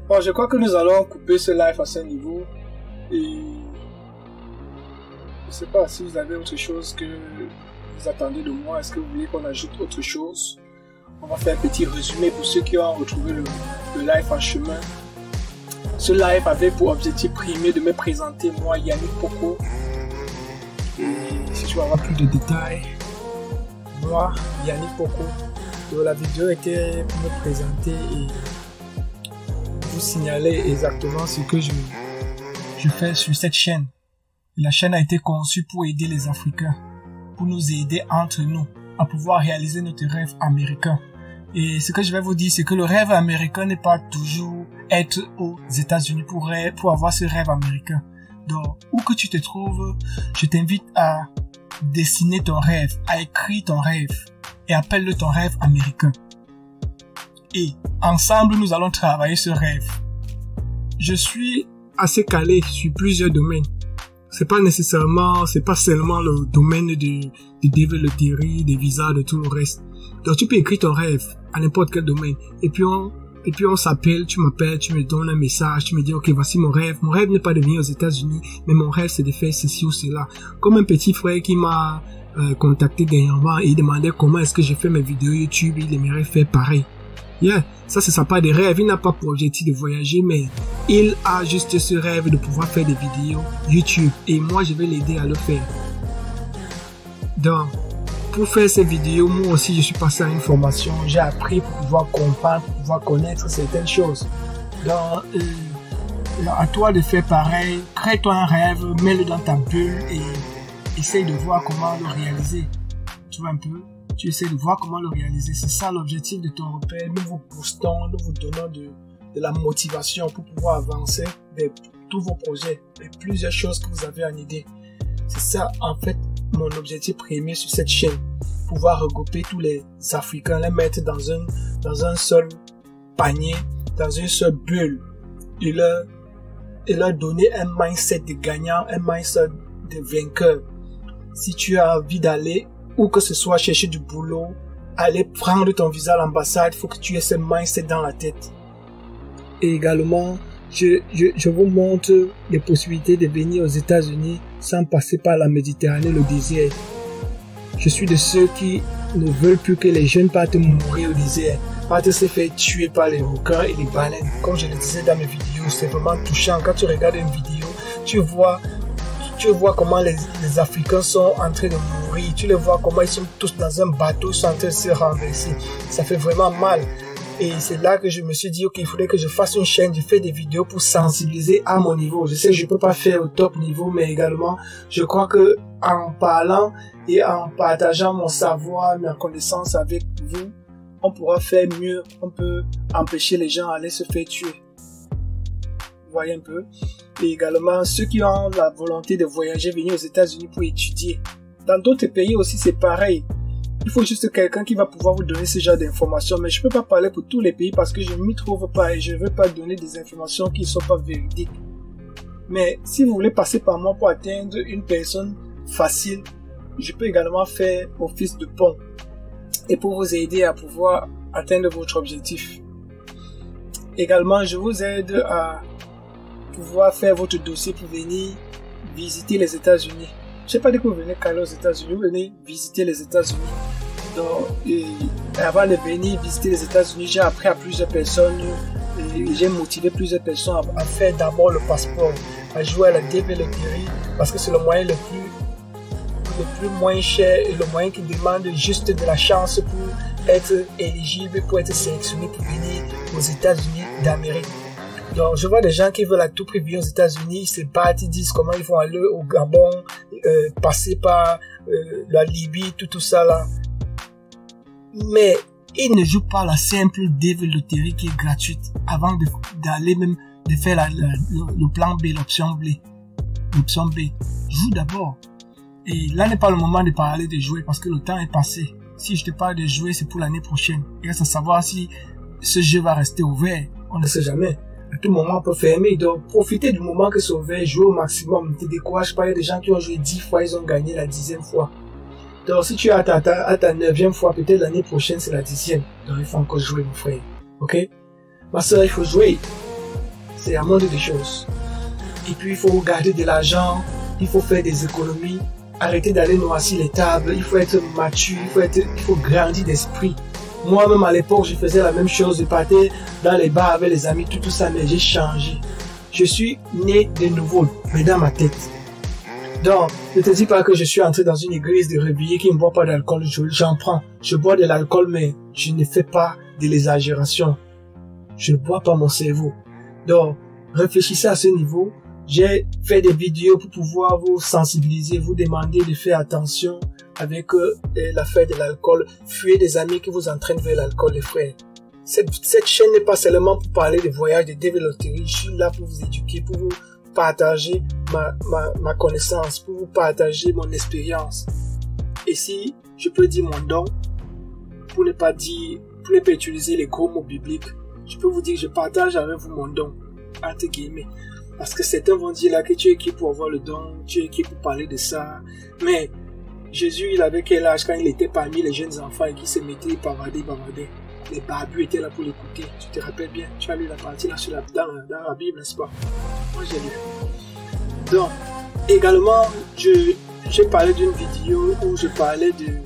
Bon, je crois que nous allons couper ce live à ce niveau. Et je sais pas si vous avez autre chose que vous attendez de moi. Est-ce que vous voulez qu'on ajoute autre chose? On va faire un petit résumé pour ceux qui ont retrouvé le live en chemin. Ce live avait pour objectif premier de me présenter moi, Yannick Poko. Et si tu veux avoir plus de détails, moi, Yannick Poko. Donc la vidéo était pour me présenter et vous signaler exactement ce que je fais sur cette chaîne. Et la chaîne a été conçue pour aider les Africains, pour nous aider entre nous à pouvoir réaliser notre rêve américain. Et ce que je vais vous dire, c'est que le rêve américain n'est pas toujours être aux États-Unis pour avoir ce rêve américain. Donc, où que tu te trouves, je t'invite à dessiner ton rêve, à écrire ton rêve et appelle-le ton rêve américain. Et ensemble, nous allons travailler ce rêve. Je suis assez calé sur plusieurs domaines. C'est pas seulement le domaine des développeurs, des visas, de tout le reste. Donc tu peux écrire ton rêve à n'importe quel domaine. Et puis on s'appelle, tu m'appelles, tu me donnes un message, tu me dis ok voici mon rêve. Mon rêve n'est pas de venir aux États-Unis, mais mon rêve c'est de faire ceci ou cela. Comme un petit frère qui m'a contacté dernièrement et il demandait comment est-ce que je fais mes vidéos YouTube, il aimerait faire pareil. Yeah, ça c'est sa part de rêve. Il n'a pas pour objectif de voyager, mais il a juste ce rêve de pouvoir faire des vidéos YouTube. Et moi, je vais l'aider à le faire. Donc, pour faire ces vidéos, moi aussi, je suis passé à une formation. J'ai appris pour pouvoir comprendre, pour pouvoir connaître certaines choses. Donc, à toi de faire pareil. Crée-toi un rêve, mets-le dans ta bulle et essaye de voir comment le réaliser. Tu vois un peu? Tu essaies de voir comment le réaliser. C'est ça l'objectif de ton repère. Nous vous boostons, nous vous donnons de la motivation pour pouvoir avancer vers tous vos projets et plusieurs choses que vous avez en idée. C'est ça, en fait, mon objectif premier sur cette chaîne. Pouvoir regrouper tous les Africains, les mettre dans un seul panier, dans une seule bulle et leur donner un mindset de gagnant, un mindset de vainqueur. Si tu as envie d'aller ou que ce soit chercher du boulot, aller prendre ton visa à l'ambassade, il faut que tu aies ce mindset dans la tête. Et également, je vous montre les possibilités de venir aux États-Unis sans passer par la Méditerranée, le désert. Je suis de ceux qui ne veulent plus que les jeunes partent mourir au désert, partent se faire tuer par les requins et les baleines. Comme je le disais dans mes vidéos, c'est vraiment touchant. Quand tu regardes une vidéo, tu vois comment les Africains sont en train de mourir. Tu les vois comment ils sont tous dans un bateau, ils sont en train de se renverser. Ça fait vraiment mal. Et c'est là que je me suis dit, ok, il faudrait que je fasse une chaîne, je fais des vidéos pour sensibiliser à mon niveau. Je sais que je peux pas faire au top niveau, mais également, je crois que en parlant et en partageant mon savoir, ma connaissance avec vous, on pourra faire mieux, on peut empêcher les gens d'aller se faire tuer. voyez un peu. Et également, ceux qui ont la volonté de voyager, venir aux États-Unis pour étudier. Dans d'autres pays aussi, c'est pareil. Il faut juste quelqu'un qui va pouvoir vous donner ce genre d'informations. Mais je peux pas parler pour tous les pays parce que je ne m'y trouve pas et je ne veux pas donner des informations qui ne sont pas véridiques. Mais si vous voulez passer par moi pour atteindre une personne facile, je peux également faire office de pont et pour vous aider à pouvoir atteindre votre objectif. Également, je vous aide à pouvoir faire votre dossier pour venir visiter les États-Unis. Je sais pas dès que vous venez caler aux États-Unis, vous venez visiter les États-Unis. Donc, avant de venir visiter les États-Unis, j'ai appris à plusieurs personnes et j'ai motivé plusieurs personnes à faire d'abord le passeport, à jouer à la DV Lottery parce que c'est le moyen le plus moins cher et le moyen qui demande juste de la chance pour être éligible, pour être sélectionné pour venir aux États-Unis d'Amérique. Donc, je vois des gens qui veulent à tout prix venir aux États-Unis, ils se battent, ils disent comment ils vont aller au Gabon, passer par la Libye, tout ça là. Mais ils ne jouent pas la simple DV Lottery qui est gratuite avant d'aller même de faire le plan B, l'option B. L'option B. Joue d'abord. Et là n'est pas le moment de parler de jouer parce que le temps est passé. Si je te parle de jouer, c'est pour l'année prochaine. Il reste à savoir si ce jeu va rester ouvert. On ne sait jamais. À tout moment, on peut fermer. Donc, profitez du moment que c'est ouvert, jouez au maximum. Ne te décourage pas. Il y a des gens qui ont joué 10 fois, ils ont gagné la 10e fois. Donc, si tu es à ta 9e fois, peut-être l'année prochaine, c'est la 10e. Donc, il faut encore jouer, mon frère. Ok? Ma soeur, il faut jouer. C'est un monde de choses. Et puis, il faut garder de l'argent. Il faut faire des économies. Arrêtez d'aller noircir les tables. Il faut être mature. Il faut grandir d'esprit. Moi-même, à l'époque, je faisais la même chose. Je partais dans les bars avec les amis, tout ça, mais j'ai changé. Je suis né de nouveau, mais dans ma tête. Donc, ne te dis pas que je suis entré dans une église de réveillés qui ne boit pas d'alcool. J'en prends. Je bois de l'alcool, mais je ne fais pas de l'exagération. Je ne bois pas mon cerveau. Donc, réfléchissez à ce niveau. J'ai fait des vidéos pour pouvoir vous sensibiliser, vous demander de faire attention avec l'affaire de l'alcool. Fuyez des amis qui vous entraînent vers l'alcool, les frères. Cette chaîne n'est pas seulement pour parler de voyage, de DV Lottery. Je suis là pour vous éduquer, pour vous partager ma connaissance, pour vous partager mon expérience. Et si je peux dire mon don, pour ne pas utiliser les gros mots bibliques, je peux vous dire que je partage avec vous mon don, entre guillemets. Parce que certains vont dire là que tu es qui pour avoir le don, tu es qui pour parler de ça. Mais Jésus, il avait quel âge quand il était parmi les jeunes enfants et qui se mettaient bavarder. Les barbus étaient là pour l'écouter. Tu te rappelles bien, tu as lu la partie là dans la Bible, n'est-ce pas? Moi j'ai lu. Donc, également, j'ai parlé d'une vidéo où je parlais de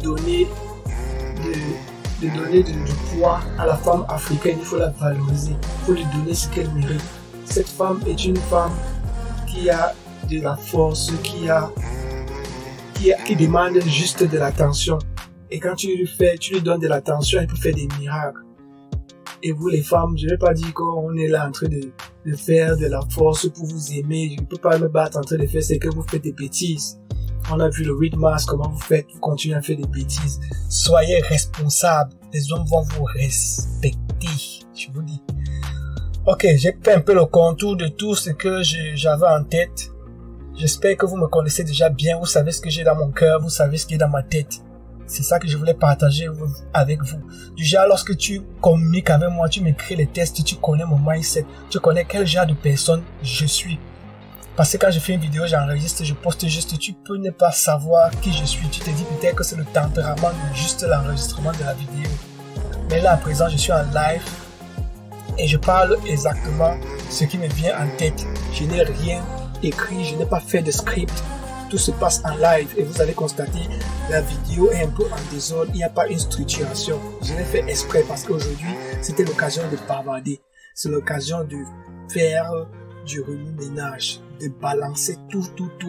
donner du poids à la femme africaine. Il faut la valoriser, il faut lui donner ce qu'elle mérite. Cette femme est une femme qui a de la force, qui demande juste de l'attention. Et quand tu lui donnes de l'attention, elle peut faire des miracles. Et vous les femmes, je ne vais pas dire qu'on est là en train de faire de la force pour vous aimer. Je ne peux pas me battre en train de faire ce que vous faites des bêtises. On a vu le read mask, comment vous faites, vous continuez à faire des bêtises. Soyez responsables. Les hommes vont vous respecter. Je vous dis. Ok, j'ai fait un peu le contour de tout ce que j'avais en tête. J'espère que vous me connaissez déjà bien. Vous savez ce que j'ai dans mon cœur. Vous savez ce qui est dans ma tête. C'est ça que je voulais partager avec vous. Du genre, lorsque tu communiques avec moi, tu m'écris les tests, tu connais mon mindset. Tu connais quel genre de personne je suis. Parce que quand je fais une vidéo, j'enregistre, je poste juste. Tu peux ne pas savoir qui je suis. Tu te dis peut-être que c'est le tempérament de juste l'enregistrement de la vidéo. Mais là, à présent, je suis en live. Et je parle exactement ce qui me vient en tête. Je n'ai rien écrit, je n'ai pas fait de script. Tout se passe en live et vous allez constater la vidéo est un peu en désordre. Il n'y a pas une structuration. Je l'ai fait exprès parce qu'aujourd'hui, c'était l'occasion de bavarder. C'est l'occasion de faire du remue-ménage, de balancer tout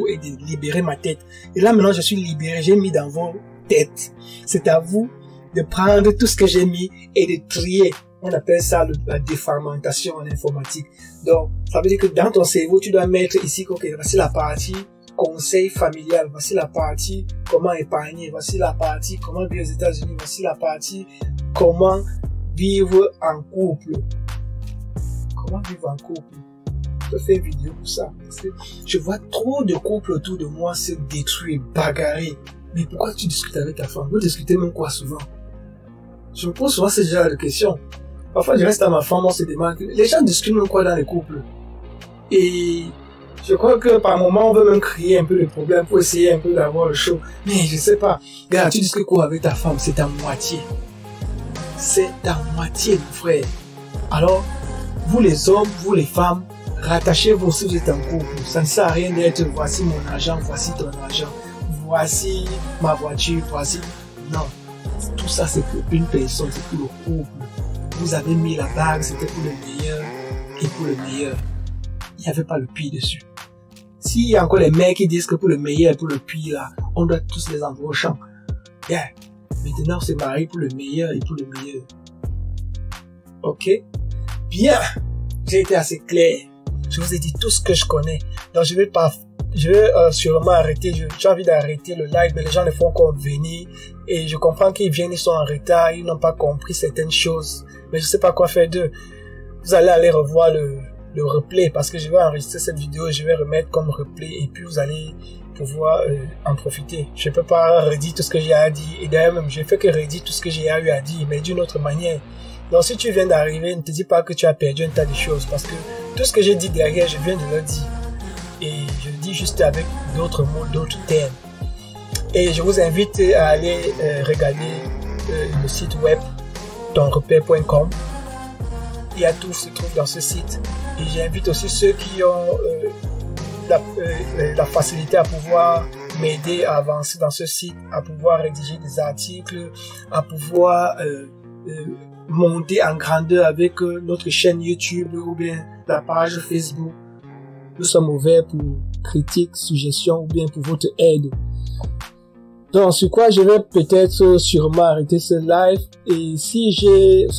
et de libérer ma tête. Et là maintenant, je suis libéré. J'ai mis dans vos têtes. C'est à vous de prendre tout ce que j'ai mis et de trier. On appelle ça la défragmentation en informatique. Donc, ça veut dire que dans ton cerveau, tu dois mettre ici, ok, voici la partie conseil familial, voici la partie comment épargner, voici la partie comment vivre aux États-Unis, voici la partie comment vivre en couple. Comment vivre en couple? te fais une vidéo pour ça. Parce que je vois trop de couples autour de moi se détruire, bagarrer. Mais pourquoi tu discutes avec ta femme? Vous discutez même quoi souvent? Je me pose souvent ce genre de questions. Parfois, je reste à ma femme, on se demande, les gens discutent même quoi dans les couples? Et je crois que par moment, on veut même créer un peu le problème pour essayer un peu d'avoir le show. Mais je sais pas. Regarde, tu discutes quoi avec ta femme? C'est ta moitié. C'est ta moitié, mon frère. Alors, vous les hommes, vous les femmes, rattachez-vous si vous êtes en couple. Ça ne sert à rien d'être voici mon argent, voici ton argent, voici ma voiture, voici. Non. Tout ça, c'est pour une personne, c'est pour le couple. Vous avez mis la bague, c'était pour le meilleur et pour le meilleur. Il n'y avait pas le pire dessus. S'il y a encore les mecs qui disent que pour le meilleur et pour le pire, là, on doit tous les envoyer au champ. Yeah. Maintenant, on se marie pour le meilleur et pour le meilleur. Ok? Bien. J'ai été assez clair. Je vous ai dit tout ce que je connais. Donc, je vais sûrement arrêter. J'ai envie d'arrêter le live, mais les gens ne font qu'en venir. Et je comprends qu'ils viennent, ils sont en retard, ils n'ont pas compris certaines choses. Mais je sais pas quoi faire d'eux. Vous allez aller revoir le replay parce que je vais enregistrer cette vidéo, je vais remettre comme replay et puis vous allez pouvoir en profiter. Je peux pas redire tout ce que j'ai à dire et d'ailleurs même je fais que redire tout ce que j'ai eu à dire mais d'une autre manière. Donc si tu viens d'arriver, ne te dis pas que tu as perdu un tas de choses parce que tout ce que j'ai dit derrière, je viens de le dire et je le dis juste avec d'autres mots, d'autres termes. Et je vous invite à aller regarder le site web tonrepère.com. Il y a tout se trouve dans ce site. Et j'invite aussi ceux qui ont la facilité à pouvoir m'aider à avancer dans ce site, à pouvoir rédiger des articles, à pouvoir monter en grandeur avec notre chaîne YouTube ou bien la page Facebook. Nous sommes ouverts pour critiques, suggestions ou bien pour votre aide. Donc, sur quoi je vais peut-être sûrement arrêter ce live. Et si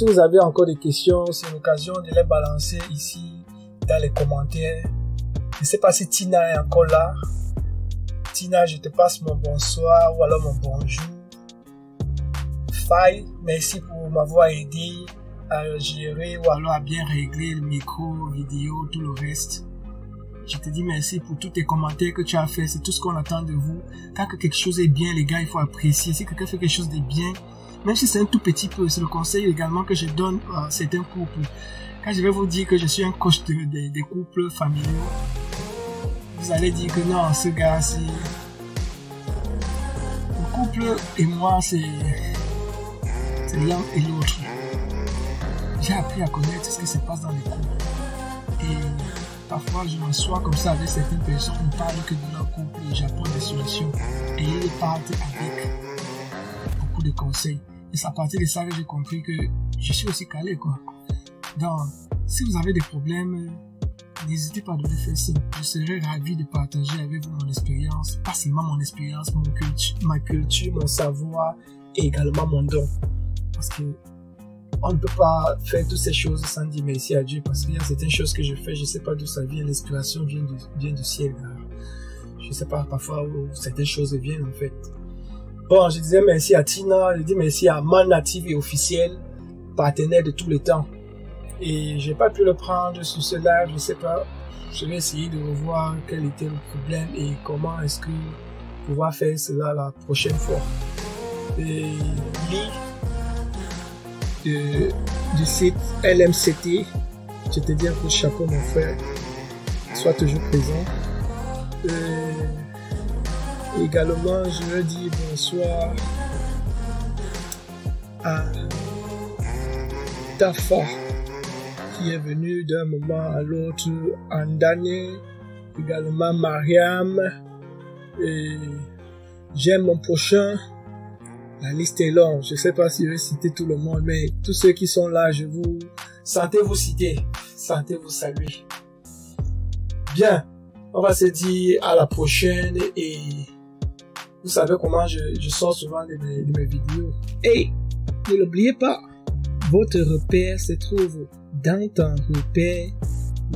vous avez encore des questions, c'est l'occasion de les balancer ici dans les commentaires. Je ne sais pas si Tina est encore là. Tina, je te passe mon bonsoir ou alors mon bonjour. Faye, merci pour m'avoir aidé à gérer ou alors à bien régler le micro, vidéo, tout le reste. Je te dis merci pour tous tes commentaires que tu as fait. C'est tout ce qu'on attend de vous. Quand quelque chose est bien, les gars, il faut apprécier. Si quelqu'un fait quelque chose de bien, même si c'est un tout petit peu, c'est le conseil également que je donne à certains couples. Quand je vais vous dire que je suis un coach des couples familiaux, vous allez dire que non, ce gars, c'est... Le couple et moi, c'est l'un et l'autre. J'ai appris à connaître ce qui se passe dans les couples. Et parfois, je m'assois comme ça avec certaines personnes, ils ne parlent que de leur couple et j'apprends des solutions. Et ils partent avec beaucoup de conseils. Et c'est à partir de ça que j'ai compris que je suis aussi calé, quoi. Donc, si vous avez des problèmes, n'hésitez pas de le faire signe. Je serai ravi de partager avec vous mon expérience, pas seulement mon expérience, ma culture, mon savoir et également mon don. Parce que on ne peut pas faire toutes ces choses sans dire merci à Dieu parce qu'il y a certaines choses que je fais, je ne sais pas d'où ça vient, l'inspiration vient du ciel. Je ne sais pas parfois où certaines choses viennent en fait. Bon, je disais merci à Tina, je dis merci à Man Native et Officiel, partenaire de tous les temps. Et je n'ai pas pu le prendre sur ce live, je ne sais pas. Je vais essayer de revoir quel était le problème et comment est-ce que pouvoir faire cela la prochaine fois. Et du site LMCT, je te dis un coup de chapeau mon frère, sois toujours présent. Également, je veux dire bonsoir à Tafa qui est venu d'un moment à l'autre, Andane, également Mariam, et j'aime mon prochain. La liste est longue, je ne sais pas si je vais citer tout le monde, mais tous ceux qui sont là, sentez-vous citer, sentez-vous saluer. Bien, on va se dire à la prochaine et vous savez comment je sors souvent de mes vidéos. Et ne l'oubliez pas, votre repère se trouve dans ton repère,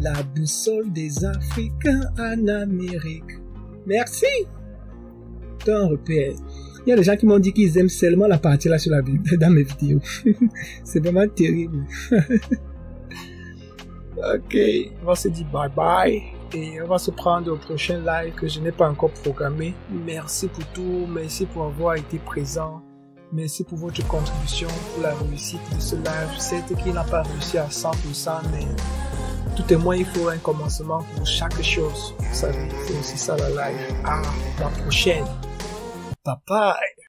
la boussole des Africains en Amérique. Merci, ton repère. Il y a des gens qui m'ont dit qu'ils aiment seulement la partie là sur dans mes vidéos. C'est vraiment terrible. Ok, on va se dire bye bye et on va se prendre au prochain live que je n'ai pas encore programmé. Merci pour tout, merci pour avoir été présent, merci pour votre contribution pour la réussite de ce live. Je sais qu'il n'a pas réussi à 100%, mais tout est moins, il faut un commencement pour chaque chose. Vous savez, c'est aussi ça la live. À la prochaine. Bye bye.